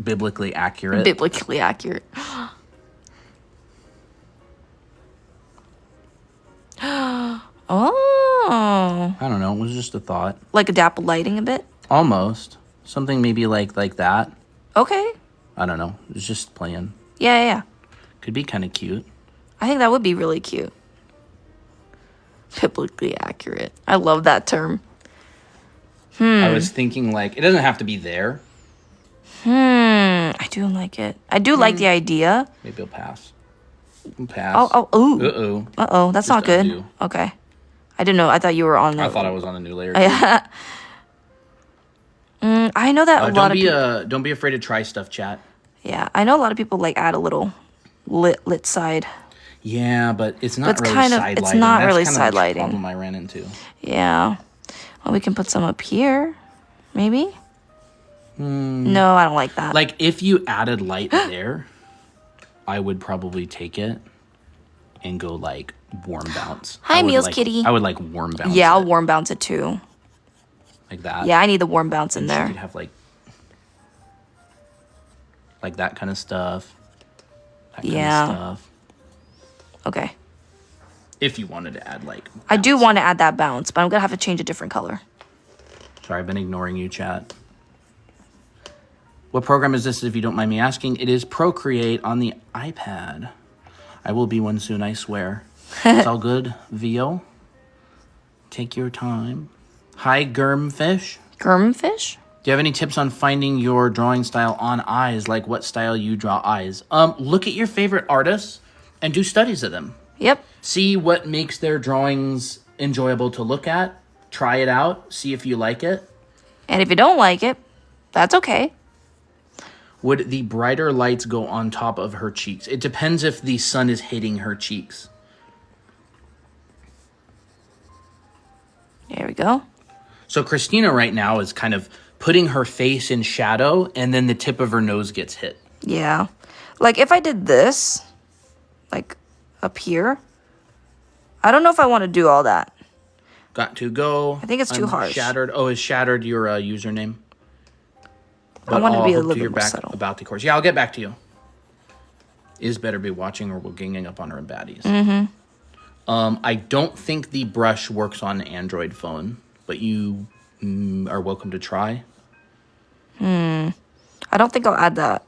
biblically accurate. Biblically accurate. Oh. I don't know. It was just a thought. Like adapt lighting a bit? Almost. Something maybe like that. Okay. I don't know. It was just playing. Yeah. Could be kind of cute. I think that would be really cute. Biblically accurate. I love that term. I was thinking it doesn't have to be there. I do like it. I do like the idea. Maybe I'll pass. Pass. Ooh. Uh-oh. Uh-oh, that's not good. Undo. Okay. I didn't know. I thought you were on I thought I was on a new layer. Yeah. I know that a lot of people... Don't be afraid to try stuff, chat. Yeah, I know a lot of people add a little lit side. Yeah, but it's not really side lighting. It's not That's really kind side of the lighting. problem I ran into. Yeah. Well, we can put some up here, maybe. No, I don't like that. If you added light there, I would probably take it and go warm bounce. Hi, Meals Kitty. I would warm bounce. Yeah, I'll warm bounce it too. Like that. Yeah, I need the warm bounce in there. You could have like that kind of stuff. That kind of stuff. Okay. If you wanted to add bounce. I do want to add that bounce, but I'm gonna have to change a different color. Sorry, I've been ignoring you, chat. What program is this, if you don't mind me asking? It is Procreate on the iPad. I will be one soon, I swear. It's all good, VO. Take your time. Hi, Germfish. Germfish? Do you have any tips on finding your drawing style on eyes? Like what style you draw eyes? Look at your favorite artists and do studies of them. Yep. See what makes their drawings enjoyable to look at. Try it out. See if you like it. And if you don't like it, that's okay. Would the brighter lights go on top of her cheeks? It depends if the sun is hitting her cheeks. There we go. So Christina right now is kind of putting her face in shadow, and then the tip of her nose gets hit. Yeah. Like, if I did this, like, up here, I don't know if I want to do all that. Got to go. I think it's too harsh. Shattered. Oh, is Shattered your username? I want to be a little bit more back subtle. About the course. Yeah, I'll get back to you. Is better be watching or we're ganging up on her baddies. Mm-hmm. I don't think the brush works on an Android phone, but you are welcome to try. I don't think I'll add that.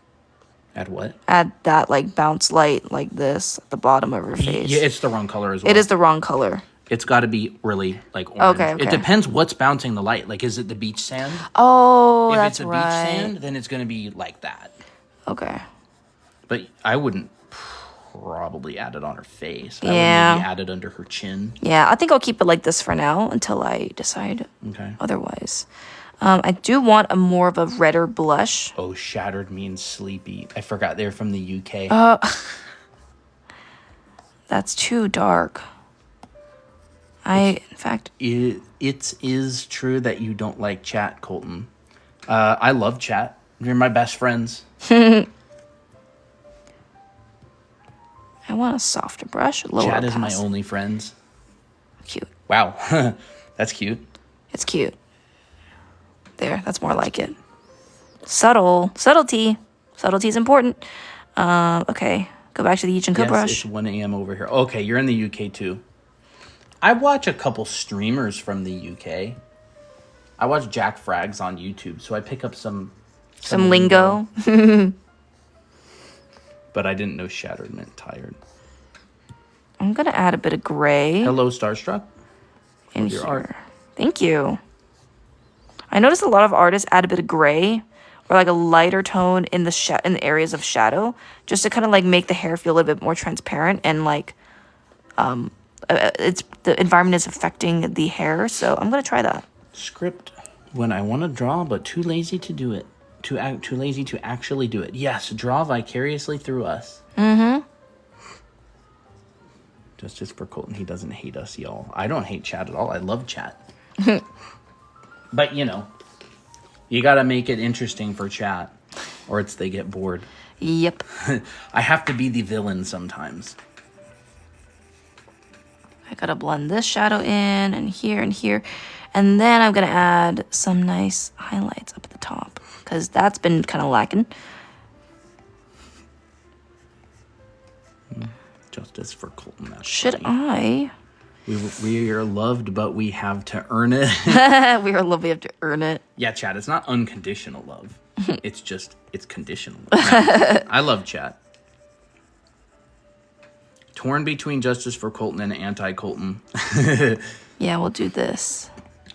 Add what? Add that, like, bounce light like this at the bottom of her face. Yeah, it's the wrong color as well. It is the wrong color. It's got to be really, like, orange. Okay. It depends what's bouncing the light. Like, is it the beach sand? Oh, if that's it's a right. beach sand, then it's going to be like that. Okay. But I wouldn't probably add it on her face. Yeah. I would maybe add it under her chin. Yeah, I think I'll keep it like this for now until I decide otherwise. I do want a more of a redder blush. Oh, Shattered means sleepy. I forgot they're from the UK. That's too dark. In fact... It is true that you don't like chat, Colton. I love chat. You're my best friends. I want a softer brush. Chat is my only friends. Cute. Wow. That's cute. It's cute. There, that's more like it. Subtlety. Subtlety is important. Okay, go back to the Ichinko brush. It's 1 a.m. over here. Okay, you're in the UK too. I watch a couple streamers from the UK. I watch Jack Frags on YouTube, so I pick up some lingo. But I didn't know Shattered meant tired. I'm gonna add a bit of gray. Hello, Starstruck. In your art. Thank you. I noticed a lot of artists add a bit of gray or like a lighter tone in the in the areas of shadow, just to kind of like make the hair feel a little bit more transparent and like it's the environment is affecting the hair. So I'm gonna try that. Script when I want to draw, but too lazy to do it. Too lazy to actually do it. Yes, draw vicariously through us. Mm-hmm. Justice for Colton. He doesn't hate us, y'all. I don't hate chat at all. I love chat. But, you know, you got to make it interesting for chat, or they get bored. Yep. I have to be the villain sometimes. I got to blend this shadow in and here and here. And then I'm going to add some nice highlights up at the top, because that's been kind of lacking. Justice for Colton. That's Should funny. We are loved, but we have to earn it. We are loved, we have to earn it. Yeah, chat. It's not unconditional love. It's conditional love. I love chat. Torn between Justice for Colton and anti-Colton. Yeah, we'll do this.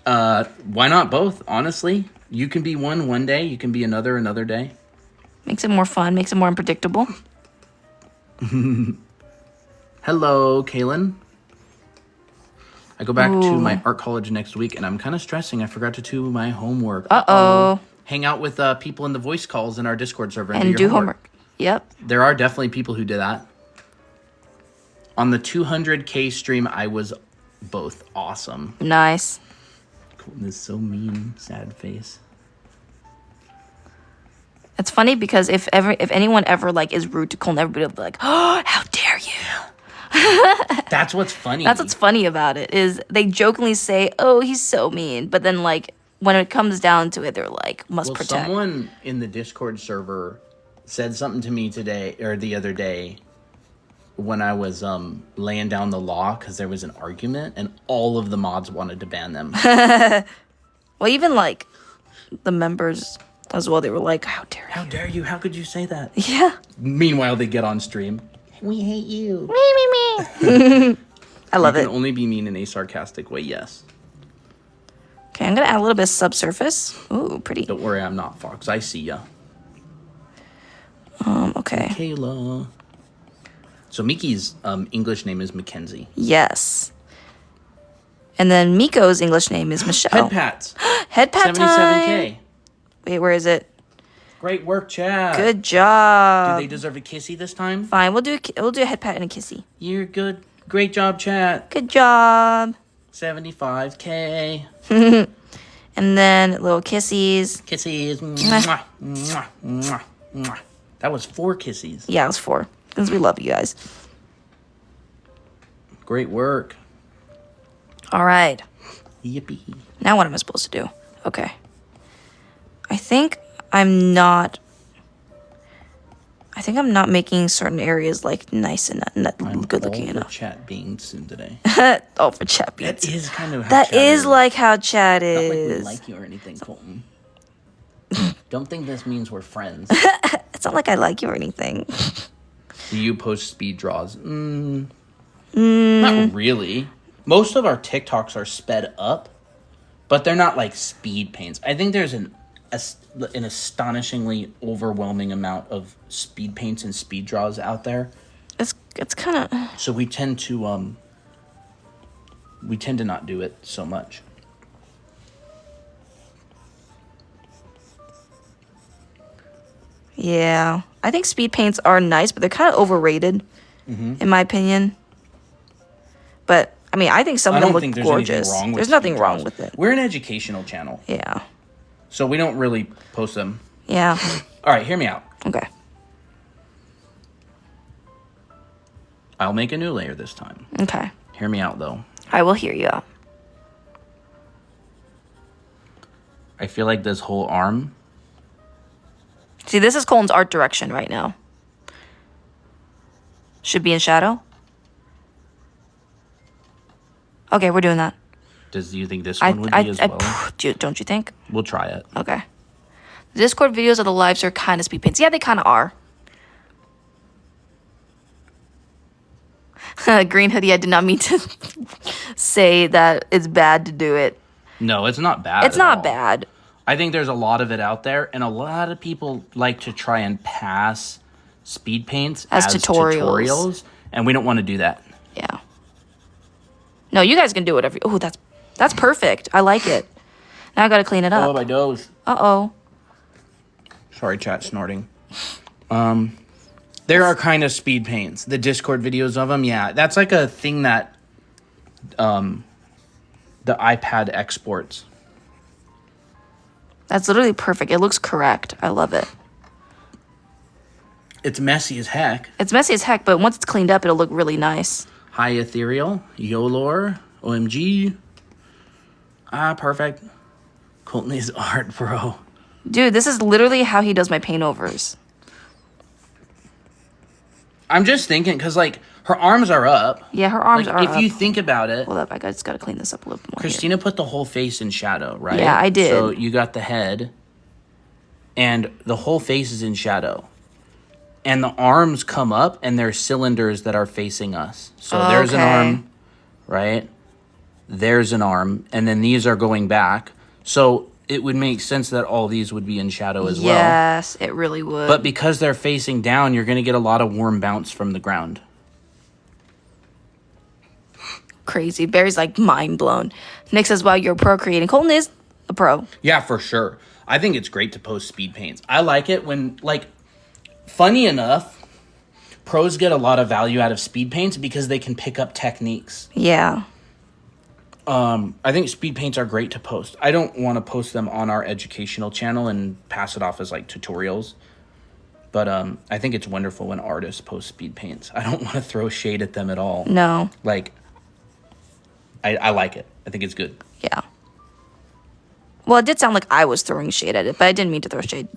Why not both? Honestly, you can be one day. You can be another day. Makes it more fun. Makes it more unpredictable. Hello, Kaylin. I go back to my art college next week, and I'm kind of stressing. I forgot to do my homework. Uh-oh. Hang out with people in the voice calls in our Discord server and do homework. Yep. There are definitely people who do that. On the 200K stream, I was both awesome. Nice. Colton is so mean. Sad face. It's funny because if anyone ever like is rude to Colton, everybody will be like, "Oh, how dare you!" That's what's funny. That's what's funny about it is they jokingly say, "Oh, he's so mean," but then like when it comes down to it, they're like, "Must protect." Someone in the Discord server said something to me today or the other day when I was laying down the law because there was an argument and all of the mods wanted to ban them. Well, even like the members as well, they were like, "How dare you? How dare you? How could you say that?" Yeah. Meanwhile, they get on stream. We hate you. Me. I love it. You can only be mean in a sarcastic way, yes. Okay, I'm gonna add a little bit of subsurface. Ooh, pretty. Don't worry, I'm not far, because I see ya. Okay. Kayla. So Miki's English name is Mackenzie. Yes. And then Miko's English name is Michelle. Head pats. Head pat 77K. time. Wait, where is it? Great work, chat. Good job. Do they deserve a kissy this time? Fine, we'll do a head pat and a kissy. You're good. Great job, chat. Good job. 75K. And then little kissies. Kisses. Mwah, mwah, mwah, mwah. That was 4 kissies. Yeah, it was 4. Because we love you guys. Great work. All right. Yippee. Now what am I supposed to do? Okay. I think I'm not making certain areas like nice and not good looking enough. Chat being soon today. All for chat being. That is kind of how that chat is like how chat Not like is. we like you or anything, Colton. Don't think this means we're friends. It's not like I like you or anything. Do you post speed draws? Not really. Most of our TikToks are sped up, but they're not like speed paints. I think there's an astonishingly overwhelming amount of speed paints and speed draws out there. It's kind of. So we tend to not do it so much. Yeah, I think speed paints are nice, but they're kind of overrated, in my opinion. But I mean, I think some of them look gorgeous. There's nothing wrong with it. We're an educational channel. Yeah. So we don't really post them. Yeah. All right, hear me out. Okay. I'll make a new layer this time. Okay. Hear me out, though. I will hear you out. I feel like this whole arm... See, this is Colton's art direction right now. Should be in shadow. Okay, we're doing that. Do you think this one would be as well? Don't you think? We'll try it. Okay. The Discord videos of the lives are kind of speed paints. Yeah, they kind of are. Green hoodie, I did not mean to say that it's bad to do it. No, it's not bad. It's not bad. I think there's a lot of it out there, and a lot of people like to try and pass speed paints as tutorials, and we don't want to do that. Yeah. No, you guys can do whatever. Oh, that's perfect. I like it. Now I gotta clean it up. Oh, my nose. Uh-oh. Sorry, chat snorting. There are kind of speed paints. The Discord videos of them, yeah. That's like a thing that the iPad exports. That's literally perfect. It looks correct. I love it. It's messy as heck. It's messy as heck, but once it's cleaned up, it'll look really nice. High Ethereal, Yolor, OMG. Perfect. Colton's art, bro. Dude, this is literally how he does my paint overs. I'm just thinking, because, like, her arms are up. Yeah, her arms are up. If you think about it... Hold up, I just got to clean this up a little bit more. Christina put the whole face in shadow, right? Yeah, I did. So you got the head, and the whole face is in shadow. And the arms come up, and they're cylinders that are facing us. So there's an arm, right? There's an arm, and then these are going back. So it would make sense that all these would be in shadow as well. Yes, it really would. But because they're facing down, you're going to get a lot of warm bounce from the ground. Crazy. Barry's like mind blown. Nick says, wow, you're procreating. Colton is a pro. Yeah, for sure. I think it's great to post speed paints. I like it when, like, funny enough, pros get a lot of value out of speed paints because they can pick up techniques. Yeah. I think speed paints are great to post. I don't want to post them on our educational channel and pass it off as, like, tutorials. But I think it's wonderful when artists post speed paints. I don't want to throw shade at them at all. No. Like, I like it. I think it's good. Yeah. Well, it did sound like I was throwing shade at it, but I didn't mean to throw shade.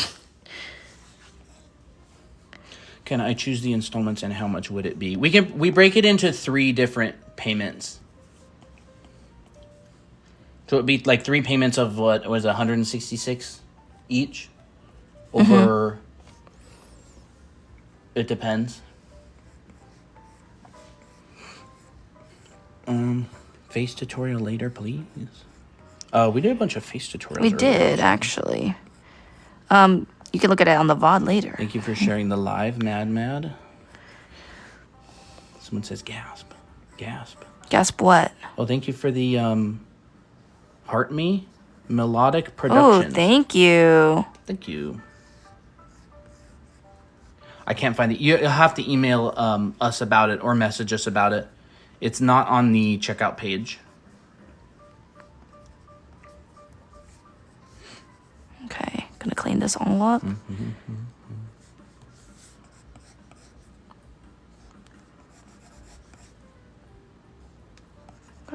Can I choose the installments and how much would it be? We break it into 3 different payments. So it'd be like 3 payments of what was 166 each over. It depends. Face tutorial later, please. We did a bunch of face tutorials. We did, actually. You can look at it on the VOD later. Thank you for sharing the live, Mad. Someone says gasp. Gasp what? Oh, thank you for the Heart Me Melodic Productions. Oh, thank you. Thank you. I can't find it. You'll have to email us about it or message us about it. It's not on the checkout page. Okay, gonna clean this all up. Gonna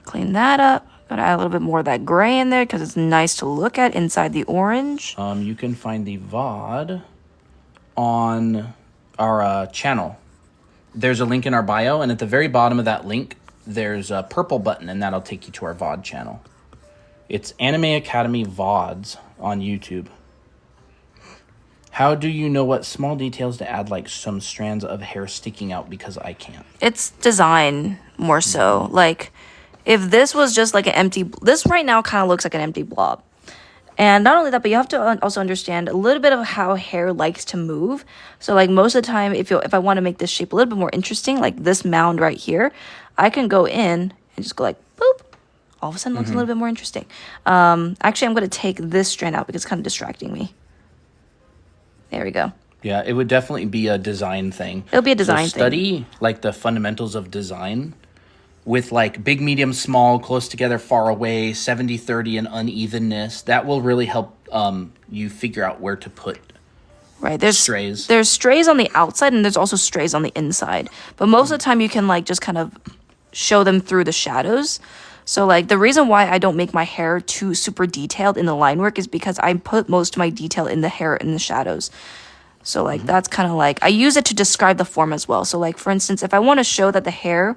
clean that up. Gonna add a little bit more of that gray in there because it's nice to look at inside the orange. You can find the VOD on our channel. There's a link in our bio, and at the very bottom of that link, there's a purple button, and that'll take you to our VOD channel. It's Anime Academy VODs on YouTube. How do you know what small details to add, like some strands of hair sticking out? Because I can't. It's design more so. Like, if this was just like an empty... This right now kind of looks like an empty blob. And not only that, but you have to also understand a little bit of how hair likes to move. So, like, most of the time, if I want to make this shape a little bit more interesting, like this mound right here, I can go in and just go like, boop. All of a sudden, it looks a little bit more interesting. Actually, I'm going to take this strand out because it's kind of distracting me. There we go. Yeah, it would definitely be a design thing. It'll be a design thing. Study, like, the fundamentals of design with, like, big, medium, small, close together, far away, 70-30, and unevenness. That will really help you figure out where to put strays. There's strays on the outside, and there's also strays on the inside. But most of the time, you can, like, just kind of show them through the shadows. So, like, the reason why I don't make my hair too super detailed in the line work is because I put most of my detail in the hair and the shadows. So, like, that's kind of like, I use it to describe the form as well. So, like, for instance, if I want to show that the hair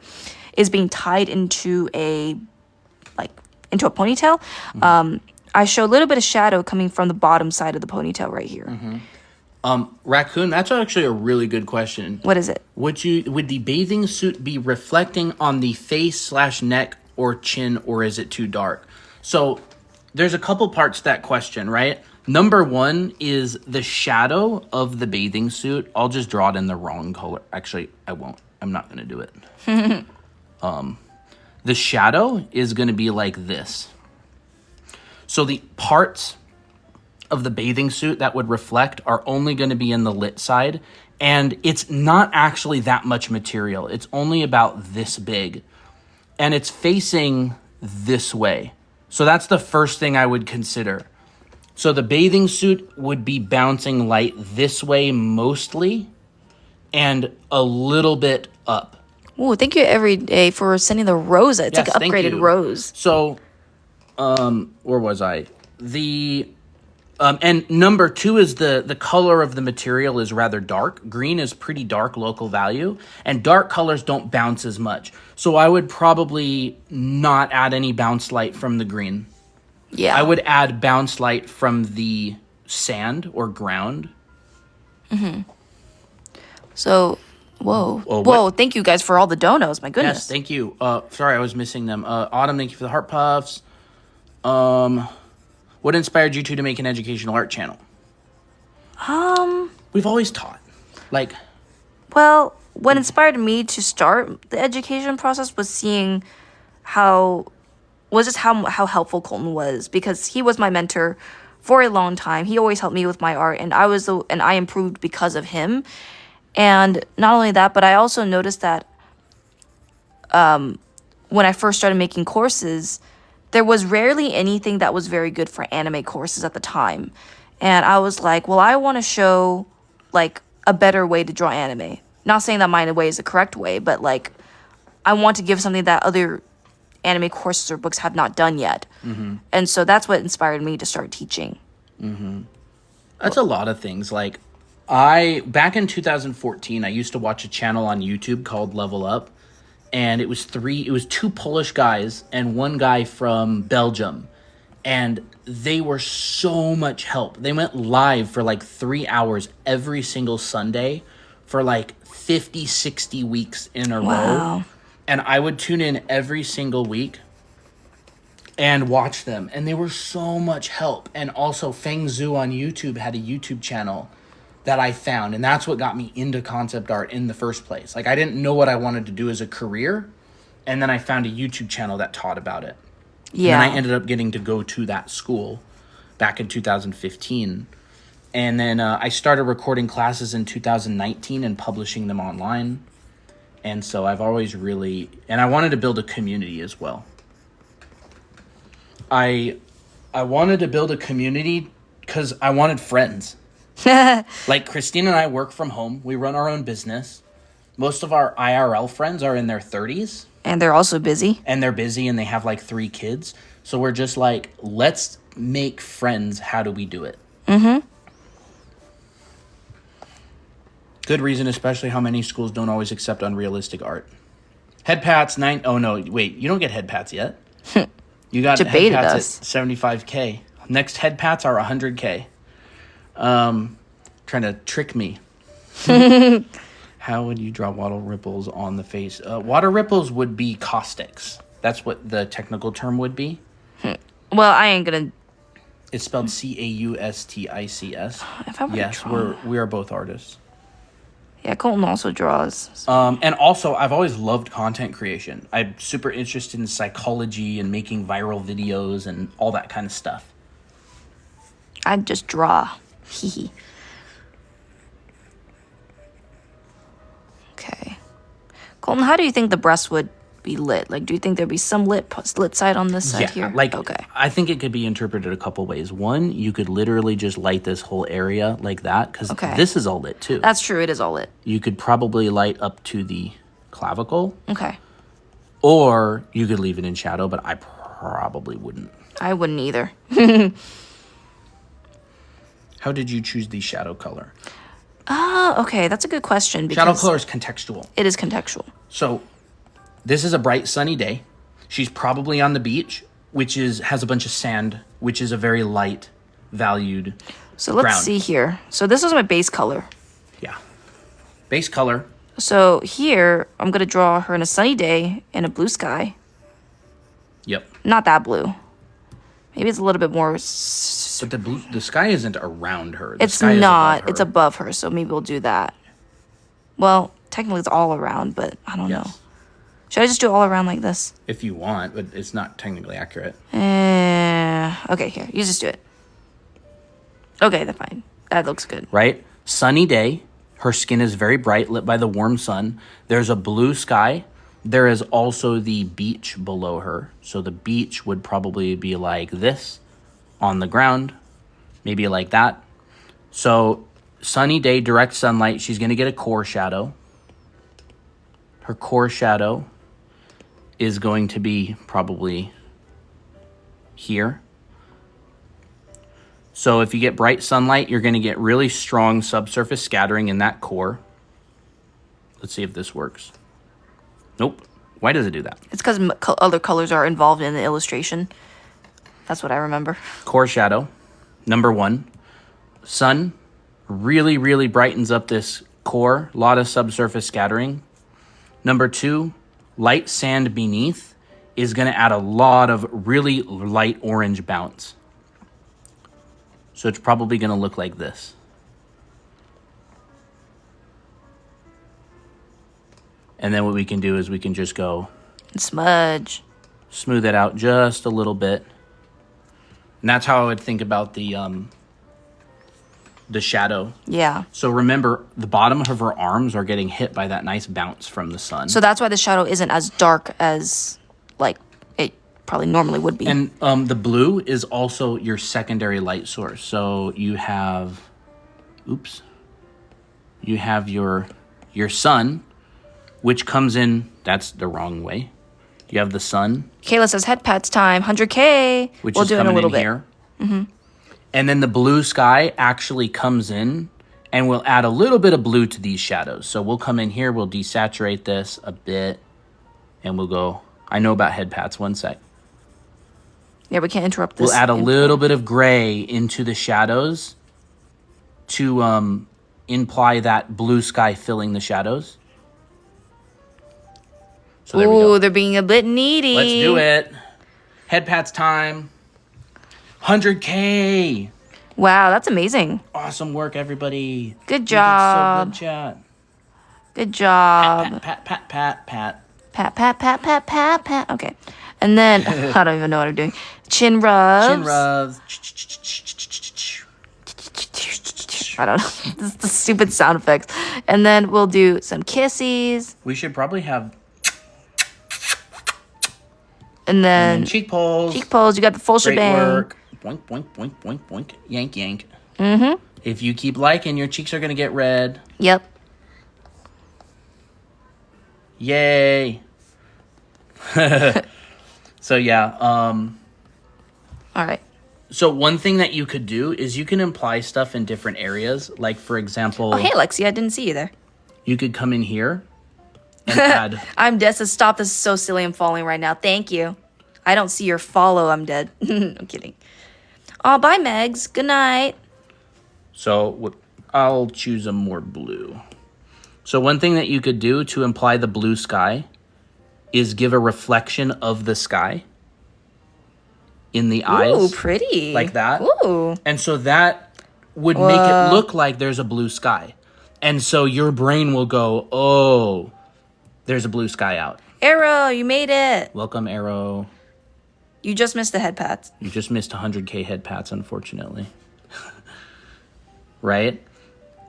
is being tied into a ponytail, I show a little bit of shadow coming from the bottom side of the ponytail right here. Raccoon, that's actually a really good question. What is it? Would the bathing suit be reflecting on the face/neck or chin, or is it too dark? So there's a couple parts to that question, right? Number one is the shadow of the bathing suit. I'll just draw it in the wrong color. Actually, I won't. I'm not going to do it. The shadow is going to be like this. So the parts of the bathing suit that would reflect are only going to be in the lit side. And it's not actually that much material. It's only about this big. And it's facing this way. So that's the first thing I would consider. So the bathing suit would be bouncing light this way mostly, and a little bit up. Ooh, thank you every day for sending the rose. It's like an upgraded rose. So, where was I? And number two is the color of the material is rather dark. Green is pretty dark local value, and dark colors don't bounce as much. So I would probably not add any bounce light from the green. Yeah. I would add bounce light from the sand or ground. So, whoa, thank you guys for all the donos. My goodness. Yes, thank you. Sorry, I was missing them. Autumn, thank you for the heart puffs. What inspired you two to make an educational art channel? We've always taught. Well, what inspired me to start the education process was seeing how helpful Colton was, because he was my mentor for a long time. He always helped me with my art, and I improved because of him. And not only that, but I also noticed that when I first started making courses, there was rarely anything that was very good for anime courses at the time. And I was like, well, I want to show, like, a better way to draw anime. Not saying that my way is the correct way, but, like, I want to give something that other anime courses or books have not done yet. And so that's what inspired me to start teaching. That's a lot of things. Like, back in 2014, I used to watch a channel on YouTube called Level Up. And it was two Polish guys and one guy from Belgium. And they were so much help. They went live for like 3 hours every single Sunday for like 50, 60 weeks in a row. And I would tune in every single week. and watch them. And they were so much help. And also Feng Zhu on YouTube had a YouTube channel that I found. And that's what got me into concept art in the first place. Like, I didn't know what I wanted to do as a career. And then I found a YouTube channel that taught about it. Yeah. And then I ended up getting to go to that school back in 2015. And then I started recording classes in 2019 and publishing them online. And so I've always really... And I wanted to build a community as well. I wanted to build a community because I wanted friends. Like, Christine and I work from home. We run our own business. Most of our IRL friends are in their 30s. And they're also busy. And they're busy and they have like 3 kids. So we're just like, let's make friends. How do we do it? Mm-hmm. Good reason, especially how many schools don't always accept unrealistic art. Head pats, Oh, no, wait. You don't get head pats yet. You got head pats at $75K. Next head pats are $100K. Trying to trick me. How would you draw water ripples on the face? Water ripples would be caustics. That's what the technical term would be. Well, I ain't gonna... It's spelled Caustics. If I were yes, we are both artists. Yeah, Colton also draws. So. And also, I've always loved content creation. I'm super interested in psychology and making viral videos and all that kind of stuff. I just draw. Hee. Okay. Colton, how do you think the breast would be lit? Like, do you think there'd be some lit side on this side here? Like, okay. I think it could be interpreted a couple ways. One, you could literally just light this whole area like that, because this is all lit too. That's true. It is all lit. You could probably light up to the clavicle. Okay. Or you could leave it in shadow, but I probably wouldn't. I wouldn't either. How did you choose the shadow color? Okay. That's a good question. Shadow color is contextual. It is contextual. So this is a bright sunny day. She's probably on the beach, which has a bunch of sand, which is a very light valued So let's see here. So this is my base color. Yeah. Base color. So here, I'm going to draw her in a sunny day in a blue sky. Yep. Not that blue. Maybe it's a little bit more... But the sky isn't around her. It's not. It's above her, so maybe we'll do that. Well, technically it's all around, but I don't know. Should I just do it all around like this? If you want, but it's not technically accurate. Okay, here. You just do it. Okay, that's fine. That looks good. Right? Sunny day. Her skin is very bright, lit by the warm sun. There's a blue sky. There is also the beach below her. So the beach would probably be like this on the ground. Maybe like that. So sunny day, direct sunlight. She's going to get a core shadow. Her core shadow is going to be probably here. So if you get bright sunlight, you're going to get really strong subsurface scattering in that core. Let's see if this works. Nope. Why does it do that? It's because other colors are involved in the illustration. That's what I remember. Core shadow, number 1. Sun really, really brightens up this core. A lot of subsurface scattering. Number 2, light sand beneath is going to add a lot of really light orange bounce. So it's probably going to look like this. And then what we can do is we can just go... smudge. Smooth it out just a little bit. And that's how I would think about the shadow. Yeah. So remember, the bottom of her arms are getting hit by that nice bounce from the sun. So that's why the shadow isn't as dark as, like, it probably normally would be. And the blue is also your secondary light source. So you have... Oops. You have your sun... which comes in, that's the wrong way. You have the sun. Kayla says head pats time, 100K. Which we'll is do coming in a little bit. Here. Mm-hmm. And then the blue sky actually comes in and we'll add a little bit of blue to these shadows. So we'll come in here, we'll desaturate this a bit, and we'll go, I know about head pats, 1 sec. Yeah, we can't interrupt this. We'll add a little bit of gray into the shadows to imply that blue sky filling the shadows. So there we go. They're being a bit needy. Let's do it. Head pats time. 100K. Wow, that's amazing. Awesome work, everybody. Good job. You did so good, chat. Good job. Pat, pat, pat, pat, pat. Pat, pat, pat, pat, pat, pat. Okay. And then, I don't even know what I'm doing. Chin rubs. Chin rubs. I don't know. This is the stupid sound effects. And then we'll do some kissies. We should probably have... And then cheek pulls. Cheek pulls. You got the full Great shebang. Work. Boink, boink, boink, boink, boink. Yank, yank. Mm-hmm. If you keep liking, your cheeks are going to get red. Yep. Yay. So, yeah. All right. So, one thing that you could do is you can imply stuff in different areas. Like, for example... Oh, hey, Lexi. I didn't see you there. You could come in here and add... I'm dead. So stop. This is so silly. I'm falling right now. Thank you. I don't see your follow. I'm dead. I'm kidding. Oh, bye, Megs. Good night. So I'll choose a more blue. So one thing that you could do to imply the blue sky is give a reflection of the sky in the eyes. Ooh, pretty. Like that. Ooh. And so that would make it look like there's a blue sky. And so your brain will go, oh, there's a blue sky out. Arrow, you made it. Welcome, Arrow. You just missed the head pats. You just missed 100K head pats, unfortunately. Right?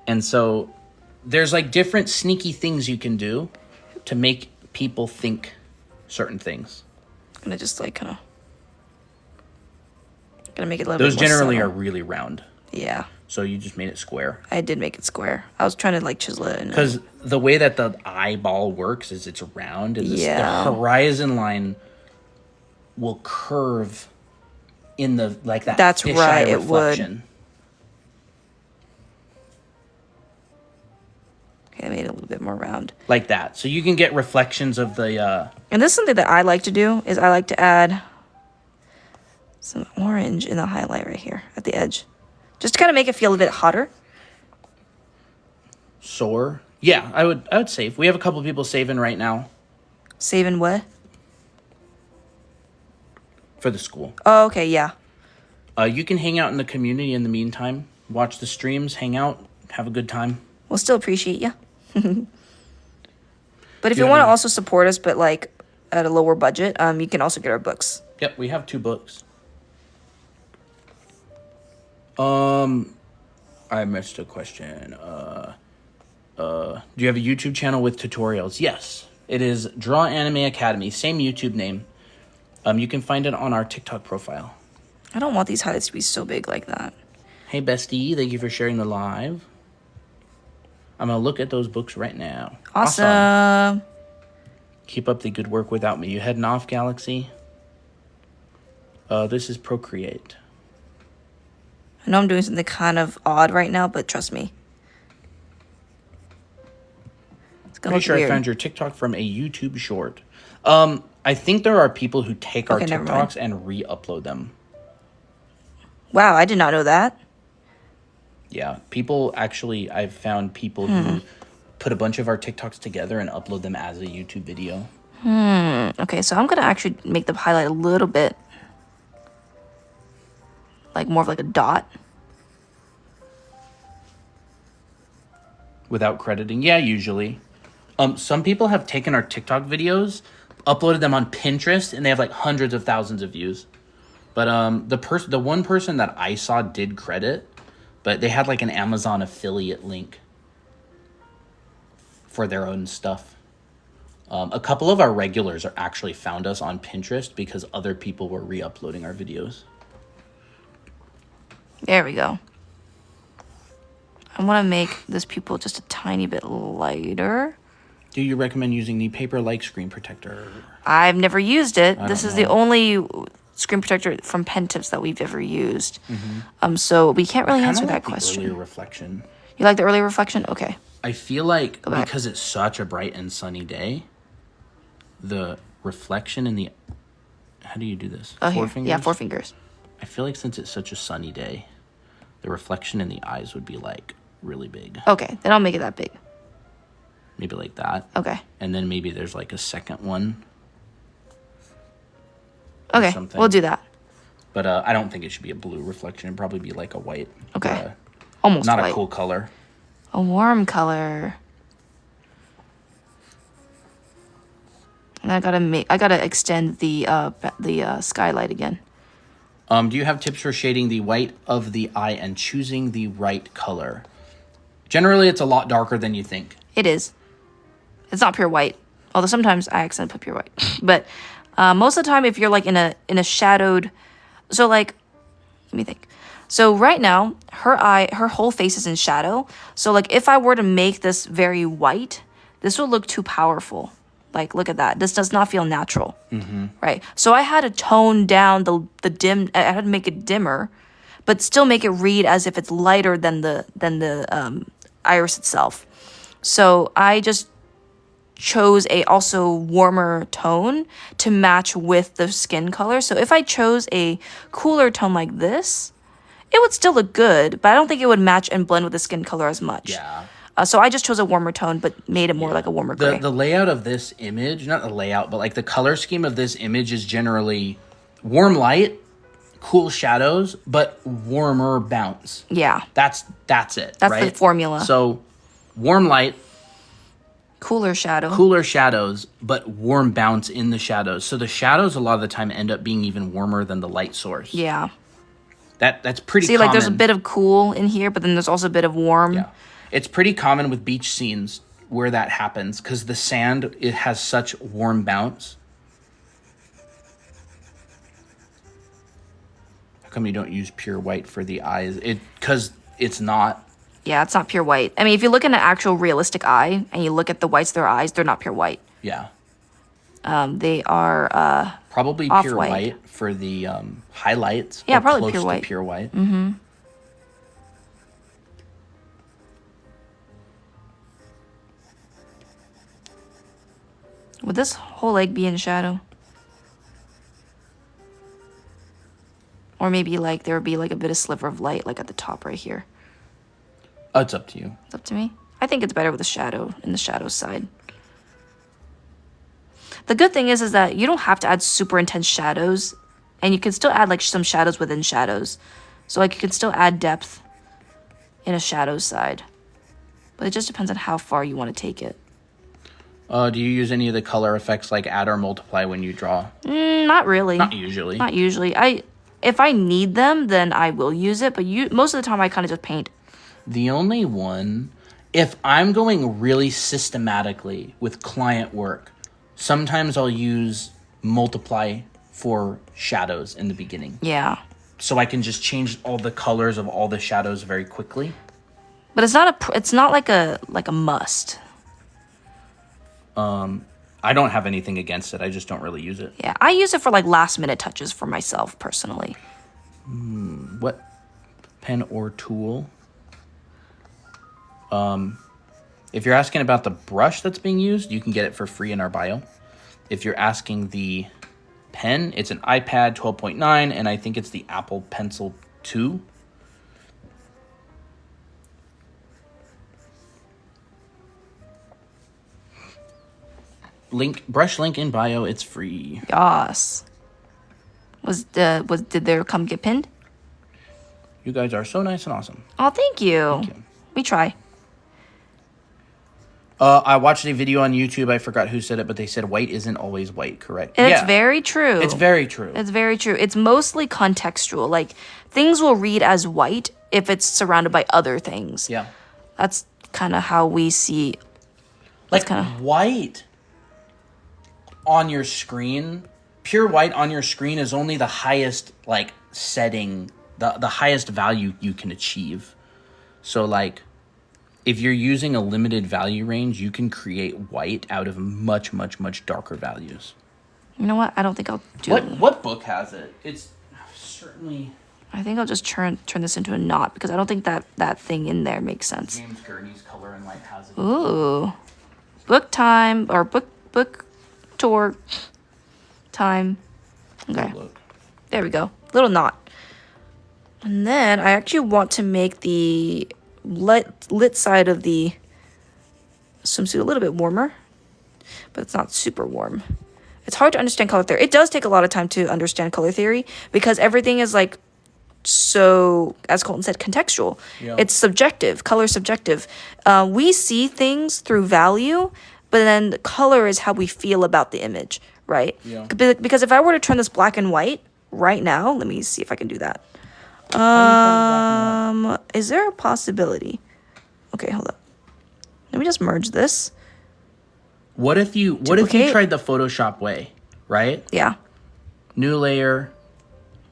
And so there's like different sneaky things you can do to make people think certain things. I'm gonna just like kind of gonna make it a little Those bit more generally subtle. are really round. Yeah. So you just made it square. I did make it square. I was trying to like chisel it. Because the way that the eyeball works is it's round and the horizon line will curve in the like that. That's fisheye right, it reflection. would. Okay, I made it a little bit more round. Like that. So you can get reflections of the And this is something that I like to do is I like to add some orange in the highlight right here at the edge. Just to kind of make it feel a bit hotter. soar. Yeah, I would save. We have a couple people saving right now. Saving what? For the school. Oh, okay, yeah. You can hang out in the community in the meantime. Watch the streams, hang out, have a good time. We'll still appreciate you. But if you want to also support us, but like at a lower budget, you can also get our books. Yep, we have 2 books. I missed a question. Do you have a YouTube channel with tutorials? Yes. It is Draw Anime Academy, same YouTube name. You can find it on our TikTok profile. I don't want these highlights to be so big like that. Hey, bestie, thank you for sharing the live. I'm going to look at those books right now. Awesome. Keep up the good work without me. You heading off, Galaxy? This is Procreate. I know I'm doing something kind of odd right now, but trust me. It's gonna Pretty sure look weird. I found your TikTok from a YouTube short. I think there are people who take our never mind. TikToks and re-upload them. Wow, I did not know that. Yeah, people actually, I've found people who put a bunch of our TikToks together and upload them as a YouTube video. Okay, so I'm gonna actually make the highlight a little bit like more of like a dot. Without crediting. Yeah, usually. Some people have taken our TikTok videos, uploaded them on Pinterest, and they have like hundreds of thousands of views. But the one person that I saw did credit, but they had like an Amazon affiliate link for their own stuff. A couple of our regulars are actually found us on Pinterest because other people were re-uploading our videos. There we go. I want to make this pupil just a tiny bit lighter. Do you recommend using the paper-like screen protector? I've never used it. This is the know. only screen protector from Pen Tips that we've ever used. So we can't really answer that question. Earlier reflection. You like the early reflection? Okay. I feel like back. because it's such a bright and sunny day, the reflection in the... How do you do this? Oh, 4 here. fingers? Yeah, 4 fingers. I feel like since it's such a sunny day, the reflection in the eyes would be like really big. Okay, then I'll make it that big. Maybe like that. Okay. And then maybe there's like a second one. or Okay, something. we'll do that. But I don't think it should be a blue reflection. It'd probably be like a white. Okay. Almost not white. a cool color. A warm color. And I gotta extend the skylight again. Do you have tips for shading the white of the eye and choosing the right color? Generally, it's a lot darker than you think. It is. It's not pure white. Although sometimes I accidentally put pure white. But most of the time, if you're like in a shadowed, so like, let me think. So right now, her whole face is in shadow. So like, if I were to make this very white, this will look too powerful. Like, look at that. This does not feel natural, right? So I had to tone down the dim. I had to make it dimmer, but still make it read as if it's lighter than the iris itself. So I just chose a also warmer tone to match with the skin color. So if I chose a cooler tone like this, it would still look good, but I don't think it would match and blend with the skin color as much. Yeah. So I just chose a warmer tone, but made it more like a warmer gray. The layout of this image, not the layout, but like the color scheme of this image is generally warm light, cool shadows, but warmer bounce. Yeah. That's it. That's right? the formula. So warm light, cooler shadows, but warm bounce in the shadows. So the shadows a lot of the time end up being even warmer than the light source. Yeah. That's pretty See, common. like there's a bit of cool in here, but then there's also a bit of warm. Yeah. It's pretty common with beach scenes where that happens because the sand, it has such warm bounce. How come you don't use pure white for the eyes? Because it's not. Yeah, it's not pure white. I mean, if you look at an actual realistic eye and you look at the whites of their eyes, they're not pure white. Yeah. They are probably off pure white for the highlights. Yeah, or probably close pure to white. Pure white. Mm-hmm. Would this whole leg be in shadow? Or maybe like there would be like a bit of sliver of light like at the top right here. Oh, it's up to you. It's up to me. I think it's better with a shadow in the shadow side. The good thing is that you don't have to add super intense shadows, and you can still add like some shadows within shadows. So like you can still add depth in a shadow side. But it just depends on how far you want to take it. Do you use any of the color effects like add or multiply when you draw? Not really. Not usually. Not usually. If I need them, then I will use it. But most of the time, I kind of just paint. The only one, if I'm going really systematically with client work, sometimes I'll use multiply for shadows in the beginning. Yeah. So I can just change all the colors of all the shadows very quickly. But it's not like a must. I don't have anything against it. I just don't really use it. Yeah, I use it for like last minute touches for myself personally. What pen or tool? If you're asking about the brush that's being used, you can get it for free in our bio. If you're asking the pen, it's an iPad 12.9, and I think it's the Apple Pencil 2. Brush link in bio, it's free. Yas. Did their come get pinned? You guys are so nice and awesome. Oh, thank you. Thank you. We try. I watched a video on YouTube. I forgot who said it, but they said white isn't always white, correct? It's very true. It's very true. It's very true. It's mostly contextual. Like, things will read as white if it's surrounded by other things. Yeah. That's kind of how we see. Like, white on your screen, pure white on your screen is only the highest, like, setting, the highest value you can achieve. So, like, if you're using a limited value range, you can create white out of much, much, much darker values. You know what? I don't think I'll do it. What book has it? It's certainly... I think I'll just turn this into a knot because I don't think that thing in there makes sense. James Gurney's Color and Light has it. Ooh. Book time or book tour time. Okay. Look. There we go. Little knot. And then I actually want to make the lit side of the swimsuit a little bit warmer, but it's not super warm. It's hard to understand color theory. It does take a lot of time to understand color theory because everything is like so, as Colton said, contextual. Yeah. It's subjective, color subjective. We see things through value, but then the color is how we feel about the image, right? Yeah. Because if I were to turn this black and white right now, let me see if I can do that. Is there a possibility? Okay, hold up. Let me just merge this. What if you tried the Photoshop way, right? Yeah. New layer.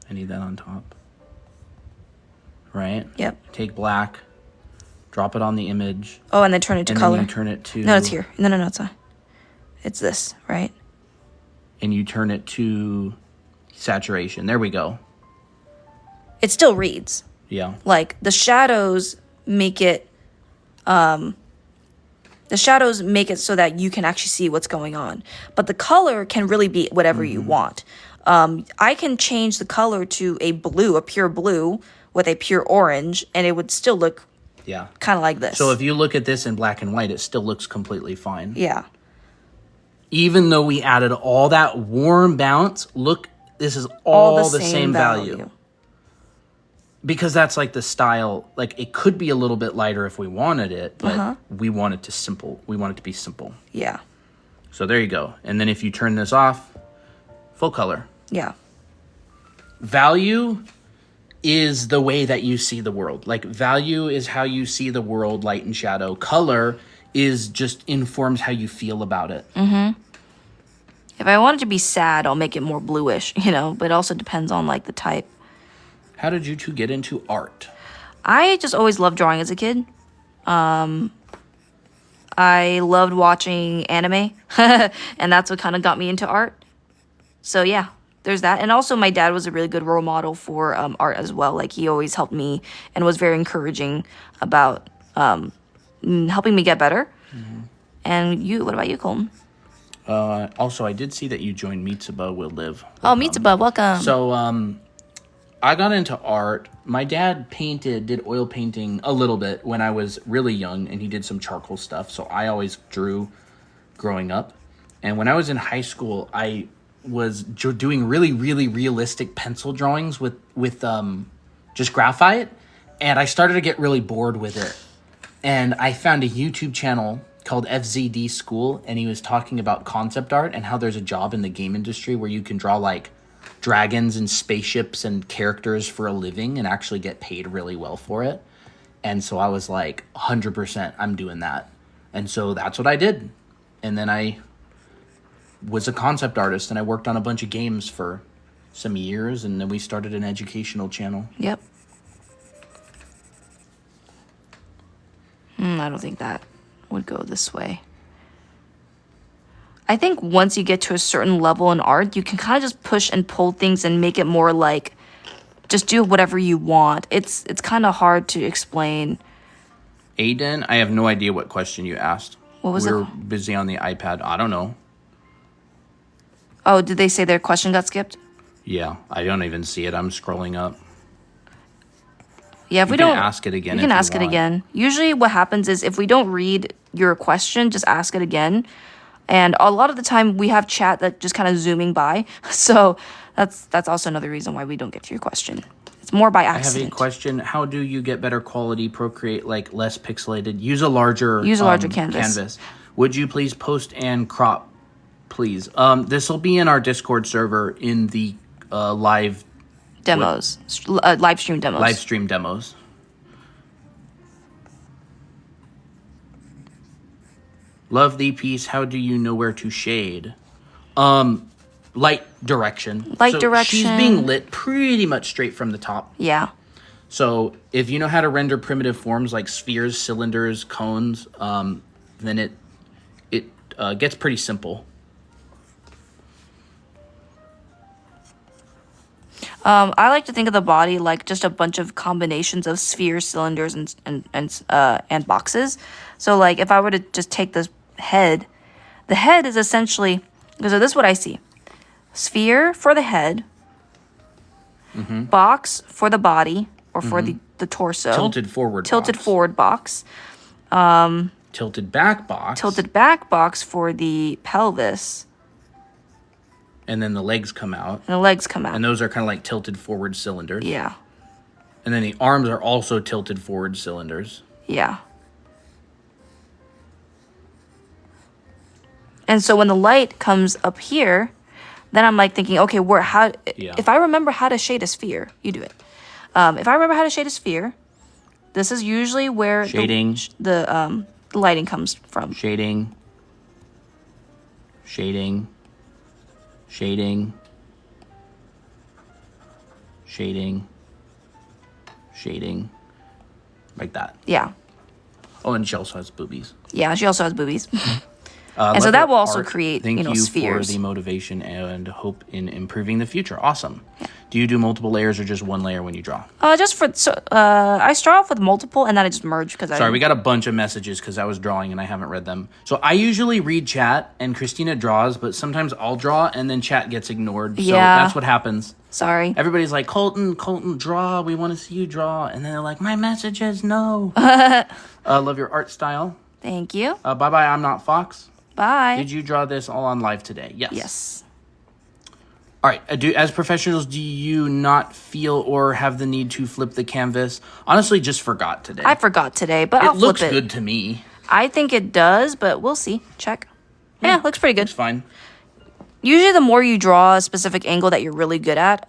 I need that on top. Right? Yep. Take black, drop it on the image. Oh, and then turn it to and color. Then you turn it to... No, it's here. No, it's not. It's this, right? And you turn it to saturation. There we go. It still reads. Yeah. Like, the shadows make it... The shadows make it so that you can actually see what's going on. But the color can really be whatever you want. I can change the color to a blue, a pure blue, with a pure orange, and it would still look kind of like this. So if you look at this in black and white, it still looks completely fine. Yeah. Even though we added all that warm bounce, look, this is all the same value. Because that's like the style, like it could be a little bit lighter if we wanted it, but we want it to be simple. Yeah. So there you go. And then if you turn this off, full color. Yeah. Value is the way that you see the world. Like value is how you see the world, light and shadow. Color is just informs how you feel about it. Mm-hmm. If I want it to be sad, I'll make it more bluish, but it also depends on like the type. How did you two get into art? I just always loved drawing as a kid. I loved watching anime, and that's what kind of got me into art. So yeah, there's that. And also my dad was a really good role model for art as well. Like he always helped me and was very encouraging about helping me get better. Mm-hmm. And what about you, Colton? Also, I did see that you joined Mitsuba Will Live. Oh, Mitsuba, welcome. So, I got into art. My dad did oil painting a little bit when I was really young, and he did some charcoal stuff. So I always drew growing up. And when I was in high school, I was doing really, really realistic pencil drawings with just graphite. And I started to get really bored with it. And I found a YouTube channel called FZD School, and he was talking about concept art and how there's a job in the game industry where you can draw like dragons and spaceships and characters for a living and actually get paid really well for it. And so I was like, 100%, I'm doing that. And so that's what I did. And then I was a concept artist, and I worked on a bunch of games for some years, and then we started an educational channel. Yep. I don't think that would go this way. I think once you get to a certain level in art, you can kind of just push and pull things and make it more like just do whatever you want. It's kind of hard to explain. Aiden, I have no idea what question you asked. What was it? We're busy on the iPad. I don't know. Oh, did they say their question got skipped? Yeah, I don't even see it. I'm scrolling up. Yeah, if we don't ask it again. You can ask it again. Usually what happens is if we don't read your question, just ask it again. And a lot of the time we have chat that just kind of zooming by. So that's also another reason why we don't get to your question. It's more by accident. I have a question. How do you get better quality Procreate, like less pixelated? Use a larger canvas. Would you please post and crop, please? This will be in our Discord server in the live demos, live stream demos. Live stream demos. Love the piece. How do you know where to shade? Light direction. She's being lit pretty much straight from the top. Yeah. So if you know how to render primitive forms like spheres, cylinders, cones, then it gets pretty simple. I like to think of the body like just a bunch of combinations of spheres, cylinders, and boxes. So like if I were to just take the head is essentially, so this is what I see. Sphere for the head, box for the body or for the torso. Tilted forward box. Tilted back box. Tilted back box for the pelvis. And then the legs come out. And the legs come out. And those are kind of like tilted forward cylinders. Yeah. And then the arms are also tilted forward cylinders. Yeah. And so when the light comes up here, then I'm like thinking, okay, if I remember how to shade a sphere, you do it. If I remember how to shade a sphere, this is usually where shading the lighting comes from. Shading. Shading. Shading. Shading. Shading. Like that. Yeah. Oh, and she also has boobies. Yeah, she also has boobies. And so that will also create, Thank you spheres. for the motivation and hope in improving the future. Awesome. Yeah. Do you do multiple layers or just one layer when you draw? I start off with multiple and then I just merge because Sorry, we got a bunch of messages because I was drawing and I haven't read them. So I usually read chat and Christina draws, but sometimes I'll draw and then chat gets ignored. So that's what happens. Sorry. Everybody's like, Colton, draw. We want to see you draw. And then they're like, my messages, no. Love your art style. Thank you. Bye-bye, I'm not Fox. Bye. Did you draw this all on live today? Yes. Yes. All right. As professionals, do you not feel or have the need to flip the canvas? Honestly, just forgot today. I forgot today, but I'll flip it. It looks good to me. I think it does, but we'll see. Check. Yeah, looks pretty good. Looks fine. Usually, the more you draw a specific angle that you're really good at,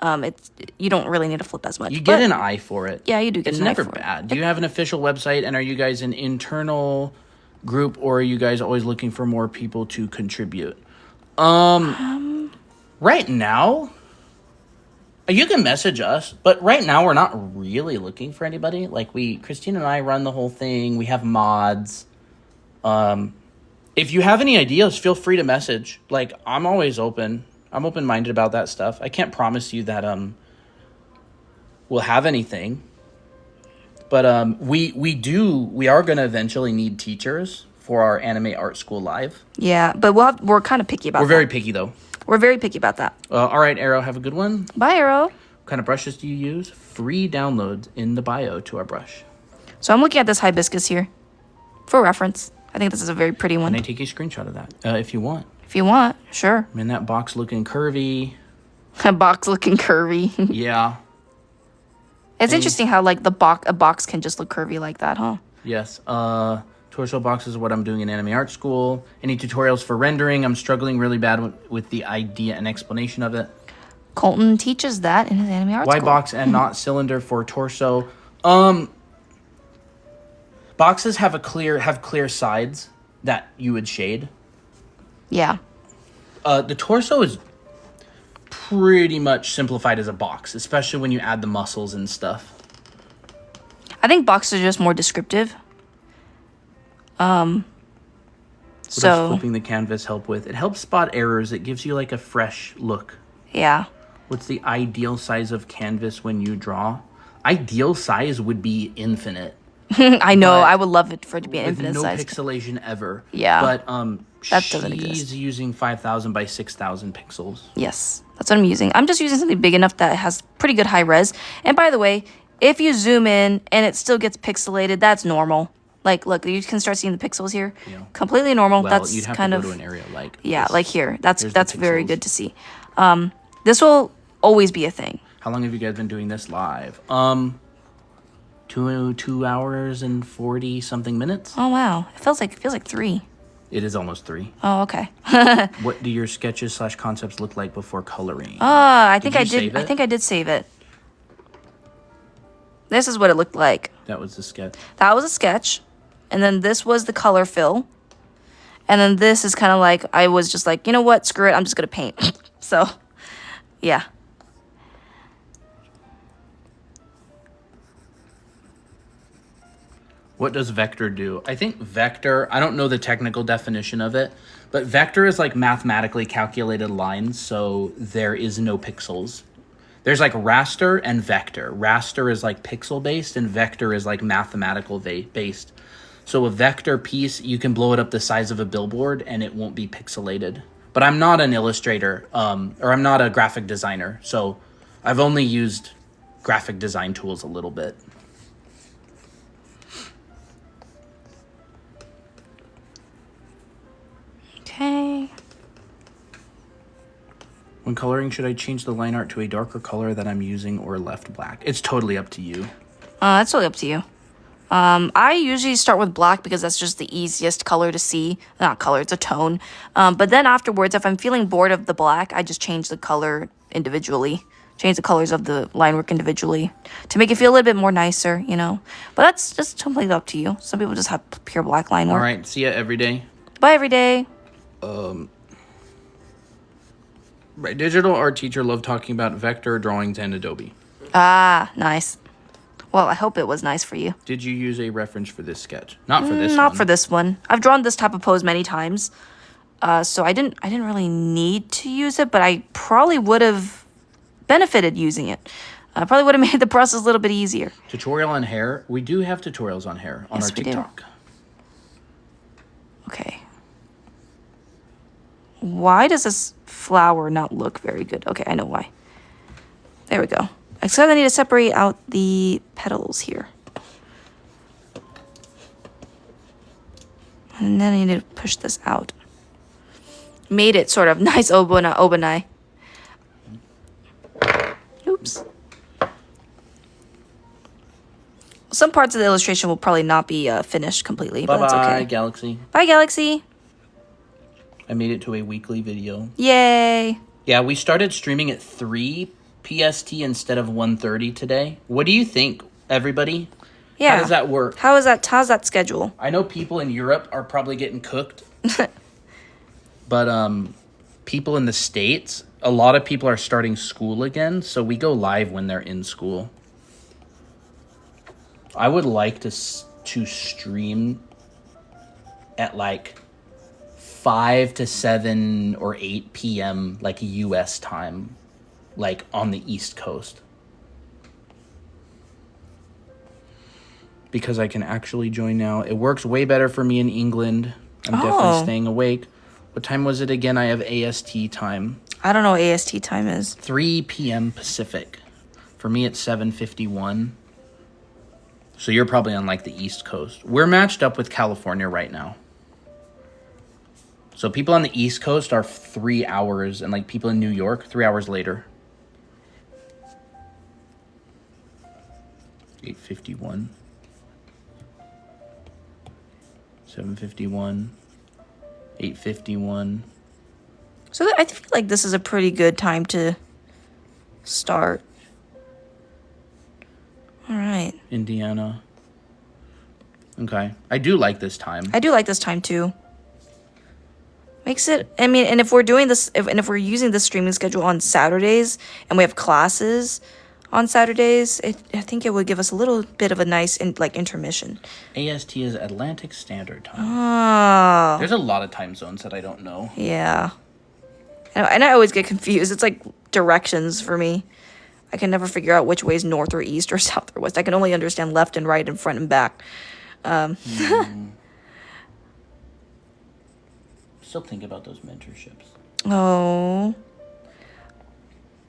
you don't really need to flip as much. You get an eye for it. Yeah, you do get an eye for it. It's never bad. Do you have an official website, and are you guys an internal group, or are you guys always looking for more people to contribute? Right now, you can message us, but right now we're not really looking for anybody. Like Christine and I run the whole thing. We have mods. If you have any ideas, feel free to message. Like, I'm always open. I'm open-minded about that stuff. I can't promise you that we'll have anything. But we are going to eventually need teachers for our anime art school live. Yeah, but we're kind of picky about that. We're very picky, though. We're very picky about that. All right, Arrow, have a good one. Bye, Arrow. What kind of brushes do you use? Free downloads in the bio to our brush. So I'm looking at this hibiscus here for reference. I think this is a very pretty one. Can I take a screenshot of that if you want? If you want, sure. I mean, that box looking curvy. A box looking curvy. Yeah. It's interesting how like a box can just look curvy like that, huh? Yes. Torso box is what I'm doing in anime art school. Any tutorials for rendering? I'm struggling really bad with the idea and explanation of it. Colton teaches that in his anime art school. Why box and not cylinder for torso? Boxes have clear sides that you would shade. Yeah. The torso is pretty much simplified as a box, especially when you add the muscles and stuff. I think boxes are just more descriptive. What does flipping the canvas help with? It helps spot errors. It gives you like a fresh look. Yeah. What's the ideal size of canvas when you draw? Ideal size would be infinite. I know. I would love it for it to be an infinite size. With no pixelation ever. Yeah. But that doesn't exist. She's using 5,000 by 6,000 pixels. Yes, that's what I'm using. I'm just using something big enough that has pretty good high res. And by the way, if you zoom in and it still gets pixelated, that's normal. Like, look, you can start seeing the pixels here. Yeah. Completely normal. Well, that's you'd have kind to of go to an area like yeah, this. like here. That's very good to see. This will always be a thing. How long have you guys been doing this live? 2 hours and 40 something minutes. Oh wow, it feels like 3. It is almost 3. Oh okay. What do your sketches / concepts look like before coloring? I think I did. I think I did save it. This is what it looked like. That was the sketch. That was a sketch, and then this was the color fill, and then this is kind of like I was just like, you know what, screw it, I'm just gonna paint. So, yeah. What does vector do? I think vector, I don't know the technical definition of it, but vector is like mathematically calculated lines, so there is no pixels. There's like raster and vector. Raster is like pixel based and vector is like mathematical based. So a vector piece, you can blow it up the size of a billboard and it won't be pixelated. But I'm not an illustrator, or I'm not a graphic designer, so I've only used graphic design tools a little bit. Okay. When coloring, should I change the line art to a darker color that I'm using or left black? It's totally up to you. That's totally up to you. I usually start with black because that's just the easiest color to see. Not color, it's a tone. But then afterwards, if I'm feeling bored of the black, I just change the color individually. Change the colors of the line work individually to make it feel a little bit more nicer, you know. But that's just completely up to you. Some people just have pure black line work. All right, see ya every day. Bye every day. My digital art teacher loved talking about vector drawings and Adobe. Ah, nice. Well, I hope it was nice for you. Did you use a reference for this sketch? Not for this one. Not for this one. I've drawn this type of pose many times. So I didn't really need to use it, but I probably would have benefited using it. I probably would have made the process a little bit easier. Tutorial on hair. We do have tutorials on hair on our TikTok. Okay. Why does this flower not look very good? Okay, I know why. There we go. Except I need to separate out the petals here. And then I need to push this out. Made it sort of nice obanai. Oops. Some parts of the illustration will probably not be finished completely, but that's okay. Bye, Galaxy. Bye, Galaxy. I made it to a weekly video. Yay. Yeah, we started streaming at 3 PST instead of 1:30 today. What do you think, everybody? Yeah. How does that work? How's that schedule? I know people in Europe are probably getting cooked. But people in the States, a lot of people are starting school again, so we go live when they're in school. I would like to stream at like 5 to 7 or 8 p.m. like US time, like on the East Coast. Because I can actually join now. It works way better for me in England. I'm definitely staying awake. What time was it again? I have AST time. I don't know what AST time is. 3 p.m. Pacific. For me, it's 7:51. So you're probably on like the East Coast. We're matched up with California right now. So people on the East Coast are 3 hours, and like people in New York, 3 hours later. 8:51. 7:51. 8:51. So I feel like this is a pretty good time to start. All right. Indiana. Okay. I do like this time. I do like this time too. Makes it, I mean, and if we're doing this, if we're using this streaming schedule on Saturdays and we have classes on Saturdays, I think it would give us a little bit of a nice intermission. AST is Atlantic Standard Time. Oh. There's a lot of time zones that I don't know. Yeah. And I always get confused. It's like directions for me. I can never figure out which way is north or east or south or west. I can only understand left and right and front and back. Still think about those mentorships. Oh.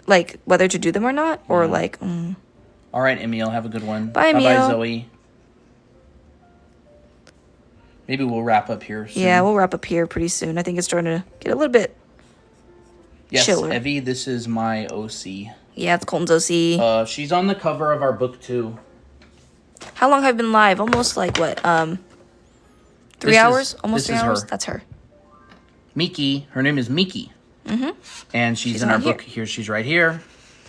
Like whether to do them or not? Or like... All right, Emil, have a good one. Bye, Emil. Bye-bye, Zoe. Maybe we'll wrap up here soon. Yeah, we'll wrap up here pretty soon. I think it's starting to get a little bit chiller. Yes, Evie, this is my OC. Yeah, it's Colton's OC. She's on the cover of our book, too. How long have I been live? Almost like, what, 3 hours? Almost 3 hours? Her. That's her. Miki. Her name is Miki. Mm-hmm. And she's in our book. Here, she's right here.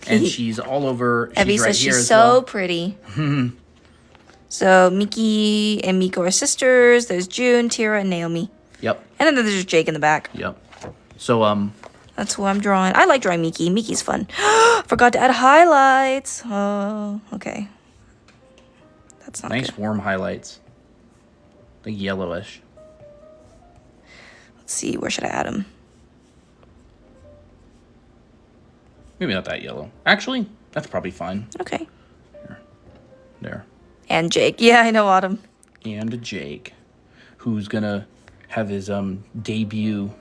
And she's all over. She's Evie right says here she's as so well. pretty. So Miki and Miko are sisters. There's June, Tira, and Naomi. Yep. And then there's Jake in the back. Yep. So, that's who I'm drawing. I like drawing Miki. Miki's fun. Forgot to add highlights. Oh, okay. That's not nice good. warm highlights. Like yellowish. Let's see. Where should I add them? Maybe not that yellow. Actually, that's probably fine. Okay. There. And Jake. Yeah, I know Autumn. And Jake, who's gonna have his debut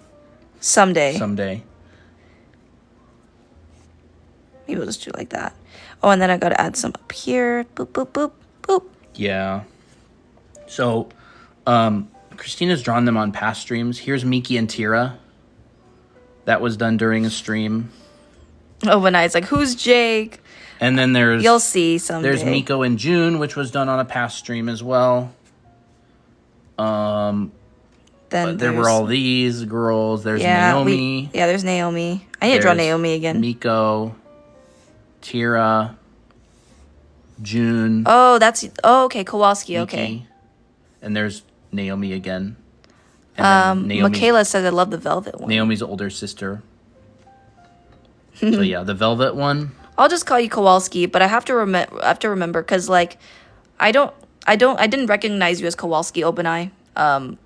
someday. Maybe we'll just do it like that. Oh, and then I gotta add some up here. Boop, boop, boop, boop. Yeah. So, Christina's drawn them on past streams. Here's Miki and Tira. That was done during a stream. Obani's like, who's Jake? And then you'll see someday. There's Miko in June, which was done on a past stream as well. Then there were all these girls. There's Naomi. There's Naomi. I need to draw Naomi again. Miko, Tira, June. Okay, Kowalski. Miki, okay. And there's Naomi again. And Michaela says I love the velvet one. Naomi's older sister. So yeah, the velvet one. I'll just call you Kowalski, but I have to remember because like I didn't recognize you as Kowalski Obanai.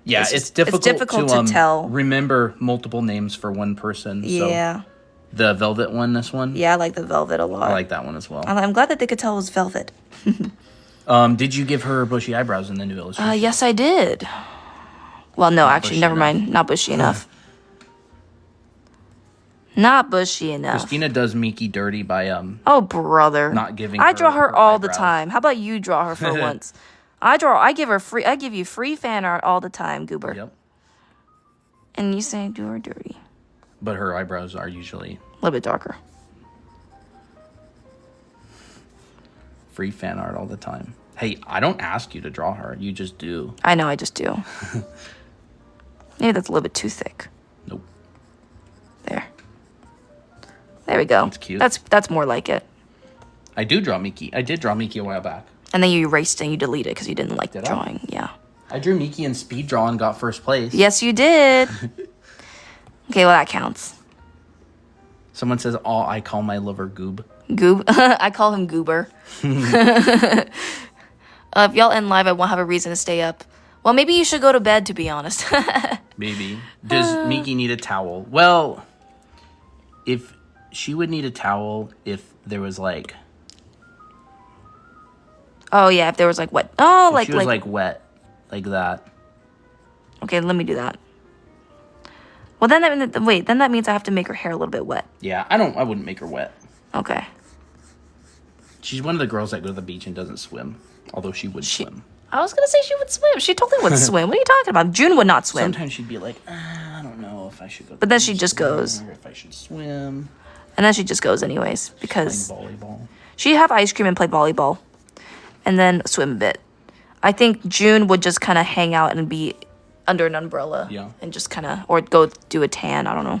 It's difficult to tell. Remember multiple names for one person. Yeah. So the velvet one, this one. Yeah, I like the velvet a lot. I like that one as well. I'm glad that they could tell it was velvet. Did you give her bushy eyebrows in the new illustration? Yes, I did. Well, no, actually, never mind. Not bushy enough. Not bushy enough. Christina does Miki dirty by Oh, brother. not giving. I draw her all the eyebrows. time. How about you draw her for once? I give you free fan art all the time, Goober. Yep. And you say do her dirty. But her eyebrows are usually A little bit darker. free fan art all the time. Hey, I don't ask you to draw her. You just do. I know, I just do. Maybe that's a little bit too thick. Nope. There we go. That's cute. That's more like it. I do draw Miki. I did draw Miki a while back. And then you erased it and you deleted it because you didn't like the Did I? drawing. Yeah. I drew Miki in speed draw and got first place. Yes, you did. Okay, well, that counts. Someone says, "Oh, I call my lover Goob." Goob. I call him Goober. If y'all end live, I won't have a reason to stay up. Well, maybe you should go to bed, to be honest. Maybe. Does Miki need a towel? Well, if she would need a towel if there was like... Oh, yeah, if there was like wet. Oh, if she was like wet. Like that. Okay, let me do that. Well, then that means I have to make her hair a little bit wet. Yeah, I wouldn't make her wet. Okay. She's one of the girls that go to the beach and doesn't swim. Although she would swim. I was going to say she would swim. She totally would swim. What are you talking about? June would not swim. Sometimes she'd be like, I don't know if I should go to But the then she beach just goes. or if I should swim. And then she just goes anyways. Because Playing volleyball. she'd have ice cream and play volleyball. And then swim a bit. I think June would just kind of hang out and be under an umbrella. Yeah. And just kind of, or go do a tan. I don't know.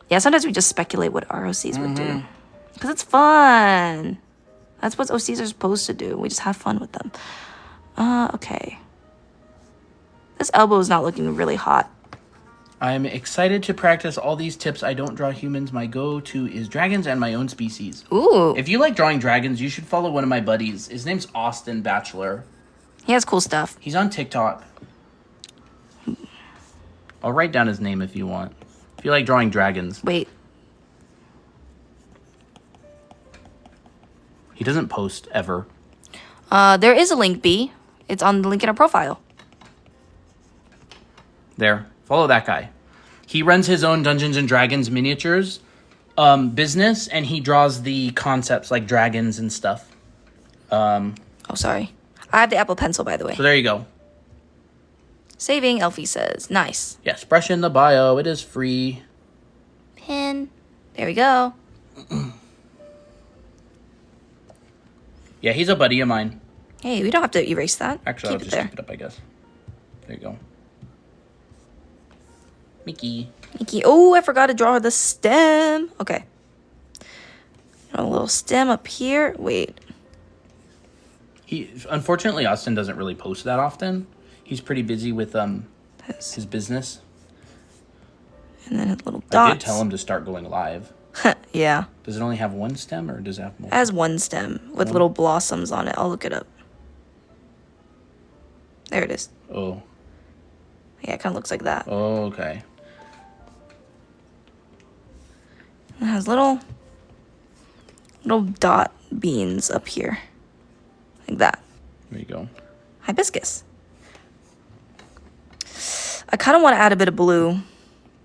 Yeah, sometimes we just speculate what our OCs would do. Because it's fun. That's what OCs are supposed to do. We just have fun with them. Okay. This elbow is not looking really hot. I'm excited to practice all these tips. I don't draw humans. My go-to is dragons and my own species. Ooh. If you like drawing dragons, you should follow one of my buddies. His name's Austin Bachelor. He has cool stuff. He's on TikTok. I'll write down his name if you want. If you like drawing dragons. Wait. He doesn't post ever. There is a link, B. It's on the link in our profile. There. Follow that guy. He runs his own Dungeons and Dragons miniatures business, and he draws the concepts like dragons and stuff. Oh, sorry. I have the Apple Pencil, by the way. So there you go. Saving, Elfie says. Nice. Yes, brush in the bio. It is free. Pin. There we go. Yeah, he's a buddy of mine. Hey, we don't have to erase that. Actually, I'll keep it just there. keep it up, I guess. There you go. Miki. Miki. Oh, I forgot to draw her the stem. Okay. A little stem up here. Wait. Unfortunately, Austin doesn't really post that often. He's pretty busy with his business. And then a little dots. I did tell him to start going live. Yeah. Does it only have one stem or does it have more? It has one stem with little blossoms on it. I'll look it up. There it is. Oh. Yeah, it kind of looks like that. Oh, okay. It has little dot beans up here. Like that. There you go. Hibiscus. I kind of want to add a bit of blue.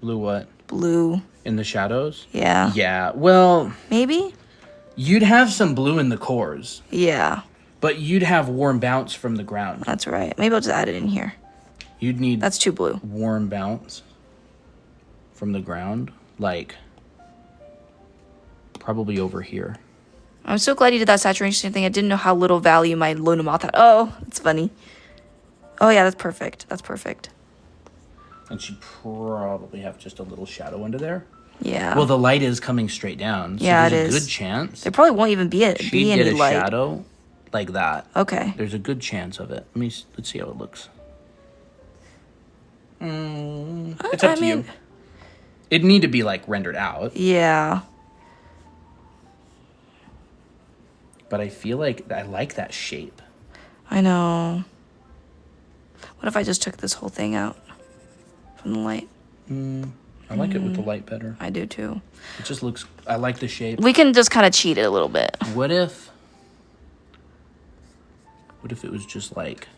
Blue what? Blue. In the shadows? Yeah. Yeah, well... Maybe? You'd have some blue in the cores. Yeah. But you'd have warm bounce from the ground. That's right. Maybe I'll just add it in here. You'd need... That's too blue. Warm bounce from the ground. like probably over here. I'm so glad you did that saturation thing. I didn't know how little value my Luna Moth had. Oh, it's funny. Oh yeah, that's perfect. That's perfect. And she'd probably have just a little shadow under there. Yeah. Well, the light is coming straight down. So yeah, there's it is. a good chance. There probably won't even be any get a light. shadow like that. Okay. There's a good chance of it. Let's see how it looks. It's up to you. It'd need to be like rendered out. Yeah. But I feel like I like that shape. I know. What if I just took this whole thing out from the light? I like it with the light better. I do too. It just looks... I like the shape. We can just kind of cheat it a little bit. What if it was just like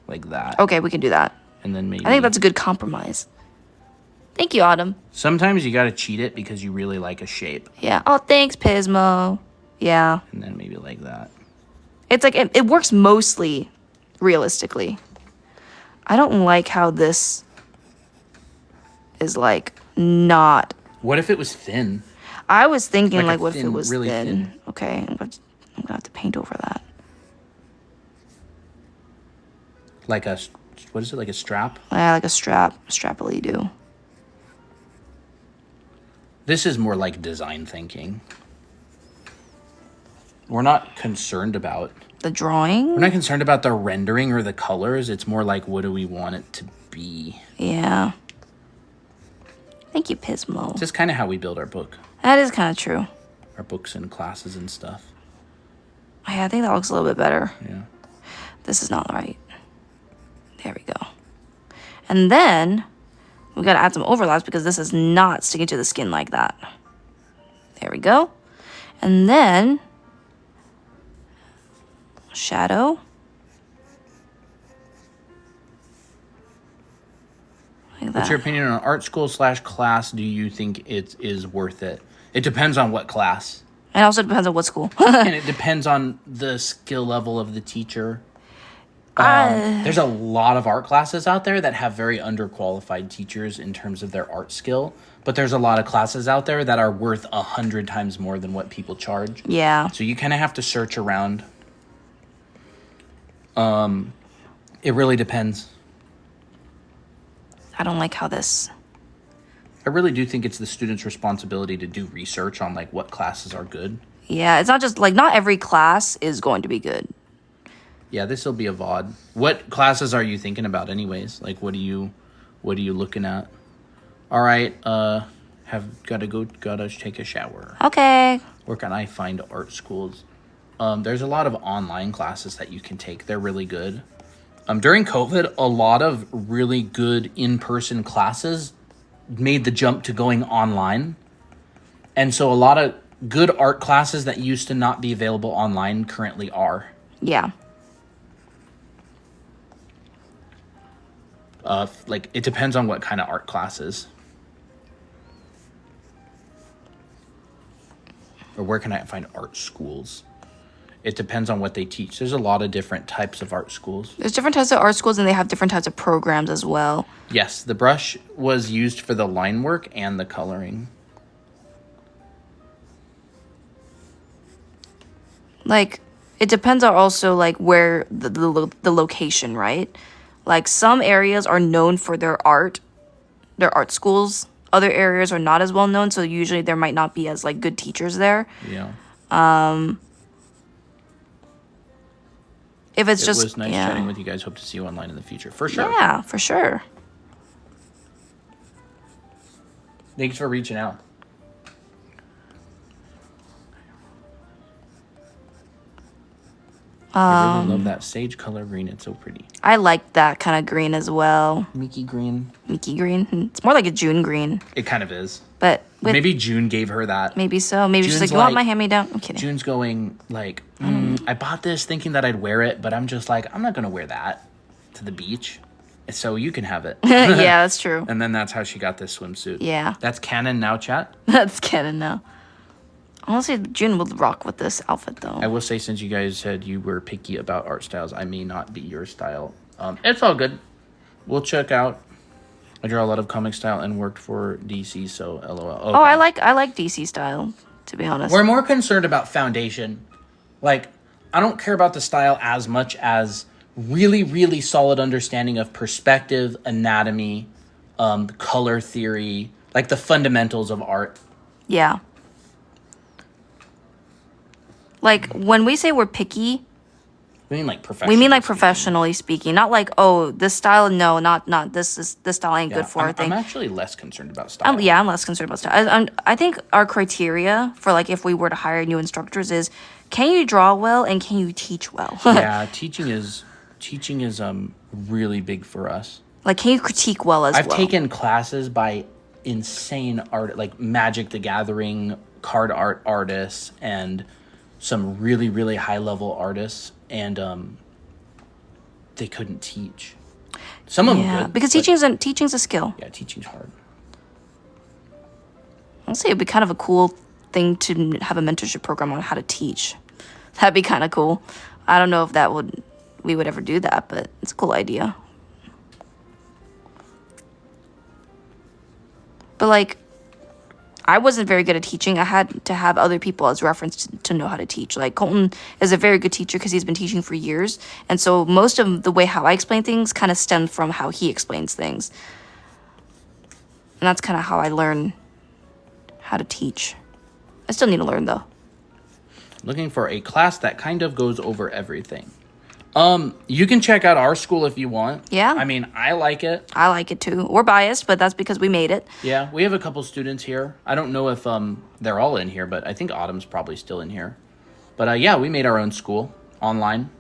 that? Okay, we can do that. And then maybe... I think that's a good compromise. Thank you, Autumn. Sometimes you gotta cheat it because you really like a shape. Yeah. Oh, thanks, Pismo. Yeah. And then maybe like that. It's like, it works mostly realistically. I don't like how this is like not... What if it was thin? I was thinking Like like a what if thin, it was really thin? thin. Okay, I'm gonna have to paint over that. Like a... What is it? Like a strap? Yeah, like a strapily do. This is more like design thinking. We're not concerned about... The drawing? We're not concerned about the rendering or the colors. It's more like, what do we want it to be? Yeah. Thank you, Pismo. It's just kind of how we build our book. That is kind of true. Our books and classes and stuff. Yeah, I think that looks a little bit better. Yeah. This is not right. There we go. And then we got to add some overlaps because this is not sticking to the skin like that. There we go. And then shadow. Like that. What's your opinion on art school / class? Do you think it is worth it? It depends on what class. It also depends on what school. And it depends on the skill level of the teacher. There's a lot of art classes out there that have very underqualified teachers in terms of their art skill. But there's a lot of classes out there that are worth 100 times more than what people charge. Yeah. So you kind of have to search around. It really depends. I don't like how this... I really do think it's the student's responsibility to do research on like what classes are good. Yeah, it's not just like not every class is going to be good. Yeah, this will be a VOD. What classes are you thinking about anyways? Like what are you looking at? All right, gotta take a shower. Okay. Where can I find art schools? There's a lot of online classes that you can take. They're really good. During COVID, a lot of really good in-person classes made the jump to going online. And so a lot of good art classes that used to not be available online currently are. Yeah. Like, it depends on what kind of art classes. Or where can I find art schools? It depends on what they teach. There's a lot of different types of art schools. There's different types of art schools and they have different types of programs as well. Yes, the brush was used for the line work and the coloring. Like, it depends on also like where the location, right? Like some areas are known for their art schools. Other areas are not as well known, so usually there might not be as like good teachers there. Yeah. If it's it just was nice chatting with you guys. Hope to see you online in the future. For sure. Yeah, for sure. Thanks for reaching out. I really love that sage color green. It's so pretty. I like that kind of green as well. Miki green. Miki green. It's more like a June green. It kind of is. But maybe June gave her that. Maybe so. Maybe she's like, you want my hand-me-down? I'm kidding. June's going like, I bought this thinking that I'd wear it, but I'm just like, I'm not going to wear that to the beach. So you can have it. Yeah, that's true. And then that's how she got this swimsuit. Yeah. That's canon now, chat? That's canon now. Honestly, June would rock with this outfit, though. I will say, since you guys said you were picky about art styles, I may not be your style. It's all good. We'll check out I draw a lot of comic style and worked for DC, so LOL. Okay. Oh, I like DC style, to be honest. We're more concerned about foundation. Like, I don't care about the style as much as really, really solid understanding of perspective, anatomy, color theory, like the fundamentals of art. Yeah. Like, when we say we're picky, we mean like professionally speaking. Not like, oh, this style, no, not this style ain't good for our thing. I'm actually less concerned about style. I'm less concerned about style. I think our criteria for, like, if we were to hire new instructors is, can you draw well and can you teach well? Yeah, teaching is really big for us. Like, can you critique well as well? I've taken classes by insane art, like Magic the Gathering, card art artists, and some really, really high-level artists, and they couldn't teach. Some of them could. Because teaching's a skill. Yeah, teaching's hard. I'll say it'd be kind of a cool thing to have a mentorship program on how to teach. That'd be kind of cool. I don't know if we would ever do that, but it's a cool idea. But, like, I wasn't very good at teaching. I had to have other people as reference to know how to teach. Like, Colton is a very good teacher because he's been teaching for years. And so most of the way how I explain things kind of stem from how he explains things. And that's kind of how I learn how to teach. I still need to learn, though. Looking for a class that kind of goes over everything. You can check out our school if you want. Yeah. I mean, I like it. I like it too. We're biased, but that's because we made it. Yeah, we have a couple students here. I don't know if they're all in here, but I think Autumn's probably still in here. But yeah, we made our own school online.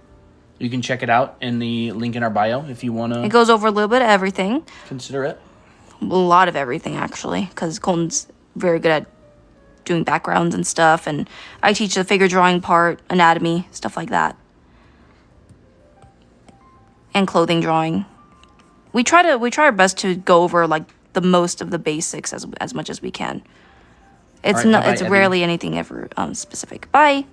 You can check it out in the link in our bio if you want to. It goes over a little bit of everything. Consider it. A lot of everything, actually, because Colton's very good at doing backgrounds and stuff, and I teach the figure drawing part, anatomy, stuff like that. And clothing drawing. We try our best to go over, like, the most of the basics as much as we can. It's rarely anything ever specific. Bye.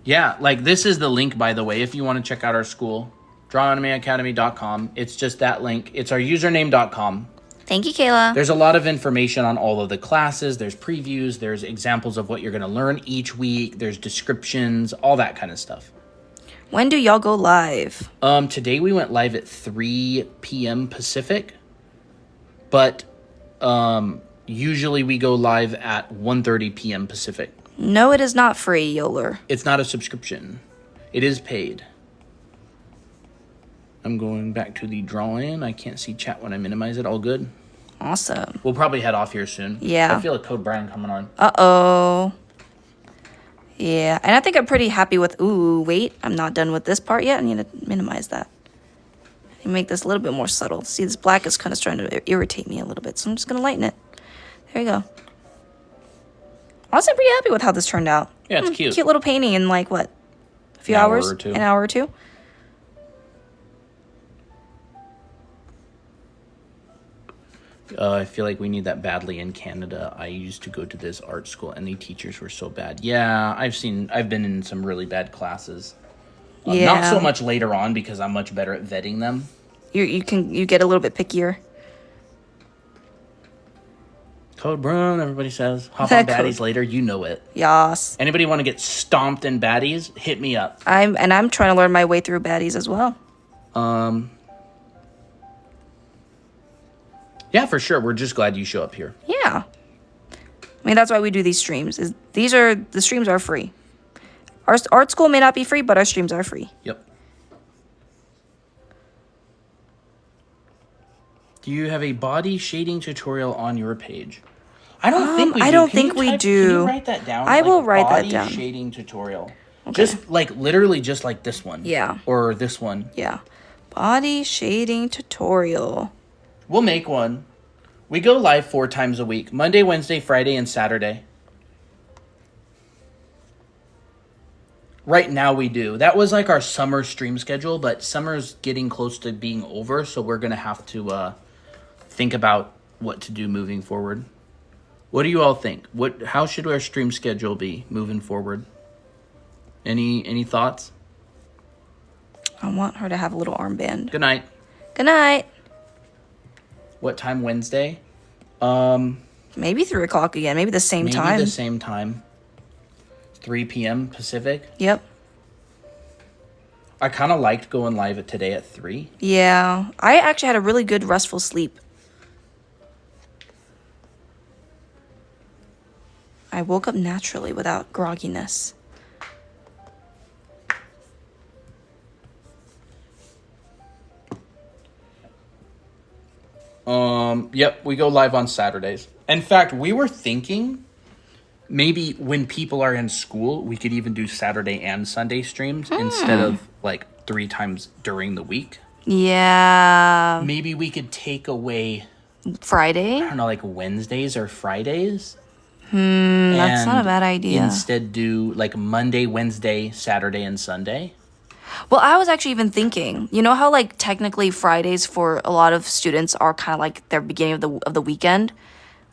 Yeah, like, this is the link, by the way, if you want to check out our school. DrawAnimeAcademy.com. It's just that link. It's our username.com. Thank you, Kayla. There's a lot of information on all of the classes. There's previews. There's examples of what you're going to learn each week. There's descriptions, all that kind of stuff. When do y'all go live? Today we went live at 3 p.m. Pacific. But usually we go live at 1:30 p.m. Pacific. No, it is not free, Yoler. It's not a subscription. It is paid. I'm going back to the drawing. I can't see chat when I minimize it. All good? Awesome. We'll probably head off here soon. Yeah. I feel a Code Brian coming on. Uh-oh. Yeah, and I think I'm pretty happy with... Ooh, wait. I'm not done with this part yet. I need to minimize that. And make this a little bit more subtle. See, this black is kind of starting to irritate me a little bit, so I'm just going to lighten it. There you go. Honestly, I'm pretty happy with how this turned out. Yeah, it's cute. Cute little painting in, like, what? A few hours? Or two. An hour or two? I feel like we need that badly in Canada. I used to go to this art school, and the teachers were so bad. Yeah, I've been in some really bad classes. Yeah. Not so much later on, because I'm much better at vetting them. You get a little bit pickier. Code Brown, everybody says. Hop on baddies later, you know it. Yas. Anybody want to get stomped in baddies? Hit me up. I'm trying to learn my way through baddies as well. Yeah, for sure. We're just glad you show up here. Yeah. I mean, that's why we do these streams. The streams are free. Our art school may not be free, but our streams are free. Yep. Do you have a body shading tutorial on your page? I don't think we do. I don't think we do. Can you write that down? I will write that down. Body shading tutorial. Okay. Just like literally just like this one. Yeah. Or this one. Yeah. Body shading tutorial. We'll make one. We go live 4 times a week. Monday, Wednesday, Friday, and Saturday. Right now we do. That was like our summer stream schedule, but summer's getting close to being over, so we're going to have to think about what to do moving forward. What do you all think? How should our stream schedule be moving forward? Any thoughts? I want her to have a little armband. Good night. Good night. What time Wednesday? Maybe 3 o'clock again. Maybe the same time. Maybe the same time. 3 p.m. Pacific. Yep. I kind of liked going live today at 3. Yeah. I actually had a really good restful sleep. I woke up naturally without grogginess. Yep, we go live on Saturdays. In fact, we were thinking maybe when people are in school, we could even do Saturday and Sunday streams instead of like 3 times during the week. Yeah. Maybe we could take away Friday? I don't know, like Wednesdays or Fridays. That's not a bad idea. Instead do like Monday, Wednesday, Saturday, and Sunday. Well, I was actually even thinking, you know how like technically Fridays for a lot of students are kind of like their beginning of the weekend?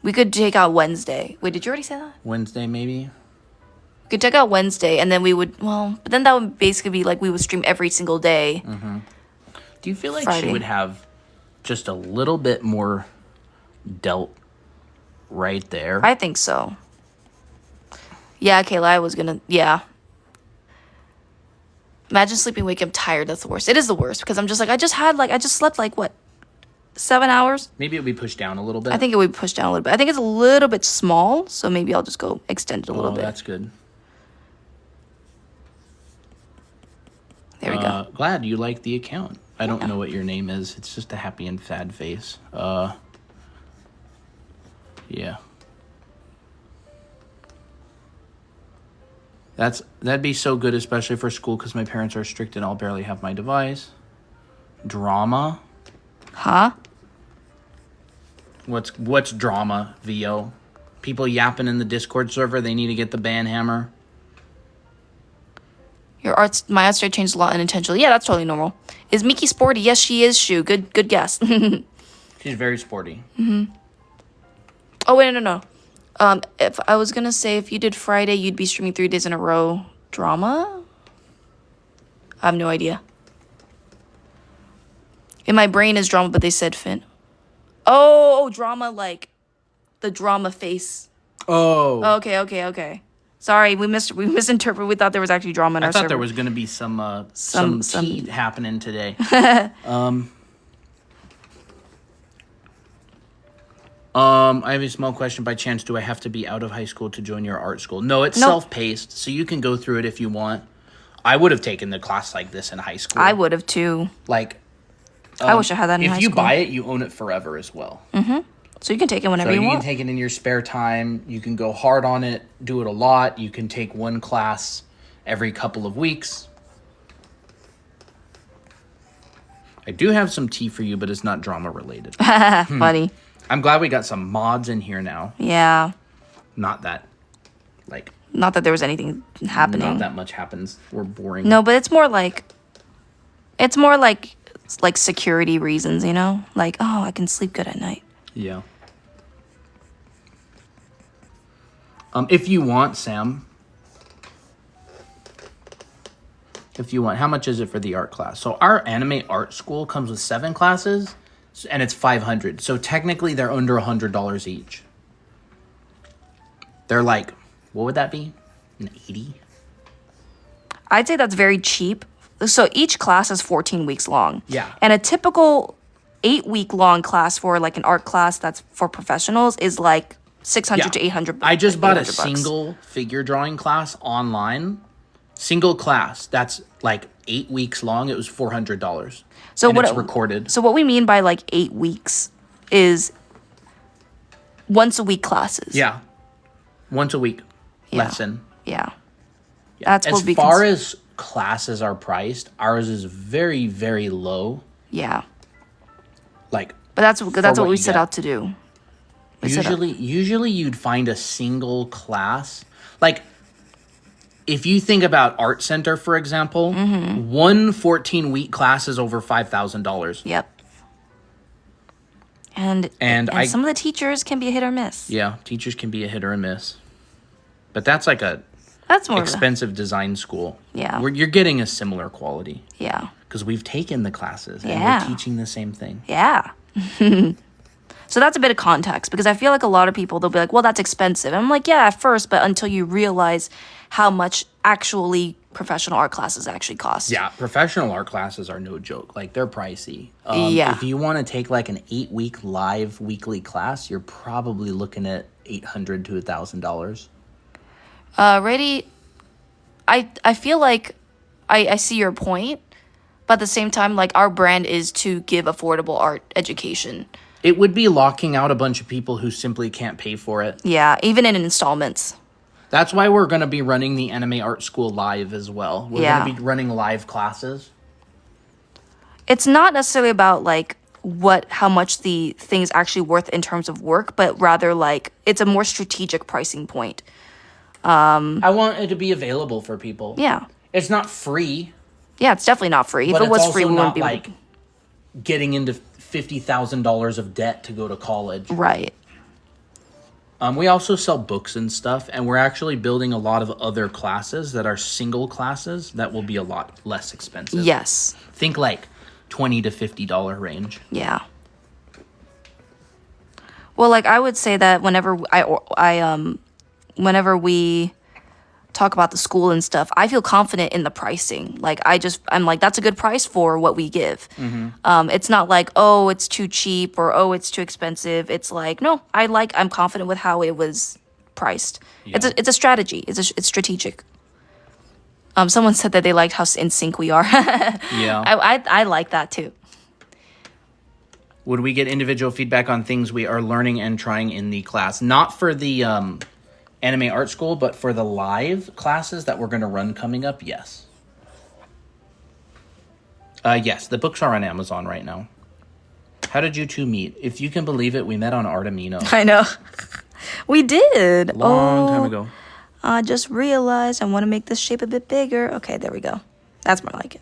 We could take out Wednesday. Wait, did you already say that? Wednesday, maybe? We could take out Wednesday and then we would, but then that would basically be like we would stream every single day. Mm-hmm. Do you feel like Friday. she would have just a little bit more dealt right there? I think so. Yeah, Kayla, I was gonna, yeah. Imagine sleeping wake up tired. That's the worst. It is the worst because I'm just like, I just slept like, what, 7 hours? Maybe it would be pushed down a little bit. I think it would push down a little bit. I think it's a little bit small, so maybe I'll just go extend it a little bit. That's good. There we go. Glad you like the account. I don't know what your name is. It's just a happy and sad face. Yeah. That'd be so good, especially for school, because my parents are strict and I'll barely have my device. Drama? Huh? What's drama, VO? People yapping in the Discord server, they need to get the ban hammer. My art style changed a lot unintentionally. Yeah, that's totally normal. Is Miki sporty? Yes, she is, Shu. Good guess. She's very sporty. Mm-hmm. Oh, wait, no. If I was gonna say if you did Friday, you'd be streaming 3 days in a row. Drama? I have no idea. In my brain is drama, but they said Finn. Oh, drama like the drama face. Oh. Okay. Sorry, we misinterpreted. We thought there was actually drama in our server. I thought there was gonna be some tea happening today. I have a small question. By chance, do I have to be out of high school to join your art school? No, it's self-paced, so you can go through it if you want. I would have taken the class like this in high school. I would have too. Like, I wish I had that in high school. If you buy it, you own it forever as well. Mm-hmm. So you can take it whenever you want. You can take it in your spare time. You can go hard on it, do it a lot. You can take one class every couple of weeks. I do have some tea for you, but it's not drama related. Funny. I'm glad we got some mods in here now. Yeah. Not that there was anything happening. Not that much happens. We're boring. No, but it's more like security reasons, you know? Like, oh, I can sleep good at night. Yeah. If you want, Sam. If you want, how much is it for the art class? So our anime art school comes with 7 classes. And it's $500. So technically they're under $100 each. They're like, what would that be? An 80? I'd say that's very cheap. So each class is 14 weeks long. Yeah. And a typical 8-week long class for like an art class that's for professionals is like $600 to $800. I just bought a single figure drawing class online. Single class. That's like 8 weeks long. It was $400. So and it's recorded. So what we mean by like 8 weeks is once a week classes. Yeah. Once a week lesson. Yeah. That's as what we far as classes are priced, ours is very, very low. Yeah. Like, but that's what we set out to do. Usually you'd find a single class. Like, if you think about Art Center, for example, one 14-week class is over $5,000. Yep. And some of the teachers can be a hit or miss. Yeah, teachers can be a hit or a miss. But that's like That's more expensive design school. Yeah. You're getting a similar quality. Yeah. Because we've taken the classes and we're teaching the same thing. Yeah. So that's a bit of context, because I feel like a lot of people, they'll be like, well, that's expensive. And I'm like, yeah, at first, but until you realize how much actually professional art classes actually cost. Yeah, professional art classes are no joke. Like, they're pricey. Yeah. If you want to take like an 8-week live weekly class, you're probably looking at $800 to $1,000. Ready? I feel like I see your point, but at the same time, like, our brand is to give affordable art education. It would be locking out a bunch of people who simply can't pay for it. Yeah, even in installments. That's why we're going to be running the Anime Art School live as well. We're going to be running live classes. It's not necessarily about, like, how much the thing's actually worth in terms of work, but rather, like, it's a more strategic pricing point. I want it to be available for people. Yeah. It's not free. Yeah, it's definitely not free. If it was free, we wouldn't be like getting into $50,000 of debt to go to college. Right. We also sell books and stuff, and we're actually building a lot of other classes that are single classes that will be a lot less expensive. Yes. Think like $20 to $50 range. Yeah. Well, like, I would say that whenever whenever we talk about the school and stuff, I feel confident in the pricing. Like, I'm like, that's a good price for what we give. Mm-hmm. It's not like, oh, it's too cheap, or, oh, it's too expensive. It's like, no, I'm confident with how it was priced. Yeah. It's a strategy. It's strategic. Someone said that they liked how in sync we are. Yeah. I like that too. Would we get individual feedback on things we are learning and trying in the class? Not for the Anime Art School, but for the live classes that we're going to run coming up, yes. Yes, the books are on Amazon right now. How did you two meet? If you can believe it, we met on Artemino. I know. We did. Long time ago. I just realized I want to make this shape a bit bigger. Okay, there we go. That's more like it.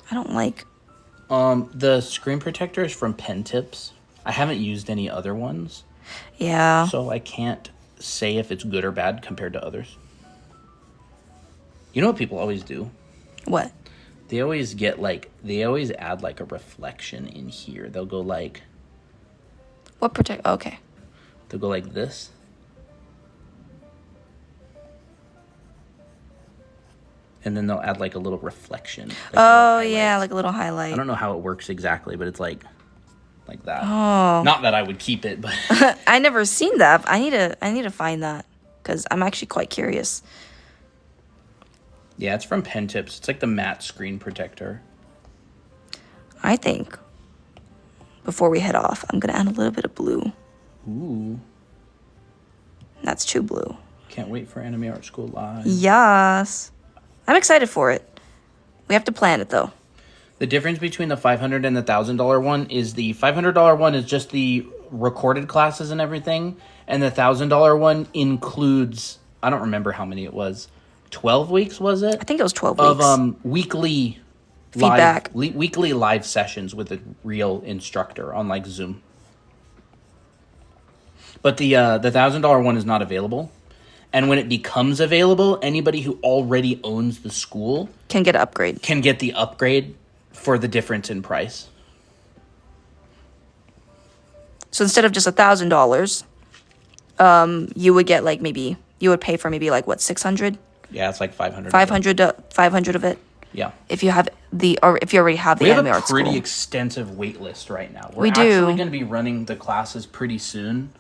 I don't like... the screen protector is from Pen Tips. I haven't used any other ones. Yeah. So I can't say if it's good or bad compared to others. You know what people always do? What? They always add like a reflection in here. They'll go like... What protect? Okay. They'll go like this. And then they'll add like a little reflection. Like like a little highlight. I don't know how it works exactly, but it's like that. Oh. Not that I would keep it, but I never seen that. I need to find that, because I'm actually quite curious. Yeah, it's from Pen Tips. It's like the matte screen protector. I think before we head off, I'm gonna add a little bit of blue. Ooh. That's too blue. Can't wait for Anime Art School Live. Yes. I'm excited for it. We have to plan it though. The difference between the $500 and the $1,000 one is the $500 one is just the recorded classes and everything, and the $1,000 one includes, I don't remember how many it was, 12 weeks was it? I think it was 12 weeks. Of weekly feedback. Weekly live sessions with a real instructor on like Zoom. But the $1,000 one is not available. And when it becomes available, anybody who already owns the school can get an upgrade. Can get the upgrade for the difference in price. So instead of just $1,000, you would get like you would pay for maybe like what, 600? Yeah, it's like 500. 500 of it. Yeah. If you already have the Anime Art School. We have a pretty extensive wait list right now. We do. We're actually going to be running the classes pretty soon.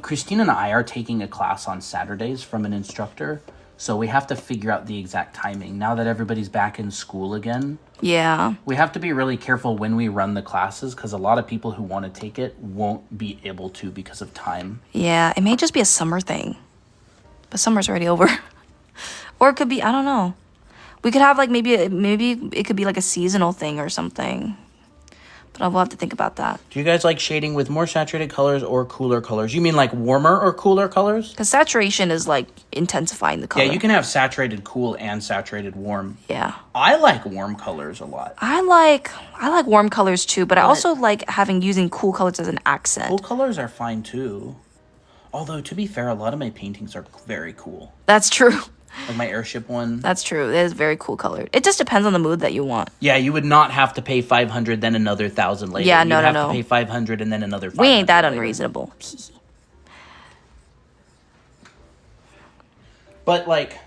Christine and I are taking a class on Saturdays from an instructor, so we have to figure out the exact timing. Now that everybody's back in school again, yeah, we have to be really careful when we run the classes, because a lot of people who want to take it won't be able to because of time. Yeah, it may just be a summer thing, but summer's already over. Or it could be, I don't know. We could have like maybe it could be like a seasonal thing or something. But we'll have to think about that. Do you guys like shading with more saturated colors or cooler colors? You mean like warmer or cooler colors? Because saturation is like intensifying the color. Yeah, you can have saturated cool and saturated warm. Yeah. I like warm colors a lot. I like warm colors too, but I also like using cool colors as an accent. Cool colors are fine too. Although, to be fair, a lot of my paintings are very cool. That's true. Like my airship one. That's true. It is very cool colored. It just depends on the mood that you want. Yeah, you would not have to pay 500, then another 1,000 later. Yeah, You'd have to pay 500 and then another 500. We ain't that later. unreasonable. But, like...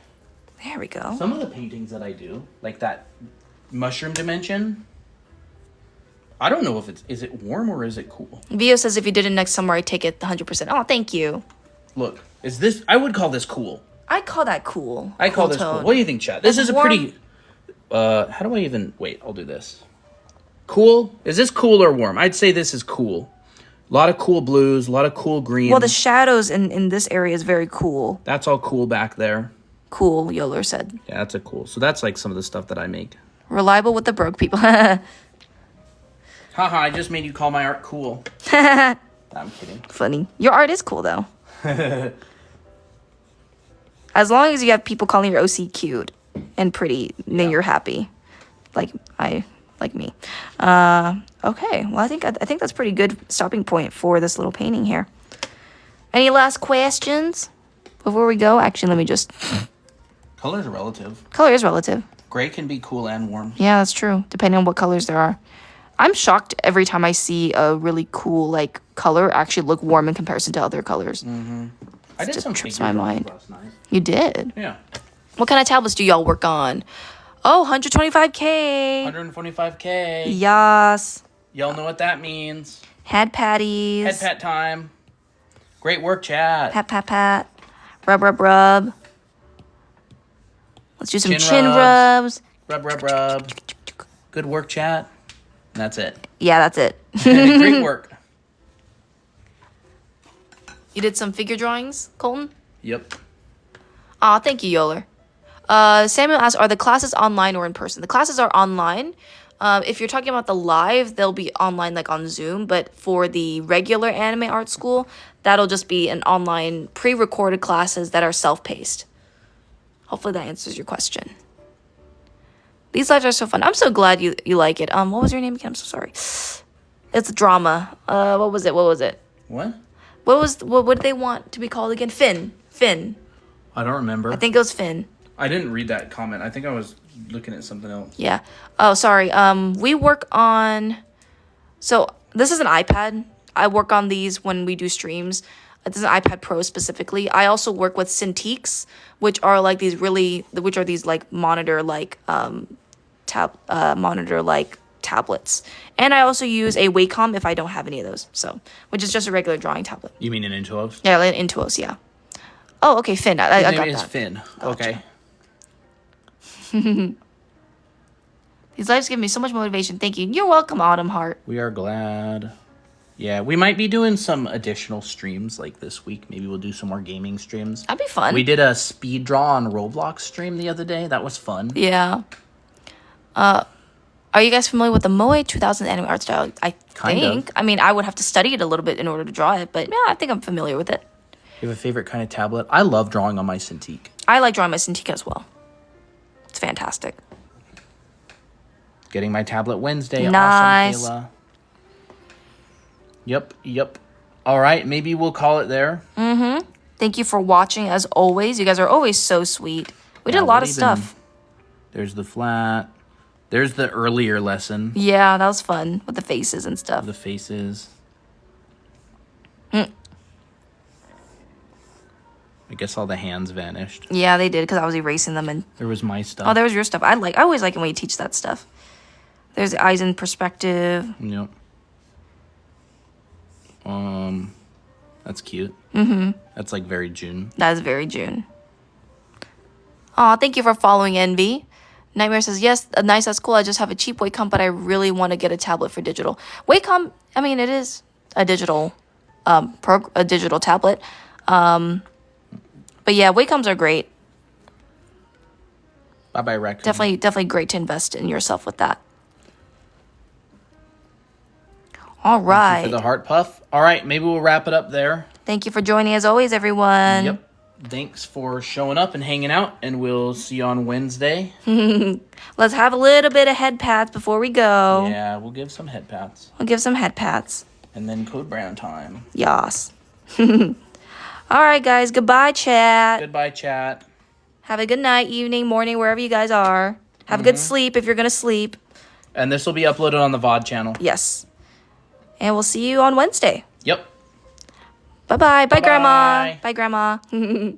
There we go. Some of the paintings that I do, like that mushroom dimension, I don't know if is it warm or is it cool? Vio says if you did it next summer, I'd take it 100%. Oh, thank you. Look, is this... I would call this cool. I call that cool. I call this tone. cool. What do you think, Chad? This is warm. a pretty... how do I even... Wait, I'll do this. Cool? Is this cool or warm? I'd say this is cool. A lot of cool blues, a lot of cool greens. Well, the shadows in this area is very cool. That's all cool back there. Cool, Yoler said. Yeah, that's a cool. So that's like some of the stuff that I make. Reliable with the broke people. Haha, I just made you call my art cool. I'm kidding. Funny. Your art is cool, though. As long as you have people calling your OC cute and pretty, then you're happy. Like me. Okay. Well, I think that's pretty good stopping point for this little painting here. Any last questions before we go? Actually, let me just... Colors are relative. Color is relative. Gray can be cool and warm. Yeah, that's true. Depending on what colors there are. I'm shocked every time I see a really cool like color actually look warm in comparison to other colors. Mm-hmm. I did just some trips figure my drawings mind. last night. You did? Yeah. What kind of tablets do y'all work on? Oh, 125K. 125K. Yes. Y'all know what that means. Head patties. Head pat time. Great work, chat. Pat, pat, pat. Rub, rub, rub. Let's do some chin rubs. Rub, rub, rub. Good work, chat. And that's it. Yeah, that's it. Great work. You did some figure drawings, Colton? Yep. Aw, thank you, Yoler. Samuel asks, are the classes online or in person? The classes are online. If you're talking about the live, they'll be online like on Zoom. But for the regular anime art school, that'll just be an online pre-recorded classes that are self-paced. Hopefully that answers your question. These lives are so fun. I'm so glad you like it. What was your name again? I'm so sorry. It's drama. What was it? What? What did they want to be called again? Finn. I don't remember. I think it was Finn. I didn't read that comment. I think I was looking at something else. Yeah. Oh, sorry. We work on... So, this is an iPad. I work on these when we do streams. This is an iPad Pro specifically. I also work with Cintiqs, which are like these like monitor-like tablets. And I also use a Wacom if I don't have any of those. So, which is just a regular drawing tablet. You mean an Intuos? Yeah, like an Intuos, yeah. Oh, okay, Finn. I got that. His name is Finn. Gotcha. Okay. These lives give me so much motivation. Thank you. You're welcome, Autumn Heart. We are glad. Yeah, we might be doing some additional streams like this week. Maybe we'll do some more gaming streams. That'd be fun. We did a speed draw on Roblox stream the other day. That was fun. Yeah. Are you guys familiar with the Moe 2000 anime art style? I think. I mean, I would have to study it a little bit in order to draw it, but yeah, I think I'm familiar with it. You have a favorite kind of tablet? I love drawing on my Cintiq. I like drawing my Cintiq as well. It's fantastic. Getting my tablet Wednesday. Nice. Awesome, Kayla. Yep. All right, maybe we'll call it there. Mm-hmm. Thank you for watching, as always. You guys are always so sweet. We did a lot of stuff. There's the flat. There's the earlier lesson. Yeah, that was fun with the faces and stuff. The faces. Mm. I guess all the hands vanished. Yeah, they did because I was erasing them. And there was my stuff. Oh, there was your stuff. I always like it when you teach that stuff. There's the eyes in perspective. Yep. That's cute. Mm-hmm. That's like very June. That is very June. Aw, thank you for following Envy. Nightmare says, yes, nice, that's cool. I just have a cheap Wacom, but I really want to get a tablet for digital. Wacom, I mean, it is a digital tablet. But yeah, Wacoms are great. Bye-bye, Raccoon. Definitely great to invest in yourself with that. All right. Thank you for the heart puff. All right, maybe we'll wrap it up there. Thank you for joining as always, everyone. Yep. Thanks for showing up and hanging out, and we'll see you on Wednesday. Let's have a little bit of head pats before we go. Yeah, we'll give some head pats. We'll give some head pats. And then Code Brown time. Yas. All right, guys. Goodbye, chat. Goodbye, chat. Have a good night, evening, morning, wherever you guys are. Have a good sleep if you're going to sleep. And this will be uploaded on the VOD channel. Yes. And we'll see you on Wednesday. Yep. Bye-bye. Bye, Bye-bye. Grandma. Bye, Grandma.